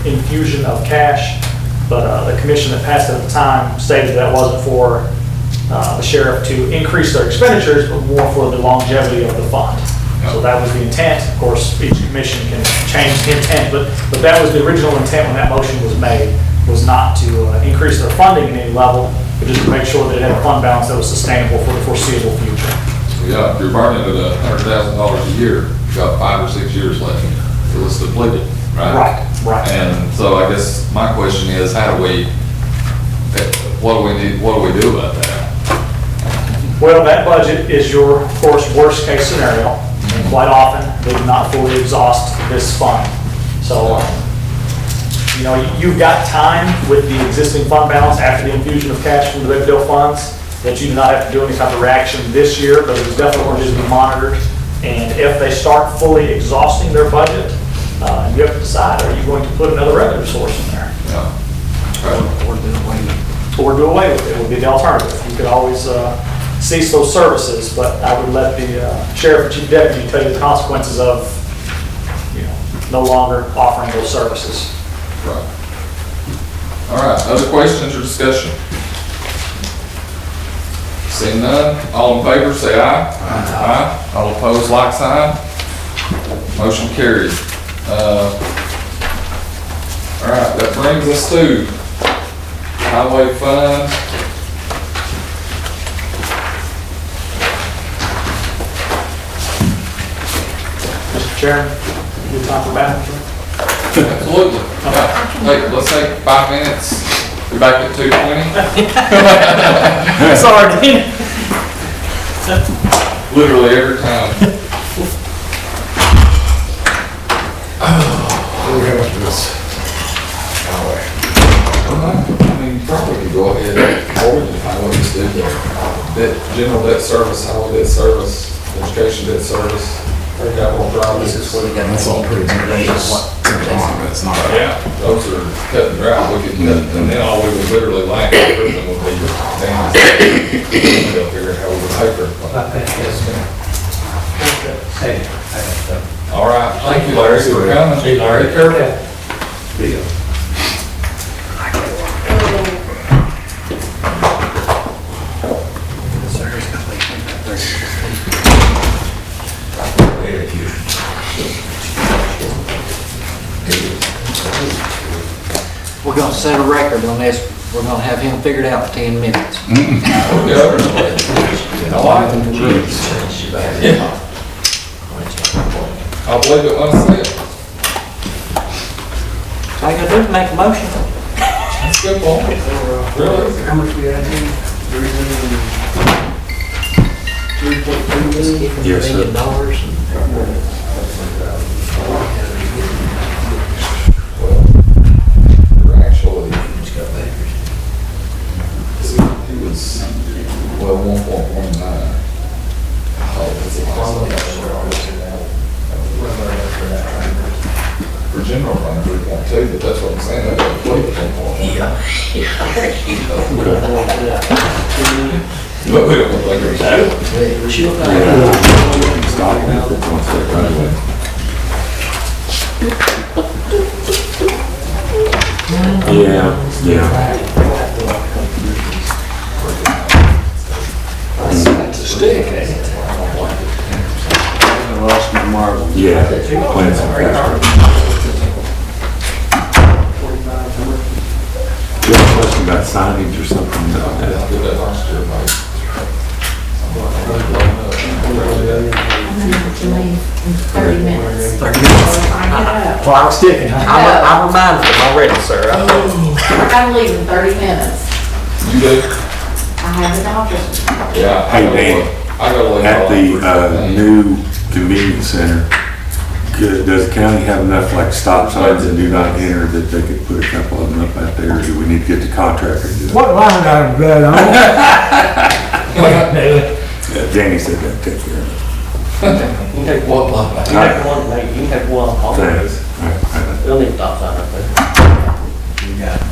infusion of cash. But the commission that passed it at the time stated that wasn't for the sheriff to increase their expenditures, but more for the longevity of the fund. So that was the intent. Of course, each commission can change the intent, but that was the original intent when that motion was made, was not to increase their funding in any level, but just to make sure that it had a fund balance that was sustainable for the foreseeable future. Yeah, if you're burning it $100,000 a year, you've got 5 or 6 years left till it's depleted, right? Right. And so I guess my question is, what do we do about that? Well, that budget is your, of course, worst case scenario. And quite often, they do not fully exhaust this fund. So, you've got time with the existing fund balance after the infusion of cash from the baby doe funds that you do not have to do any type of reaction this year, but it's definitely going to be monitored. And if they start fully exhausting their budget, you have to decide, are you going to put another revenue source in there? Yeah. Or do away with it, would be the alternative. You could always cease those services, but I would let the sheriff and chief deputy tell you the consequences of, no longer offering those services. Right. All right, other questions or discussion? Seeing none, all in favor say aye. Aye. All opposed, like sign. Motion carried. All right, that brings us to highway fund. Mr. Chairman, good time for bathroom? Absolutely. Yeah. Hey, let's take 5 minutes. Be back at 2:20. Sorry, Dean. Literally every time. What do we have after this? Highway. I mean, you probably could go ahead and forward and find what this did there. That general debt service, highway debt service, education debt service, capital projects. That's all pretty much. It's not. Yeah, those are cut and dry. We could cut, and then all we would literally lack in prison would be damage. They'll figure out how we would pay for it. All right, thank you, Larry, for coming. See you, Larry. Take care. ahead, you. We're gonna set a record on this. We're gonna have him figured out in 10 minutes. I believe it when I say it. All you gotta do is make a motion. That's a good point. Really? How much we got here? Yes, sir. You're actually, he was, well, 1.19. For general fund, 3.2, but that's what I'm saying, that's what fleet was 1.1. But we don't look like we're That's a stick, ain't it? I lost my marble. Yeah, playing some pressure. You have a question about signage or something? Did that last year, mate. I'm gonna have to leave in 30 minutes. 30 minutes. Clock's ticking. I'm reminded them already, sir. I gotta leave in 30 minutes. You do? I have a doctor's. Yeah. Hey, Dan, I gotta leave. at the new convenience center, does the county have enough like stop signs and do not enter that they could put a couple of them up out there, or do we need to get the contractor to do it? What line item is that on? Danny said that'd take care of it. You can take one line. You can have one, mate, you can have one. I'll do Thanks. it. All right. We'll need stop sign up there. You got it.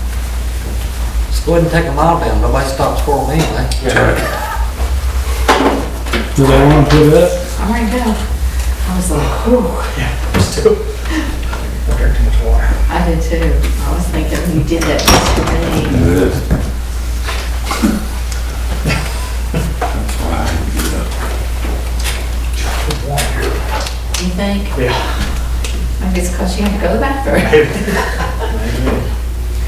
Just go ahead and take them all down. Nobody stops for them anyway. Do they want to put it up? I'm ready to go. I was like, whew. Just two. I drank too much water. I did too. I was thinking you did that yesterday. It is. That's why I had to get up. You think? Yeah. Maybe it's because you had to go to the bathroom.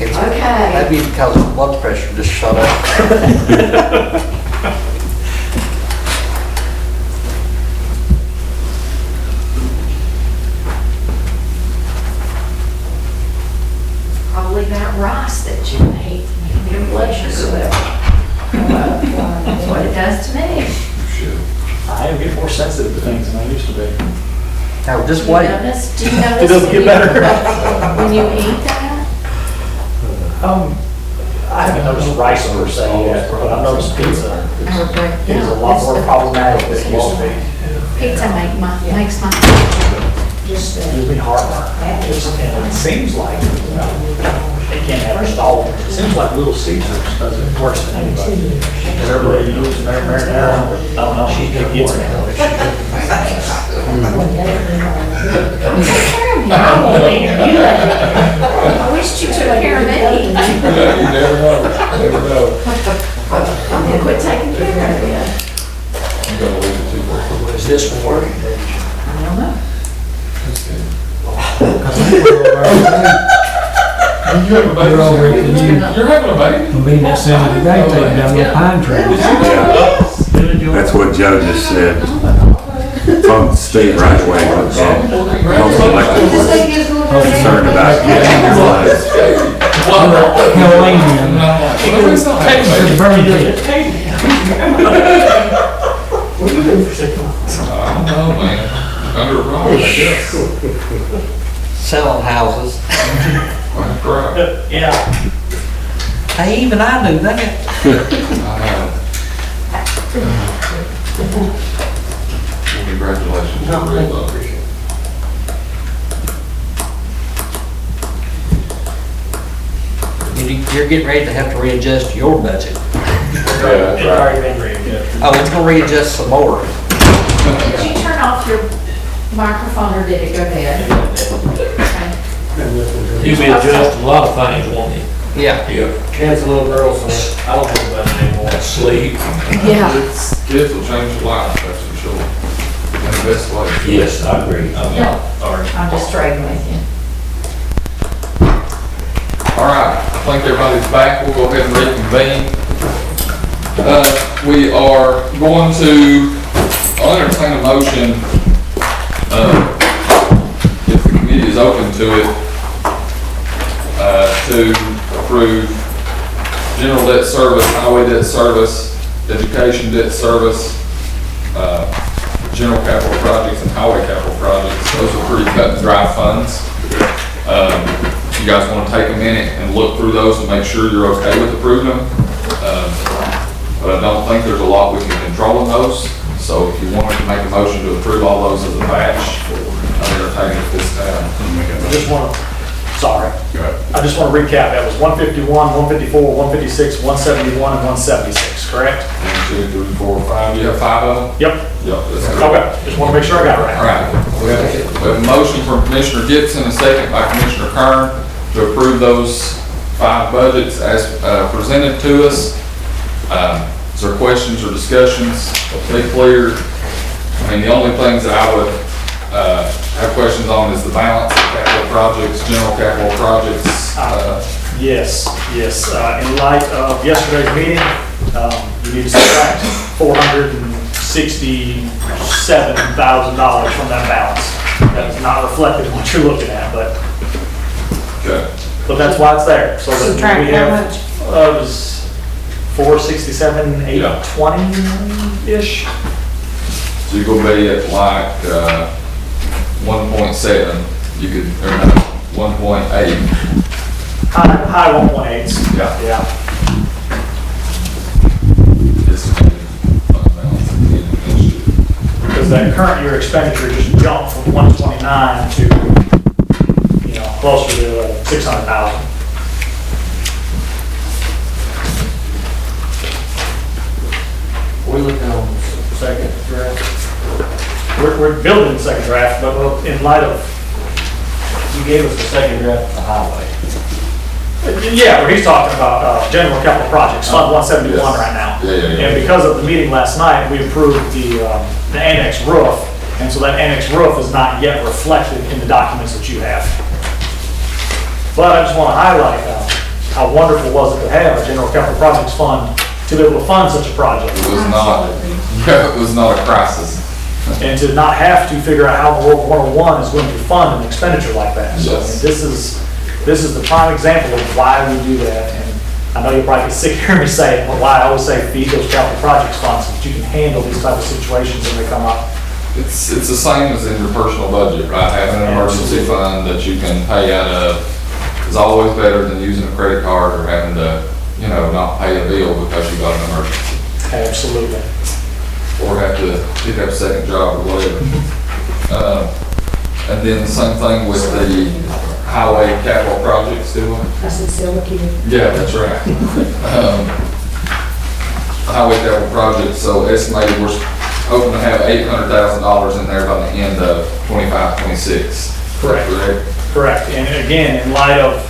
It's- Okay. That'd be because the blood pressure just shot up. Probably that rice that you ate, made your blood sugar level. That's what it does to me. I am getting more sensitive to things than I used to be. Now, just Do you wait. notice- do you notice It doesn't when get you- better. When you eat that? I haven't noticed rice per se yet, but I've noticed pizza Or bread, is yeah, a lot that's more the- problematic than it used to be. Pizza makes my, Just, Gives me heartburn. And it seems like, they can't have just all, it seems like Little Caesars does it worse than anybody. Everybody uses their marinara, I don't know, it gets me. I wish you took care of me. You never know, never know. I'm gonna quit taking care of you. I'm gonna leave it too far. Is this one working? I don't know. You have a baby? You're having a baby? Convenience center today, taking down the pine trees. Yeah. That's what Joe just said. From the state right away, and also elected was concerned about getting your lives. I don't know, man. Under a rock, I guess. Selling houses. Right. Yeah. Hey, even I do that. Congratulations, you're real lucky. You're getting ready to have to readjust your budget. It's already been readjusted. Oh, it's gonna readjust some more. Did you turn off your microphone or did it go dead? Okay. You'll be adjusting a lot of things, won't you? Yeah. Yeah. Ken's a little girl, so I don't have a budget anymore. Sleep. Yeah. Kids will change your life, that's for sure. the best way. Yes, I agree. I'm just trading with you. All right, I think everybody's back. We'll go ahead and reconvene. We are going to entertain a motion, if the committee is open to it, to approve general debt service, highway debt service, education debt service, general capital projects and highway capital projects. Those are pretty cut and dry funds. You guys want to take a minute and look through those and make sure you're okay with approving them. But I don't think there's a lot we can control in those. So if you wanted to make a motion to approve all those as a batch, I'll entertain it this time. I just want to, sorry. Go ahead. I just want to recap. That was 151, 154, 156, 171, and 176, correct? 1, 2, 3, 4, 5. You have 5 of them? Yep. Yep. That's correct. Okay, just want to make sure I got it All right. right. We have a motion from Commissioner Gibson, a second by Commissioner Kern to approve those 5 budgets as presented to us. Is there questions or discussions? Be clear. I mean, the only things that I would have questions on is the balance of capital projects, general capital projects. Yes. In light of yesterday's meeting, you need to subtract $467,000 from that balance. That is not reflected in what you're looking at, but that's why it's there. So that Subtract we how have, much? it was 467,820-ish. So you're gonna be at like 1.7. You could, or no, 1.8. High 1.8s. Yeah. Because that current year expenditure just jumped from 129 to, closer to 600,000. We looking on the second draft. We're building the second draft, but in light of, You gave us the second draft of the highway. yeah, where he's talking about general capital projects, Fund 171 Yes. right now. Yeah. And because of the meeting last night, we approved the annex roof, and so that annex roof is not yet reflected in the documents that you have. But I just want to highlight how wonderful was it to have a general capital projects fund to be able to fund such a project. It was not, it was not a crisis. And to not have to figure out how World War I is going to fund an expenditure like that. So I mean, Yes. this is the prime example of why we do that. And I know you'll probably get sick of hearing me say it, but why I always say feed those capital projects funds so that you can handle these type of situations when they come up. It's the same as in your personal budget, right? Having an emergency fund that you can pay out of is always better than using a credit card or having to, not pay a bill because you got an emergency. Absolutely. Or have to pick up a second job or whatever. And then the same thing with the highway capital projects, do we? I said Silverkey. Yeah, that's right. Highway capital projects, so estimated we're hoping to have $800,000 in there by the end of 25-26. Correct. Correct. And again, in light of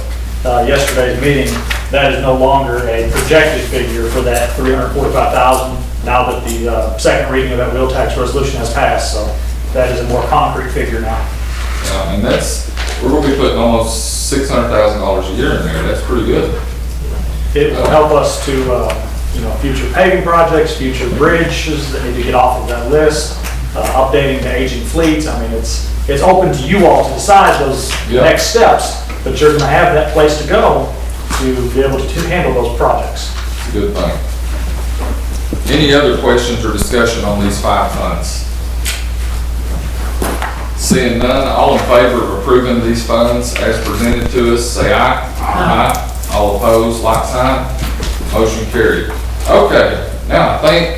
yesterday's meeting, that is no longer a projected figure for that $345,000 now that the second reading of that wheel tax resolution has passed. So that is a more concrete figure now. And we're going to be putting almost $600,000 a year in there. That's pretty good. It will help us to, future paving projects, future bridges that need to get off of that list, updating the aging fleets. I mean, it's open to you all to decide those next steps, but you're going to have that place to go to be able to handle those projects. It's a good thing. Any other questions or discussion on these 5 funds? Seeing none, all in favor of approving these funds as presented to us, say aye. Aye. All opposed, like sign. Motion carried. Okay, now I think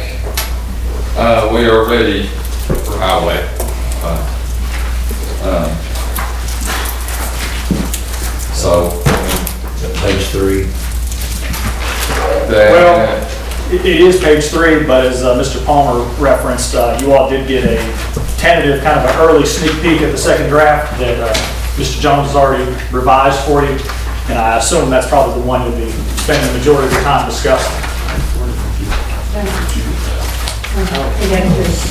we are ready for highway. Page 3. Well, it is page 3, but as Mr. Palmer referenced, you all did get a tentative, kind of an early sneak peek at the second draft that Mr. Jones has already revised for you, and I assume that's probably the one you'll be spending the majority of your time discussing. He got his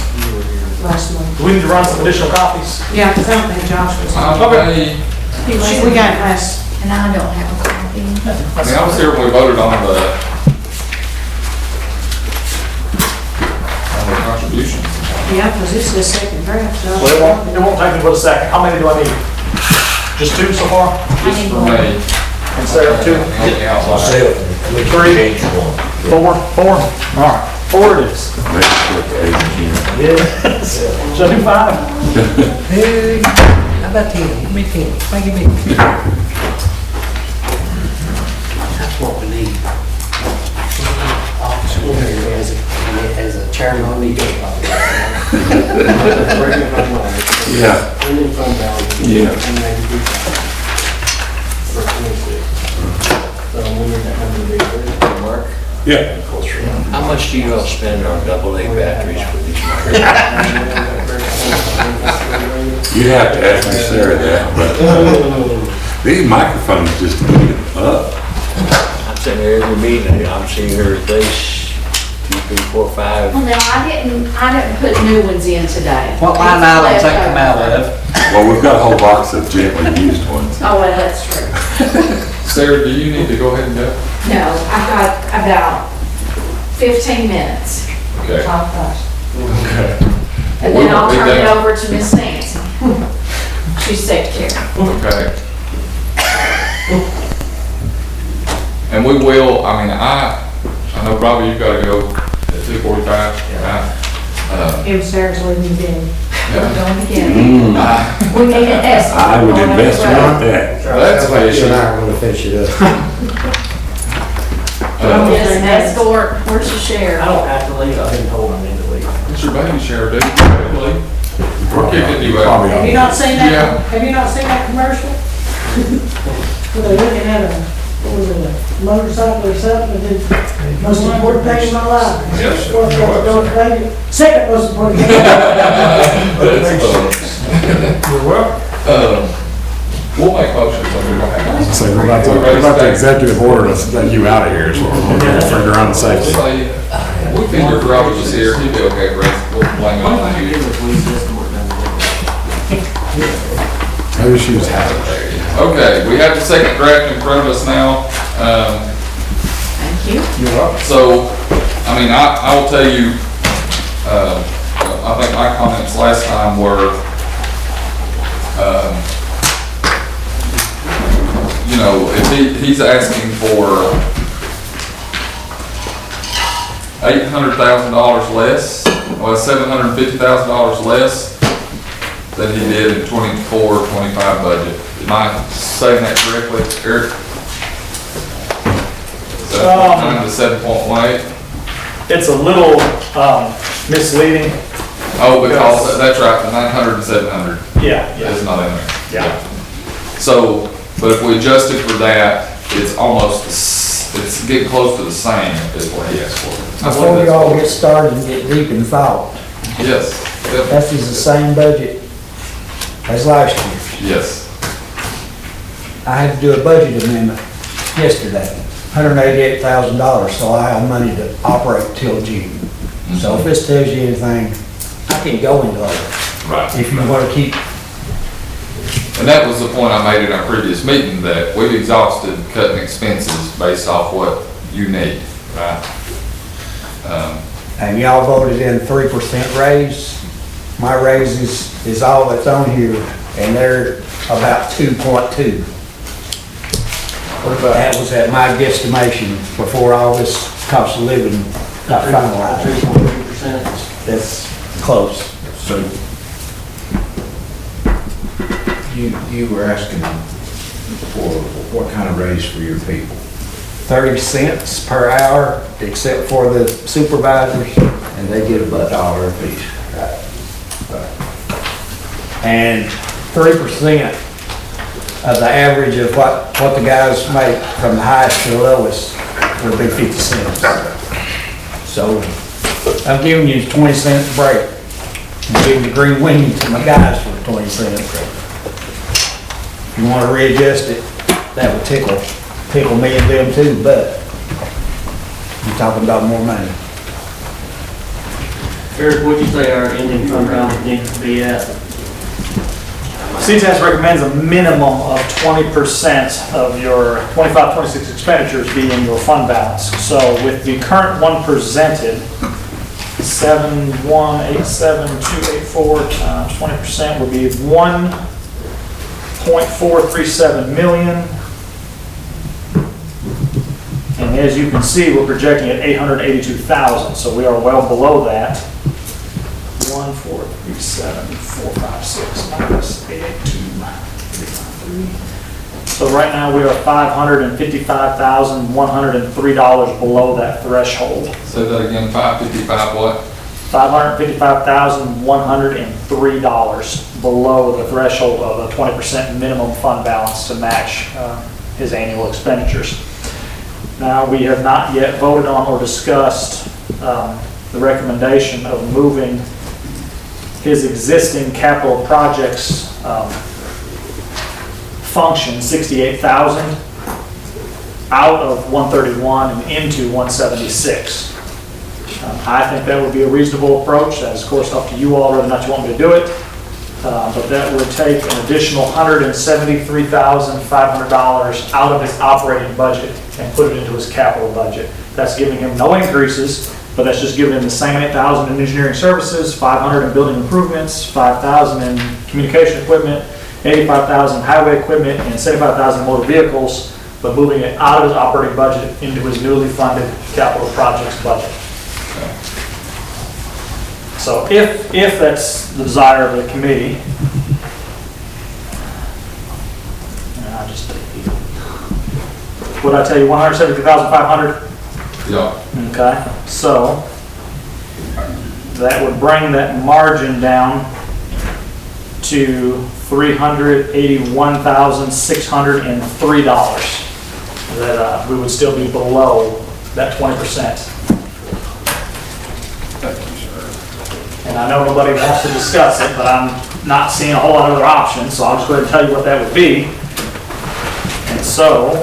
last month. Do we need to run some additional copies? Yeah, because I don't think Josh was. Okay. We got last. And I don't have a copy. I mean, I was here when we voted on the contributions. Yeah, because this is the second draft, so. Well, it won't take me but a second. How many do I need? Just two so far? Just for me. And Sarah, two? On the outline. Three? Four? Four? All right, four it is. Yeah. Should I do five? How about 10? Give me 10. Give me 10. That's what we need. As a chairman, we do. Yeah. Yeah. Yeah. How much do you all spend on AA batteries for these You'd have to ask Miss Sarah that, but these microphones just eat up. I'm sitting there every meeting, I'm seeing her at least 2, 3, 4, 5. Well, no, I didn't put new ones in today. What line items that come out of? Well, we've got a whole box of gently used ones. Oh, well, that's true. Sarah, do you need to go ahead and go? No, I've got about 15 minutes. Okay. Okay. And then I'll turn it over to Miss Nancy. She's secretary. Okay. And we will, I mean, I know Robbie, you've got to go at 2:45. Yeah. Him, Sarah's leaving again. We're going again. We need an estimate. I would invest in on that. That's like you fishy. and I are gonna finish it up. Yes, escort, where's your share? I don't have to leave, I've been told I need to leave. It's your baby share, dude. Really? We're kicking you out. Have you not seen Yeah. that, have you not seen that commercial? Where they're looking at what was it, a motorcycle or something, and then, most important thing in my life. Yes, sir. First, second most important thing. You're welcome. We'll make motions on your So we're about the executive order to let you out of here, so we're for your own safety. We figure if Robert was here, he'd be okay, Brett. We'll blame it on you. Maybe she was happy. Okay, we have the second draft in front of us now. Thank you. You're welcome. So, I mean, I will tell you, I think my comments last time were, you know, if he's asking for $800,000 less, or $750,000 less than he did in 24-25 budget. Am I saying that correctly, Eric? 7.9 to 7.18? It's a little misleading. Oh, because, that's right, the 900 and 700 Yeah, is not in there. yeah. So, but if we adjust it for that, it's almost, it's getting close to the same as what he asked for. I believe Before we that's all what- get started and get deep in thought, Yes, definitely. that is the same budget as last year's. Yes. I had to do a budget amendment yesterday, $188,000, so I have money to operate till June. So if this tells you anything, I can go into it. Right. If you want to keep, And that was the point I made in our previous meeting, that we've exhausted cutting expenses based off what you need, right? and y'all voted in 3% raise, my raise is all that's on here, and they're about 2.2. That was at my guesstimation before all this cost of living got finalized. 3.3%. That's close. So you were asking for what kind of raise for your people? 30 cents per hour, except for the supervisors, and they get about $1 apiece. And 3% of the average of what the guys make from the highest to the lowest would be 50 cents. So I'm giving you 20 cents break. I'm giving the green wing to my guys for 20 cents. If you want to readjust it, that would tickle me and them too, but you're talking about more money. Eric, what'd you say our ending fund balance needs to be at? CTAS recommends a minimum of 20% of your 25-26 expenditures be in your fund balance. So with the current one presented, 7187284 times 20% would be 1.437 million. And as you can see, we're projecting at 882,000, so we are well below that. 1,437,456 minus 882,393. So right now we are $555,103 below that threshold. Say that again, 555 what? $555,103 below the threshold of a 20% minimum fund balance to match his annual expenditures. Now, we have not yet voted on or discussed the recommendation of moving his existing capital projects function, 68,000, out of 131 and into 176. I think that would be a reasonable approach. That's of course up to you all whether or not you want me to do it. But that would take an additional $173,500 out of his operating budget and put it into his capital budget. That's giving him no increases, but that's just giving him the same 8,000 in engineering services, 500 in building improvements, 5,000 in communication equipment, 85,000 highway equipment, and 75,000 motor vehicles, but moving it out of his operating budget into his newly funded capital projects budget. So if that's the desire of the committee, and I'll just would I tell you 170,500? Yeah. Okay, so that would bring that margin down to $381,603. That we would still be below that 20%. And I know nobody wants to discuss it, but I'm not seeing a whole lot of other options, so I'll just go ahead and tell you what that would be. And so,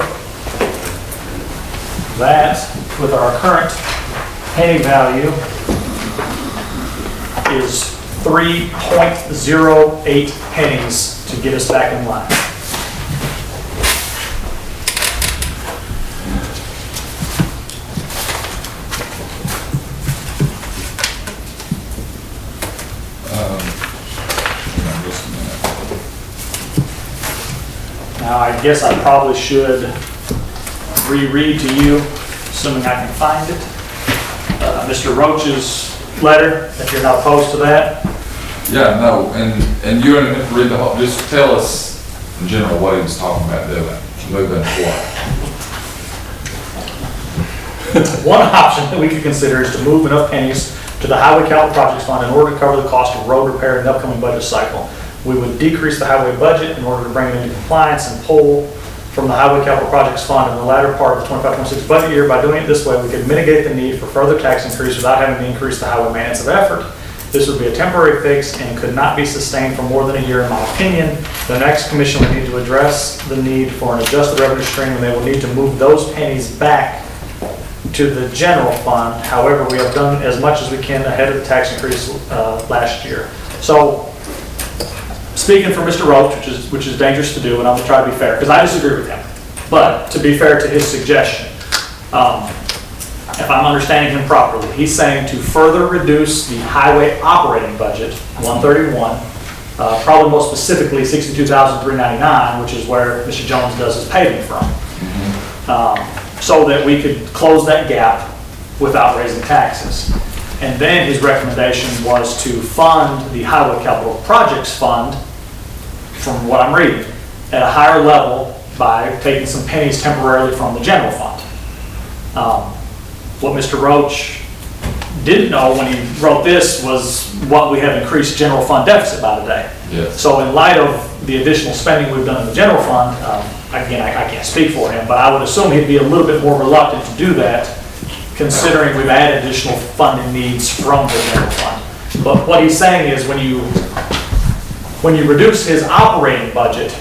that, with our current penny value, is 3.08 pennies to get us back in line. Now, I guess I probably should reread to you, assuming I can find it, Mr. Roach's letter, if you're not opposed to that. Yeah, no, and you don't have to read the whole, just tell us in general what he was talking about doing, moving what. One option that we could consider is to move enough pennies to the Highway Capital Projects Fund in order to cover the cost of road repair in the upcoming budget cycle. We would decrease the highway budget in order to bring it into compliance and pull from the Highway Capital Projects Fund in the latter part of the 25-26 budget year. By doing it this way, we could mitigate the need for further tax increase without having to increase the highway maintenance of effort. This would be a temporary fix and could not be sustained for more than a year, in my opinion. The next commission would need to address the need for an adjusted revenue stream, and they will need to move those pennies back to the general fund. However, we have done as much as we can ahead of the tax increase last year. So, speaking for Mr. Roach, which is dangerous to do, and I'm going to try to be fair, because I disagree with him, but to be fair to his suggestion, if I'm understanding him properly, he's saying to further reduce the highway operating budget, 131, probably more specifically 62,399, which is where Mr. Jones does his paving from, so that we could close that gap without raising taxes. And then his recommendation was to fund the Highway Capital Projects Fund, from what I'm reading, at a higher level by taking some pennies temporarily from the general fund. What Mr. Roach didn't know when he wrote this was what we have increased general fund deficit by today. Yes. So in light of the additional spending we've done in the general fund, again, I can't speak for him, but I would assume he'd be a little bit more reluctant to do that, considering we've added additional funding needs from the general fund. But what he's saying is when you reduce his operating budget,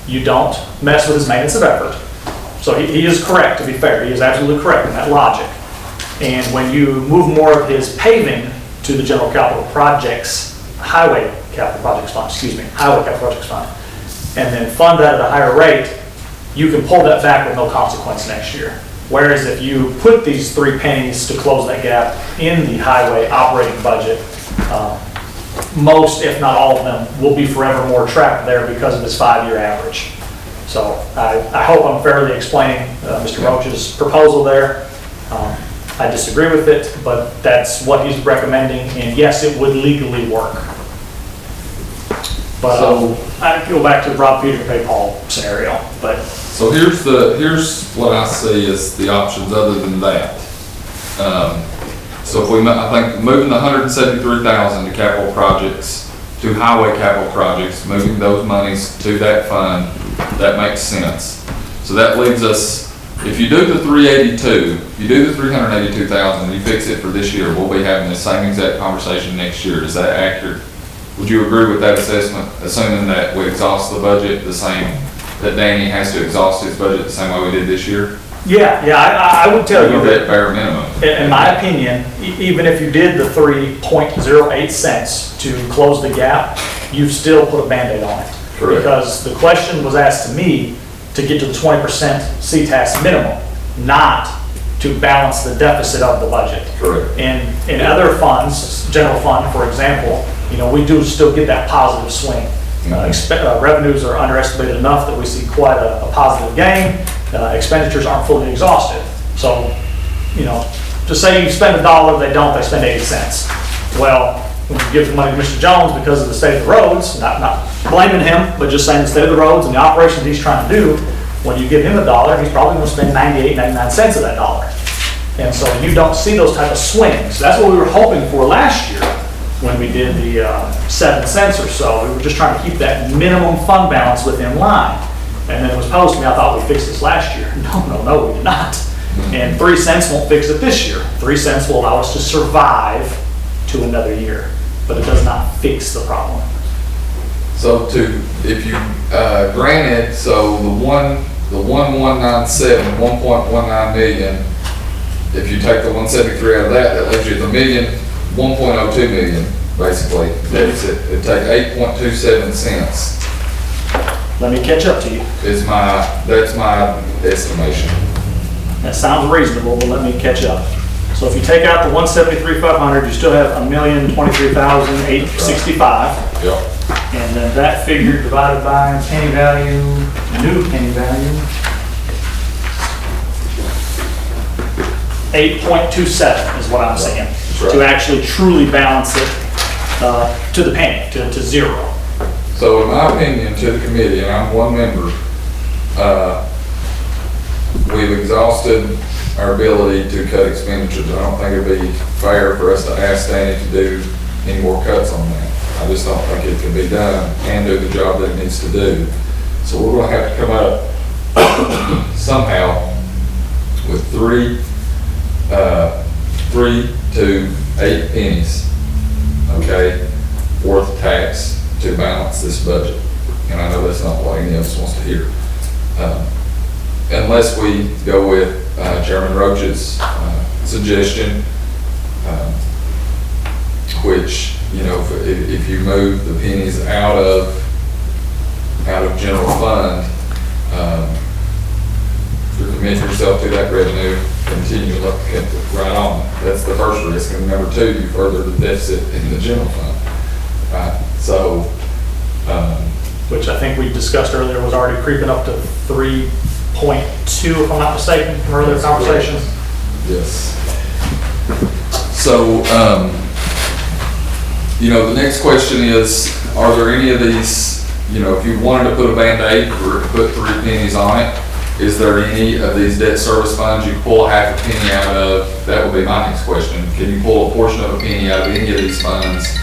you don't mess with his maintenance of effort. So he is correct, to be fair. He is absolutely correct in that logic. And when you move more of his paving to the general capital projects, highway capital projects fund, highway capital projects fund, and then fund that at a higher rate, you can pull that back with no consequence next year. Whereas if you put these 3 pennies to close that gap in the highway operating budget, most, if not all of them, will be forevermore trapped there because of this 5-year average. So I hope I'm fairly explaining Mr. Roach's proposal there. I disagree with it, but that's what he's recommending, and yes, it would legally work. But I go back to Rob Peter to pay Paul scenario, but. So here's what I see as the options other than that. So if I think moving the 173,000 to capital projects, to highway capital projects, moving those monies to that fund, that makes sense. So that leaves us, if you do the 382, you do the 382,000, you fix it for this year, we'll be having the same exact conversation next year. Is that accurate? Would you agree with that assessment, assuming that we exhaust the budget the same, that Danny has to exhaust his budget the same way we did this year? Yeah, I would tell you that, bare minimum. in my opinion, even if you did the 3.08 cents to close the gap, you've still put a Band-Aid on it. Correct. Because the question was asked to me to get to the 20% CTAS minimum, not to balance the deficit of the budget. Correct. In other funds, general fund, for example, we do still get that positive swing. Revenues are underestimated enough that we see quite a positive gain. Expenditures aren't fully exhausted. So, just say you spend $1, they spend 80 cents. Well, when you give the money to Mr. Jones because of the state of the roads, not blaming him, but just saying the state of the roads and the operations he's trying to do, when you give him $1, he's probably going to spend 98, 99 cents of that $1. And so you don't see those type of swings. That's what we were hoping for last year when we did the 7 cents or so. We were just trying to keep that minimum fund balance within line. And then it was posed to me, I thought we fixed this last year. No, we did not. And 3 cents won't fix it this year. 3 cents will allow us to survive to another year, but it does not fix the problem. So if you, granted, so the 1197, 1.19 million, if you take the 173 out of that leaves you the 1.02 million, basically. It'd take 8.27 cents. Let me catch up to you. That's my estimation. That sounds reasonable, but let me catch up. So if you take out the 173,500, you still have 1,023,865. Yep. And then that figure divided by penny value, new penny value, 8.27 is what I'm saying. Right. To actually truly balance it to the penny, to zero. So in my opinion, to the committee, and I'm one member, we've exhausted our ability to cut expenditures. I don't think it'd be fair for us to ask Danny to do any more cuts on that. I just don't think it can be done and do the job that it needs to do. So we're gonna have to come up somehow with 3 to 8 pennies, okay, worth of tax to balance this budget. And I know that's not what any of us wants to hear. Unless we go with Chairman Roach's suggestion, which, if you move the pennies out of general fund, you commit yourself to that revenue, continue right on. That's the first risk. And number 2, you further the deficit in the general fund. Right? So, Which I think we discussed earlier was already creeping up to 3.2, if I'm not mistaken, from earlier conversations. yes. So, the next question is, are there any of these, if you wanted to put a Band-Aid or put 3 pennies on it, is there any of these debt service funds you pull a half a penny out of? That would be my next question. Can you pull a portion of a penny out of any of these funds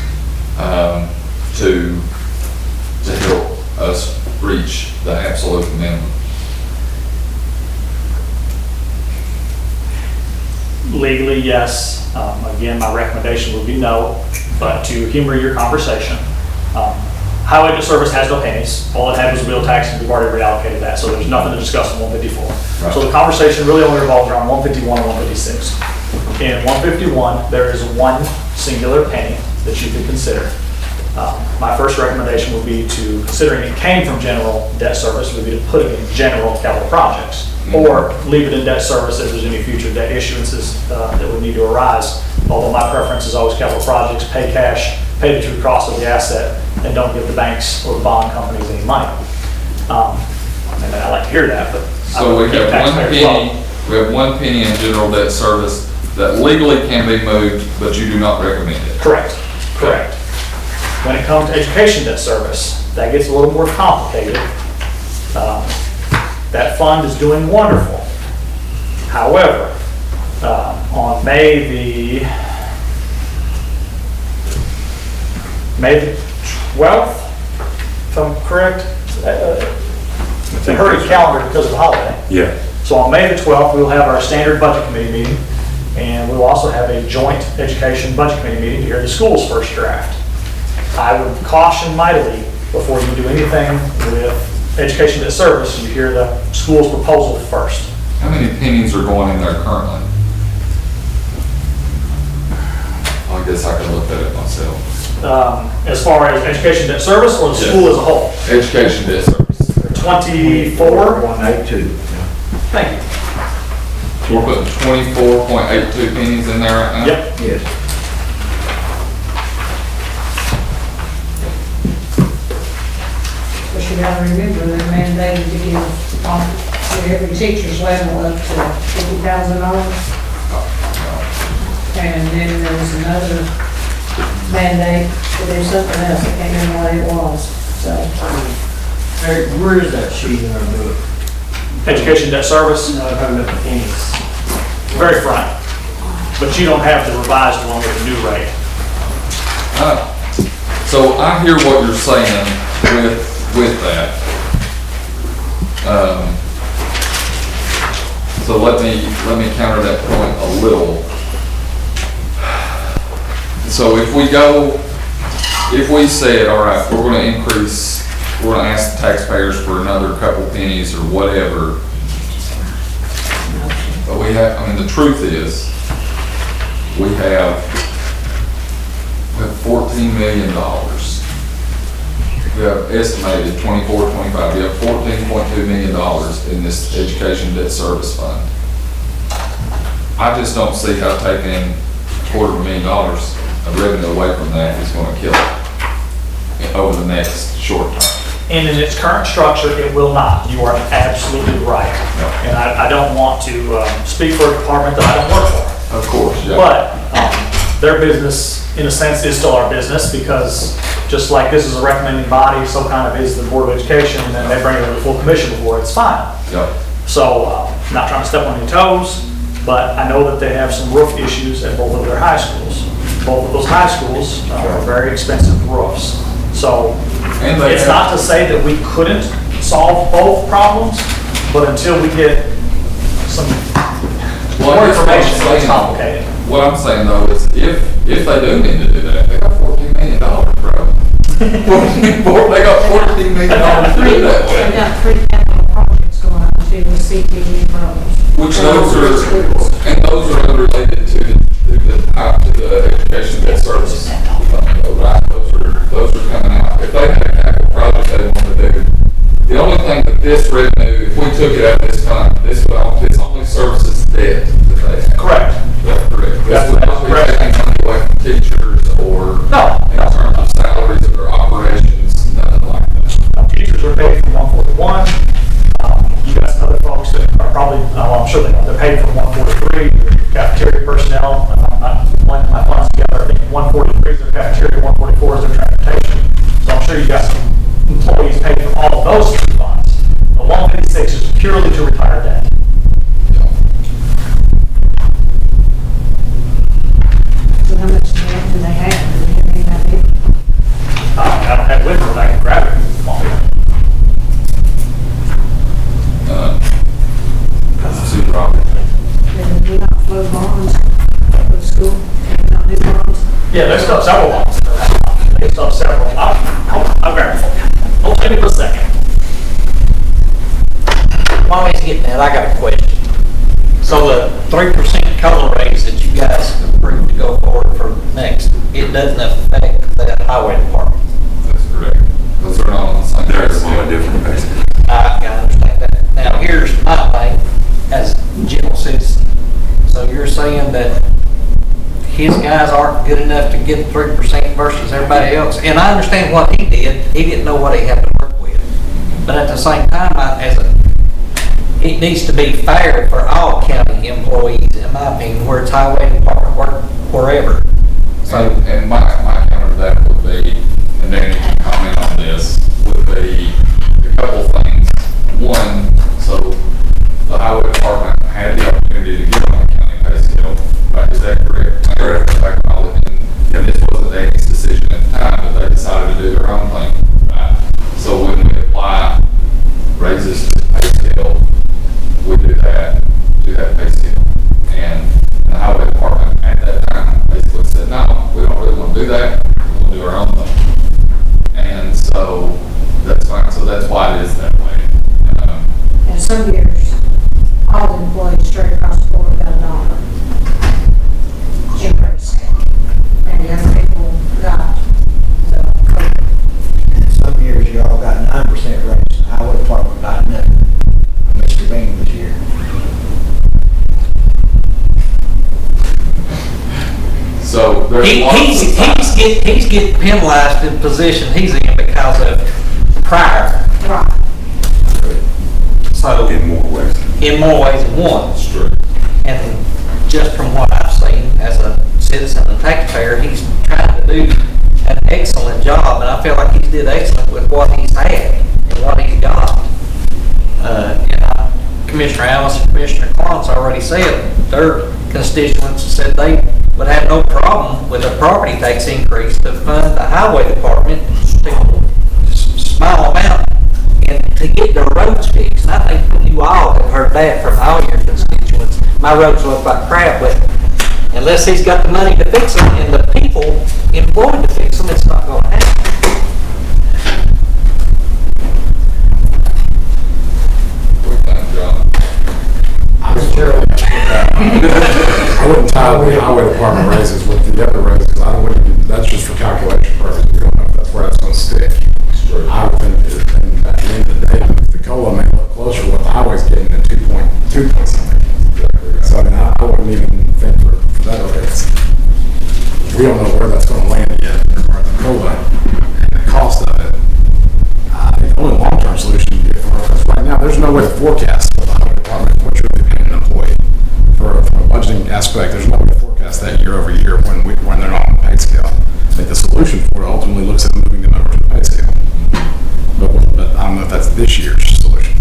to help us reach the absolute minimum? Legally, yes. Again, my recommendation would be no, but to humor your conversation, highway debt service has no pennies. All it had was wheel tax, and we've already reallocated that, so there's nothing to discuss in 154. Right. So the conversation really only revolves around 151 and 156. In 151, there is one singular penny that you could consider. My first recommendation would be to, considering it came from general debt service, would be to put it in general capital projects, or leave it in debt service if there's any future debt issuances that would need to arise. Although my preference is always capital projects, pay cash, pay the true cost of the asset, and don't give the banks or the bond companies any money. And I like to hear that, but. So we have one penny in general debt service that legally can be moved, but you do not recommend it. Correct, correct. When it comes to education debt service, that gets a little more complicated. That fund is doing wonderful. However, on May the 12th, if I'm correct, it's a hurried calendar because of the holiday. Yeah. So on May the 12th, we'll have our standard budget committee meeting, and we'll also have a joint education budget committee meeting to hear the school's first draft. I would caution mightily before you do anything with education debt service, you hear the school's proposal first. How many pennies are going in there currently? I guess I can look at it myself. As far as education debt service or the school as a whole? Education debt service. 24,182. Thank you. So we're putting 24.82 pennies in there right now? Yep. Yes. But you gotta remember, they're mandated to give every teacher's level up to $50,000. And then there was another mandate to do something else, I can't remember what it was, so. Eric, where is that sheet in our book? Education debt service, No, I'm talking about the pennies. very front. But you don't have the revised one with the new rate. So I hear what you're saying with that. So let me counter that point a little. So if we said, all right, we're gonna ask the taxpayers for another couple pennies or whatever. But the truth is, we have $14 million. We have estimated 24, 25, we have $14.2 million in this education debt service fund. I just don't see how taking $250,000 of revenue away from that is going to kill it over the next short term. And in its current structure, it will not. You are absolutely right. And I don't want to speak for a department that I don't work for. Of course, yeah. But their business, in a sense, is still our business, because just like this is a recommending body, so kind of is the Board of Education, and then they bring it to the full commission before it's final. Yep. So, not trying to step on your toes, but I know that they have some roof issues at both of their high schools. Both of those high schools are very expensive roofs. So, it's not to say that we couldn't solve both problems, but until we get some more information, it's complicated. What I'm saying though is, if they do need to do that, they got $14 million, bro. They got $14 million to do that. We've got 3 capital projects going on to the CTE programs. Which those are unrelated to the education debt service fund, though, right? Those are coming out. If they had a capital project they want to do, the only thing that this revenue, if we took it out of this fund, this only services debt that they have. Correct. That's correct. That's This would not be correct. taking money away from teachers or in terms of salaries or operations, nothing like that. Teachers are paid from 141. You got some other folks that are probably, I'm sure they're paid from 143. Cafeteria personnel, I'm not blending my funds together. I think 143 is their cafeteria, 144 is their transportation. So I'm sure you got some employees paid from all of those 3 funds. The 156 is purely to retire debt. So how much debt do they have? Do you have any idea? I don't have it with me, but I can grab it. Super Robert. Then we not flow bonds for the school, not new bonds. Yeah, there's still several ones. There's still several. I'll grab it for you. Hold me for a second. While he's getting that, I got a question. So the 3% COLA raise that you guys approved to go forward for next it doesn't affect that highway department. That's correct. Those are not on the same. They're on a different basis. I understand that. Now, here's my thing as a general citizen. So you're saying that his guys aren't good enough to get 3% versus everybody else? And I understand what he did. He didn't know what he had to work with. But at the same time, it needs to be fair for all county employees, in my opinion, where it's highway department, work, wherever. So, and my counter to that would be, and Danny can comment on this, would be a couple things. One, so the highway department had the opportunity to get on the county pay scale, right? Is that correct? Correct. And this wasn't Danny's decision at the time, but they decided to do their own thing, right? So when we apply raises to the pay scale, we do that pay scale. And the highway department at that time basically said, no, we don't really want to do that. We want to do our own thing. And so that's fine. So that's why it is that way. And some years, all the employees straight across the board got $1 increase. And the other people got, Some years you all got 9% raise, the highway department got nothing. Mr. Bean was here. So there's He's getting penalized in the position he's in because of prior. right. So In more ways. in more ways than one. That's true. And just from what I've seen as a citizen and taxpayer, he's trying to do an excellent job, and I feel like he's did excellent with what he's had and what he's got. Commissioner Alice and Commissioner Clontz already said their constituents said they would have no problem with a property tax increase to fund the highway department to small amount and to get their roads fixed. And I think you all have heard that from all your constituents. My roads look like crap, but unless he's got the money to fix them and the people employed to fix them, it's not going to happen. I wouldn't tie the highway department raises with the other raises, because I wouldn't, that's just for calculation purposes. We don't know if that's where that's gonna stick. I would think that, and at the end of the day, the COLA may look closer to what the highway's getting than 2 point something. So I mean, I wouldn't even think for that raise. We don't know where that's gonna land yet, in regards to COLA and the cost of it. I think the only long-term solution you get for us, right now, there's no way to forecast what the highway department, what you're really paying an employee. From a budgeting aspect, there's no way to forecast that year over year when they're not on the pay scale. I think the solution for it ultimately looks at moving them over to the pay scale. But I don't know if that's this year's solution.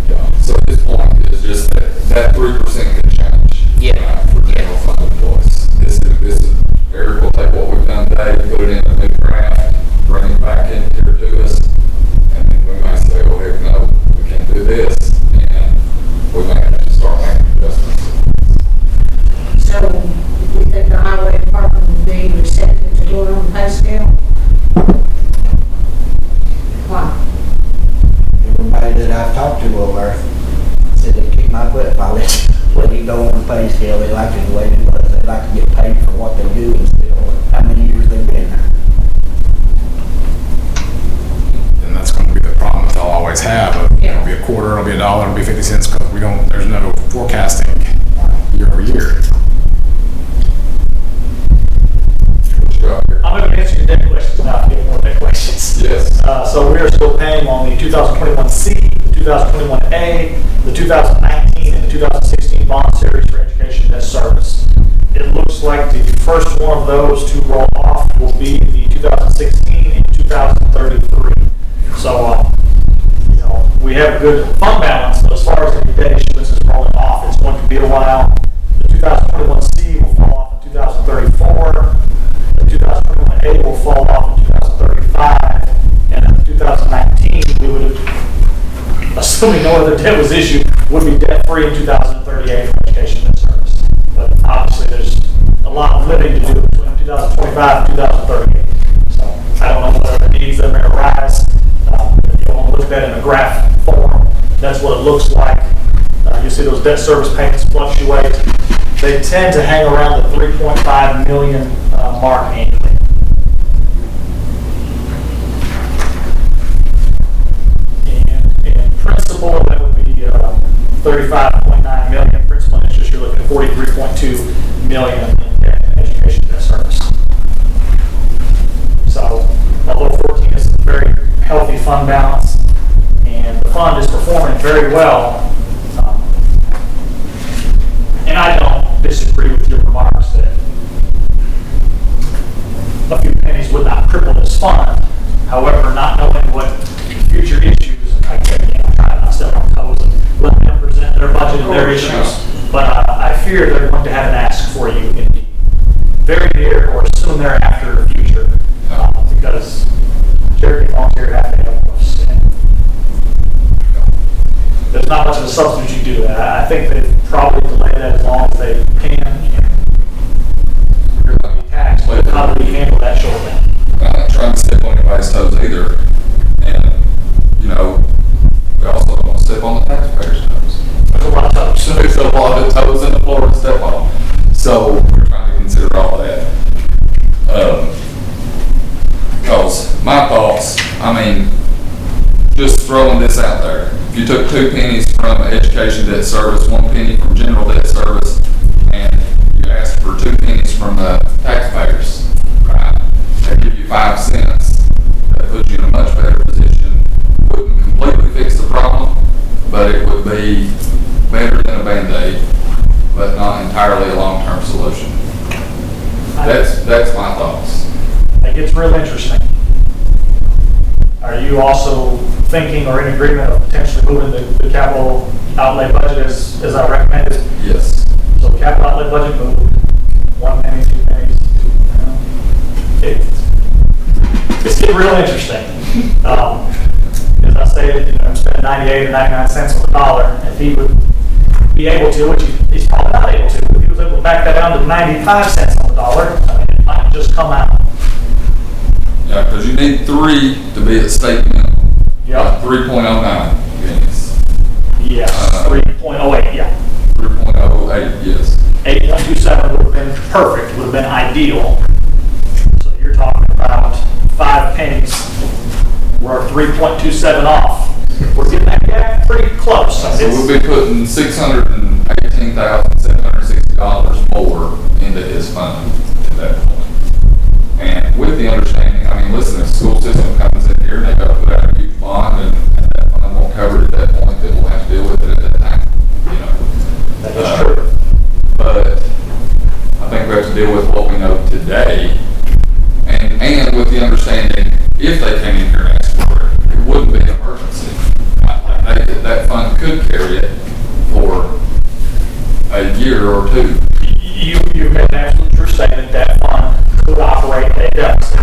Yeah. So his point is just that 3% can change. Yeah. For general fund employees. This is, Eric will take what we've done today, put it in a new draft, bring it back in here to us, and then we might say, oh, heck no, we can't do this, and we might have to start making adjustments. So, do you think the highway department would be receptive to going on the pay scale? Why? Everybody that I've talked to over there said they kick my butt if I let you go on the pay scale. They like it the way they do it. They like to get paid for what they do instead of how many years they've been there. And that's going to be the problem that they'll always have. It'll be a quarter, it'll be $1, it'll be 50 cents, because there's no forecasting year over year. I'm going to answer your debt questions now, if you have more debt questions. Yes. So we are still paying on the 2021C, 2021A, the 2019, and the 2016 bond series for education debt service. It looks like the first one of those to roll off will be the 2016 and 2033. So, we have a good fund balance, but as far as the debt issuance is rolling off, it's going to be a while. The 2021C will fall off in 2034. The 2021A will fall off in 2035, and in 2019, we would, assuming no other debt was issued, would be debt-free in 2038 for education debt service. But obviously, there's a lot of living to do between 2025 and 2038. So I don't know what other needs that may arise. If you want to look at that in a graph form, that's what it looks like. You see those debt service payments fluctuate they tend to hang around the 3.5 million mark annually. And in principal, that would be 35.9 million. Principal and interest, you're looking at 43.2 million in education debt service. So, although 14 is a very healthy fund balance, and the fund is performing very well, and I don't disagree with your remarks that a few pennies would not cripple this fund. However, not knowing what future issues, and I'm trying not to step on toes and let them present their budget and their issues, but I fear they're going to have an ask for you in the very near or soon thereafter future, because Jerry volunteered half to help us. And there's not much of a substitute you do to that. I think they probably delay that as long as they can. You're going to be taxed, but how do we handle that short term? I'm not trying to step on anybody's toes either. And, you know, we also don't want to step on the taxpayers' toes. There's a lot of toes. There's a lot of toes in the floor to step on. So we're trying to consider all that. Because my thoughts, I mean, just throwing this out there. If you took 2 pennies from education debt service, 1 penny from general debt service, and you asked for 2 pennies from the taxpayers, right? They give you 5 cents. That puts you in a much better position. Wouldn't completely fix the problem, but it would be better than a Band-Aid, but not entirely a long-term solution. That's my thoughts. It gets real interesting. Are you also thinking or in agreement of potentially moving the capital outlay budget as I recommended? Yes. So capital outlay budget moved 1 penny, 2 pennies. It's getting real interesting. As I said, I'm spending 98 or 99 cents on the dollar. If he would be able to, which he's probably not able to, if he was able to back that down to 95 cents on the dollar, I mean, it might just come out. Yeah, because you need 3 to be at state minimum. Yeah. 3.09 pennies. Yes, 3.08, yeah. 3.08, yes. 8.27 would have been perfect, would have been ideal. So you're talking about 5 pennies. We're 3.27 off. We're getting that gap pretty close. So we'll be putting $618,760 more into his fund at that point. And with the understanding, I mean, listen, if the school system comes in here and they got to put out a huge bond and that fund won't cover it at that point, then we'll have to deal with it at that time, you know. That is true. But I think we have to deal with what we know today and with the understanding, if they came in here and asked for it, it wouldn't be an emergency. That fund could carry it for a year or 2. You made an absolute true statement that fund could operate at a deficit.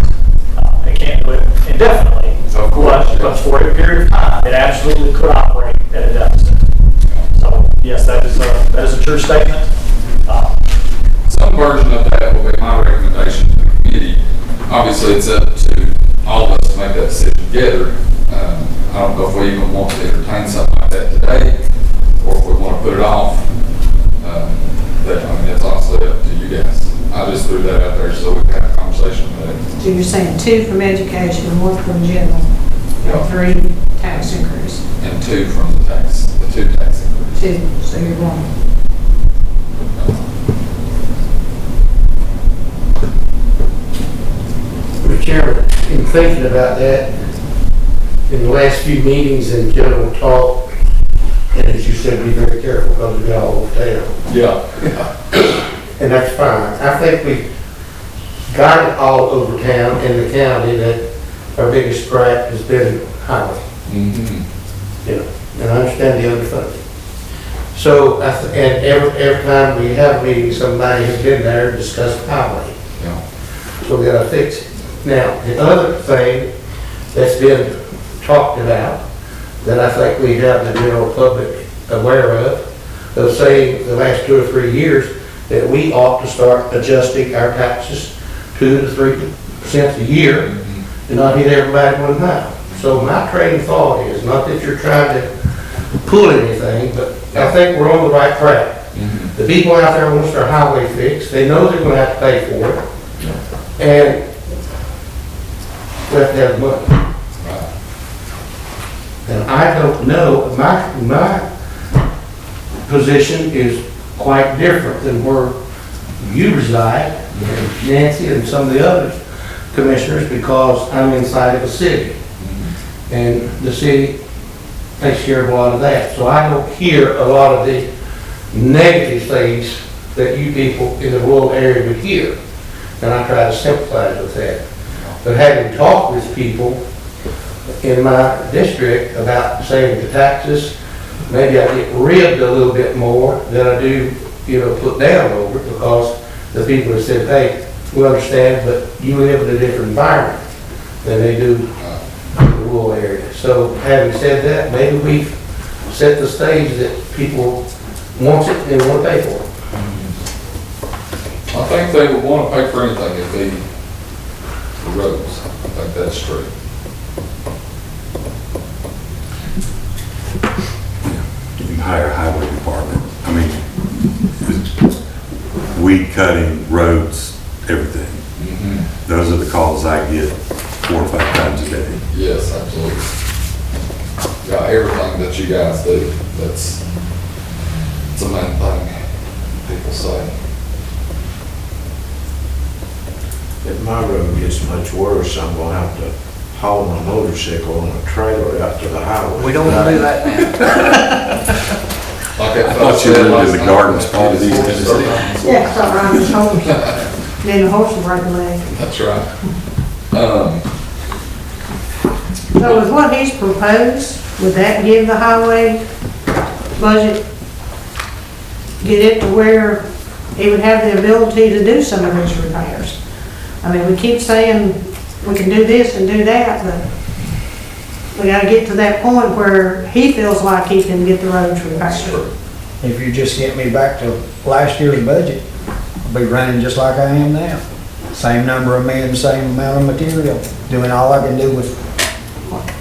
It can't do it indefinitely, Of course, but for a period of time, it absolutely could operate at a deficit. So yes, that is a true statement. Some version of that will be my recommendation to the committee. Obviously, it's up to all of us to make that decision together. I don't know if we even want to entertain something like that today, or if we want to put it off. That's honestly up to you guys. I just threw that out there so we can have a conversation about it. So you're saying 2 from education, 1 from general, Yeah. and 3 tax increase? And 2 from the 2 tax increase. 2, so you're going. Mr. Chairman, in thinking about that, in the last few meetings and general talk, and as you said, be very careful because we got all over town. Yeah. And that's fine. I think we got it all over town in the county that our biggest scrap has been highway. Mm-hmm. You know, and I understand the underfunding. So, and every time we have a meeting, somebody has been there to discuss the highway. Yeah. So we gotta fix it. Now, the other thing that's been talked about, that I think we have the general public aware of saying the last 2 or 3 years, that we ought to start adjusting our taxes 2 to 3% a year, and not hit everybody one time. So my train of thought is, not that you're trying to pull anything, but I think we're on the right track. Mm-hmm. The people out there wants their highway fixed, they know they're gonna have to pay for it, and we have to have the money. And I don't know, my position is quite different than where you reside, and Nancy and some of the other commissioners, because I'm inside of a city. And the city takes care of a lot of that. So I don't hear a lot of the negative things that you people in the rural area would hear. And I try to sympathize with that. But having talked with people in my district about saving the taxes, maybe I get ribbed a little bit more than I do, put down over it, because the people have said, hey, we understand, but you live in a different environment than they do in the rural area. So having said that, maybe we've set the stage that people want it and want to pay for it. I think they would want to pay for anything if they, the roads. I think that's true. You can hire a highway department. I mean, weed cutting, roads, everything. Those are the calls I get 4 or 5 times a day. Yes, absolutely. Yeah, everything that you guys do, it's a main thing people say. If my road gets much worse, I'm gonna have to haul my motorcycle on a trailer out to the highway. We don't want to do that now. Like I thought you lived in the garden spot of East Tennessee. Yeah, stop riding his horse. Then the horse will break a leg. That's right. So with what he's proposed, would that give the highway budget, get it to where he would have the ability to do some of these repairs? I mean, we keep saying we can do this and do that, but we gotta get to that point where he feels like he can get the roads repaired. If you just get me back to last year's budget, I'll be running just like I am now. Same number of men, same amount of material, doing all I can do with.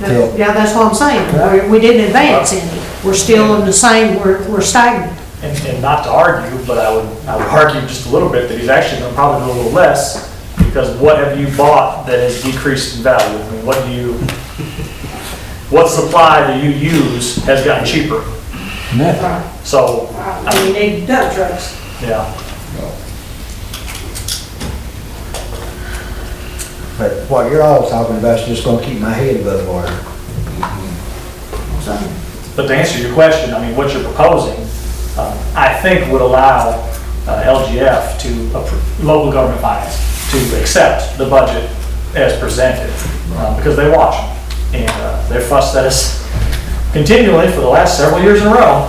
Yeah, that's what I'm saying. We didn't advance any. We're still in the same, we're stagnant. And not to argue, but I would argue just a little bit that he's actually gonna probably do a little less, because what have you bought that has decreased in value? I mean, what supply that you use has gotten cheaper? Nothing. So, I mean, you need dump trucks. yeah. But what you're all talking about is just gonna keep my head above water. But to answer your question, I mean, what you're proposing, I think would allow LGF to, local government finance, to accept the budget as presented, because they watch them. And they've fussed at us continually for the last several years in a row,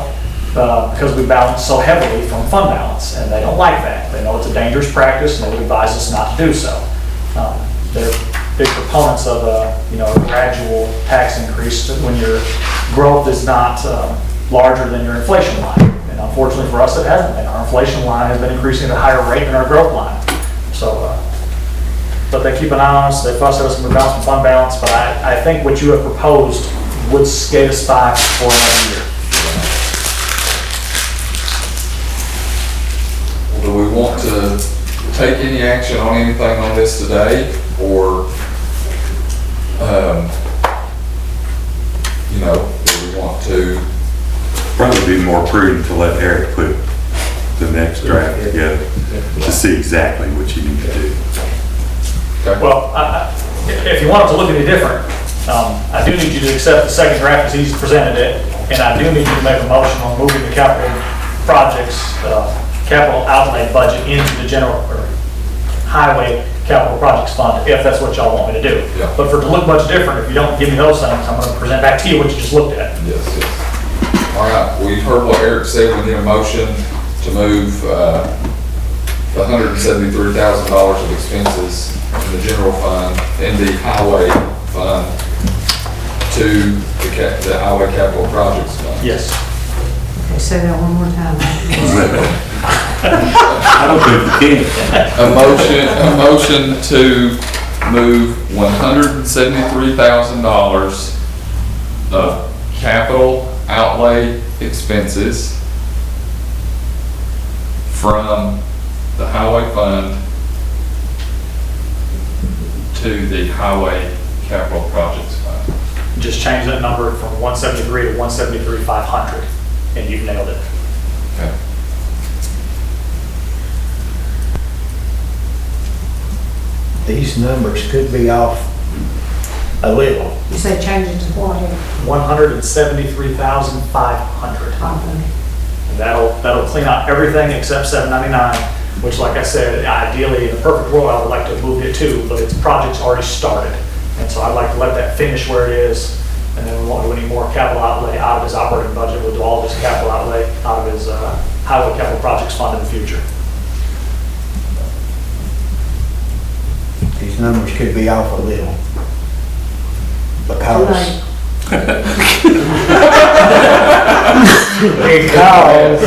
because we balance so heavily from fund balance, and they don't like that. They know it's a dangerous practice, and they would advise us not to do so. They're big proponents of a gradual tax increase when your growth is not larger than your inflation line. And unfortunately for us, it hasn't been. Our inflation line has been increasing at a higher rate than our growth line. So, but they keep an eye on us. They fuss at us when we balance from fund balance. But I think what you have proposed would skate us by for another year. Do we want to take any action on anything on this today, or, do we want to? Probably be more prudent to let Eric put the next draft together to see exactly what you need to do. Okay. Well, if you want it to look any different, I do need you to accept the second draft as he's presented it, and I do need you to make a motion on moving the capital projects, capital outlay budget into the general or highway capital projects fund, if that's what y'all want me to do. Yeah. But for it to look much different, if you don't give me those things, I'm going to present back to you what you just looked at. Yes. All right, we've heard what Eric said. We need a motion to move $173,000 of expenses in the general fund, in the highway fund, to the highway capital projects fund. Yes. Okay, say that one more time. I don't think you can. A motion to move $173,000 of capital outlay expenses from the highway fund to the highway capital projects fund. Just change that number from 173 to 173,500, and you've nailed it. Okay. These numbers could be off a little. You say change it to what? 173,500. And that'll clean out everything except 799, which, like I said, ideally, in a perfect world, I would like to move it to, but its project's already started. And so I'd like to let that finish where it is, and then we won't do any more capital outlay out of his operating budget. We'll do all of his capital outlay out of his highway capital projects fund in the future. These numbers could be off a little. Because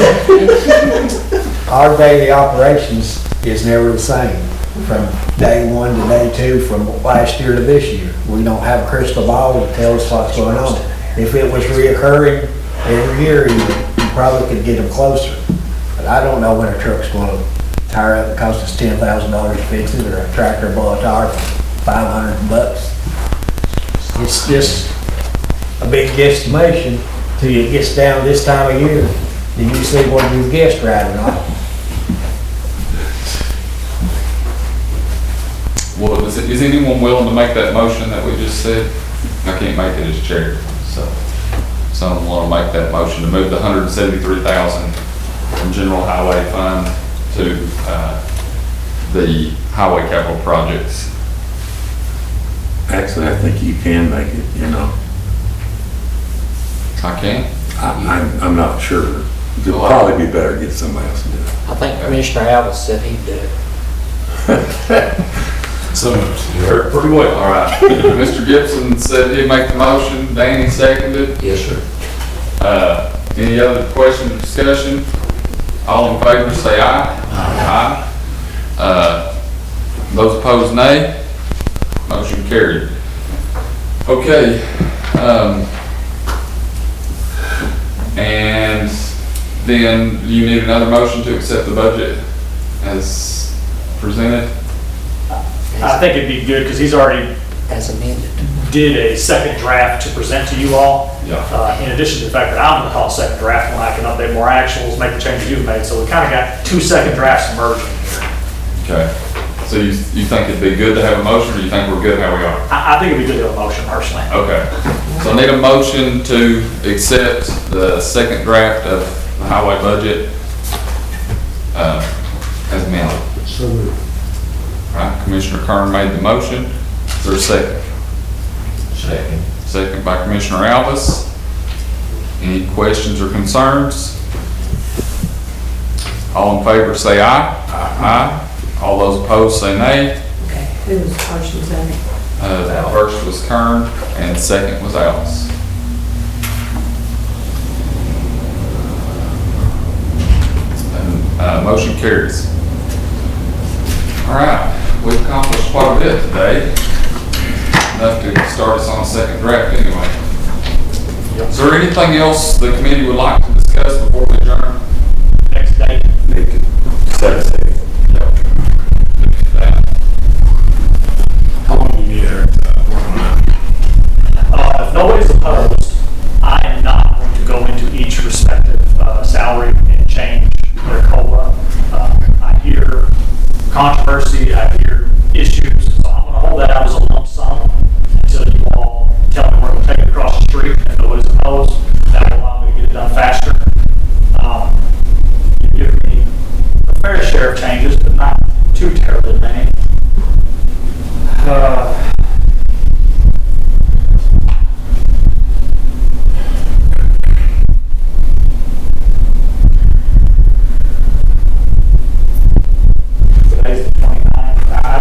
our daily operations is never the same from day one to day two, from last year to this year. We don't have a crystal ball that tells us what's going on. If it was reoccurring every year, you probably could get them closer. But I don't know when a truck's going to tire up and cost us $10,000 to fix it, or a tractor blow a tire for $500. It's just a big guesstimation till it gets down this time of year. Then you see whether you've guessed right or not. Well, is anyone willing to make that motion that we just said? I can't make it as chair, so someone want to make that motion to move the 173,000 from general highway fund to the highway capital projects. Actually, I think you can make it, you know. I can? I'm not sure. It'll probably be better to get somebody else to do it. I think Commissioner Alvis said he'd do it. So moved. Pretty well, all right. Mr. Gibson said he'd make the motion, Danny seconded. Yes, sir. Any other question or discussion? All in favor say aye. Aye. Those opposed, nay. Motion carried. Okay. And then you need another motion to accept the budget as presented? I think it'd be good, because he's already As amended. did a second draft to present to you all. Yeah. In addition to the fact that I'm gonna call a second draft when I can update more actuals, make the changes you've made. So we kind of got two second drafts merging here. Okay. So you think it'd be good to have a motion, or you think we're good how we are? I think it'd be good to have a motion personally. Okay. So I need a motion to accept the second draft of the highway budget as amended. So moved. All right, Commissioner Kern made the motion. Is there a second? Second. Second by Commissioner Alvis. Any questions or concerns? All in favor say aye. Aye. All those opposed say nay. Okay, who was first and second? First was Kern and second was Alvis. And motion carries. All right, we've accomplished quite a bit today. Enough to start us on a second draft anyway. Is there anything else the committee would like to discuss before we adjourn? Next day. How long do you need there? If nobody's opposed, I am not going to go into each respective salary and change their COLA. I hear controversy, I hear issues, so I'm going to hold that out as a lump sum until you all tell me we're going to take it across the street. If nobody's opposed, that will allow me to get it done faster. You've given me a fair share of changes, but not too terribly many. Today's the 29th. I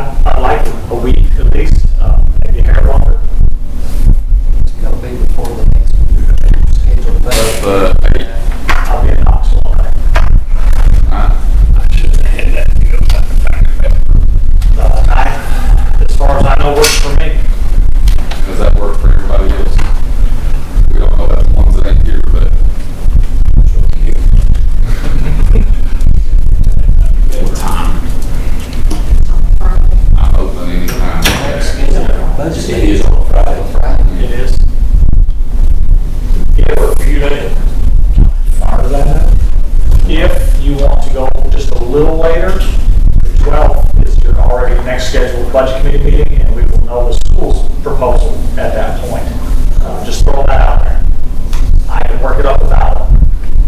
Just it is on Friday. It is. Yeah, work for you to fire that up. If you want to go just a little later, the 12th is your already next scheduled budget committee meeting, and we will know the school's proposal at that point. Just throw that out there. I can work it up without them.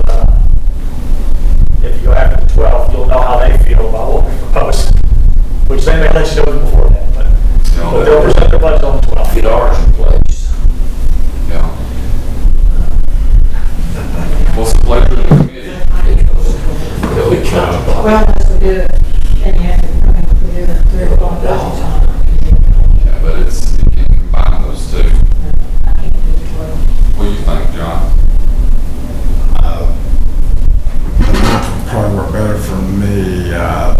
But, if you go after the 12th, you'll know how they feel about what we propose, which they may let you know before then, but they'll present their budget on the 12th. Get ours replaced. Yeah. What's the pleasure of the committee? Well, unless we do it, then you have to, I mean, if we do it 3 o'clock, Yeah, but you can combine those two. What do you think, John? Probably work better for me. Yeah, I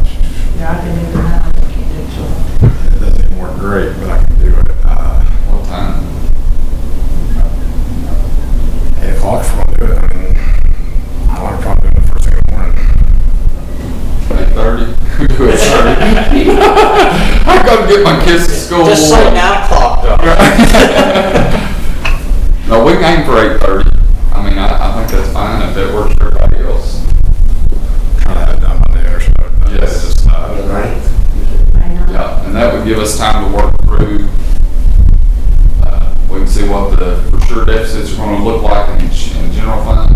can do that, I can't do it. It doesn't even work great, but I can do it. What time? 8 o'clock if I want to do it. I mean, I want to probably do it first thing in the morning. 8:30? We do it 30. I gotta get my kids to school. Just say 9 o'clock. No, we can aim for 8:30. I mean, I think that's fine if it works for everybody else. Try to have it done by there, so. Yes. Just, Yeah, and that would give us time to work through, we can see what the for sure deficits are gonna look like in general fund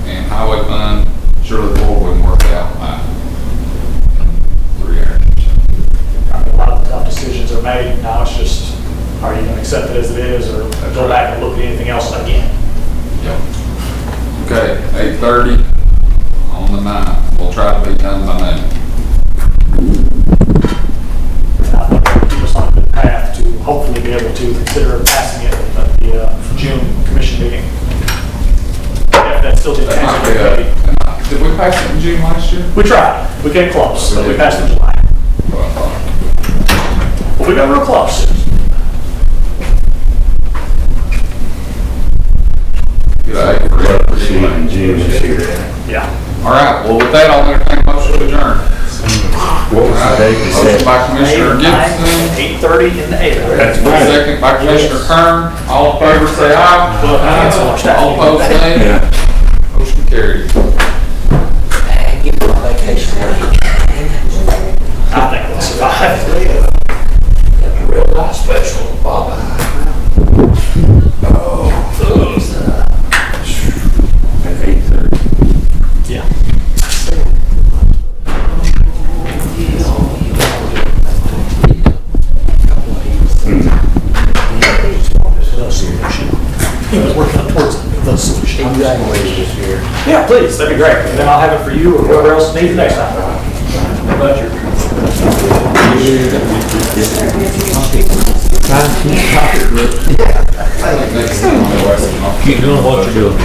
and highway fund. Surely the board wouldn't work out by 3 hours. I mean, a lot of the tough decisions are made. Now it's just, are you going to accept it as it is, or go back and look at anything else again? Yep. Okay, 8:30 on the 9th. We'll try to be done by noon. And I think it'll keep us on a good path to hopefully be able to consider passing it at the June commission meeting. If that's still the That might be intention. did we pass it in June last year? We tried. We came close, but we passed in July. But we got real close. Good idea. Yeah. All right, well, with that, I'll entertain a motion to adjourn. What was the date you Motion said? by Commissioner Gibson, 8:30 in the 8. second by Commissioner Kern. All in favor, say aye. All opposed, nay. Motion carried. Give me my vacation. I think we'll survive. Real nice special, Bob. At 8:30. Yeah. He was working up towards the solution. Yeah, please, that'd be great. And then I'll have it for you or whoever else needs it next time. Budget. Keep doing what you're doing.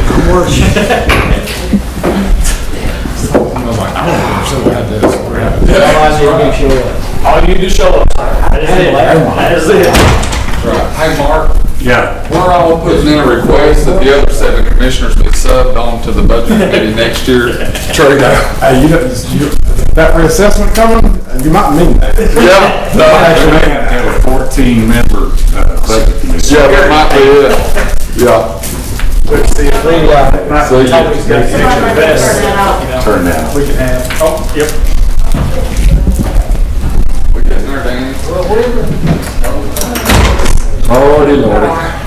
All you need to show up. That is it. That is it. Right. Hey, Mark, Yeah. we're all putting in a request that the other 7 commissioners be subbed on to the budget committee next year. Hey, that reassessment coming, you might mean that. Yeah. No, actually, we have to have a 14-member budget committee. Yeah, that might be it. Yeah. See you. Always got to fix your best. Turn down. We can have, oh, yep. We getting there, Danny? Lordy, Lordy.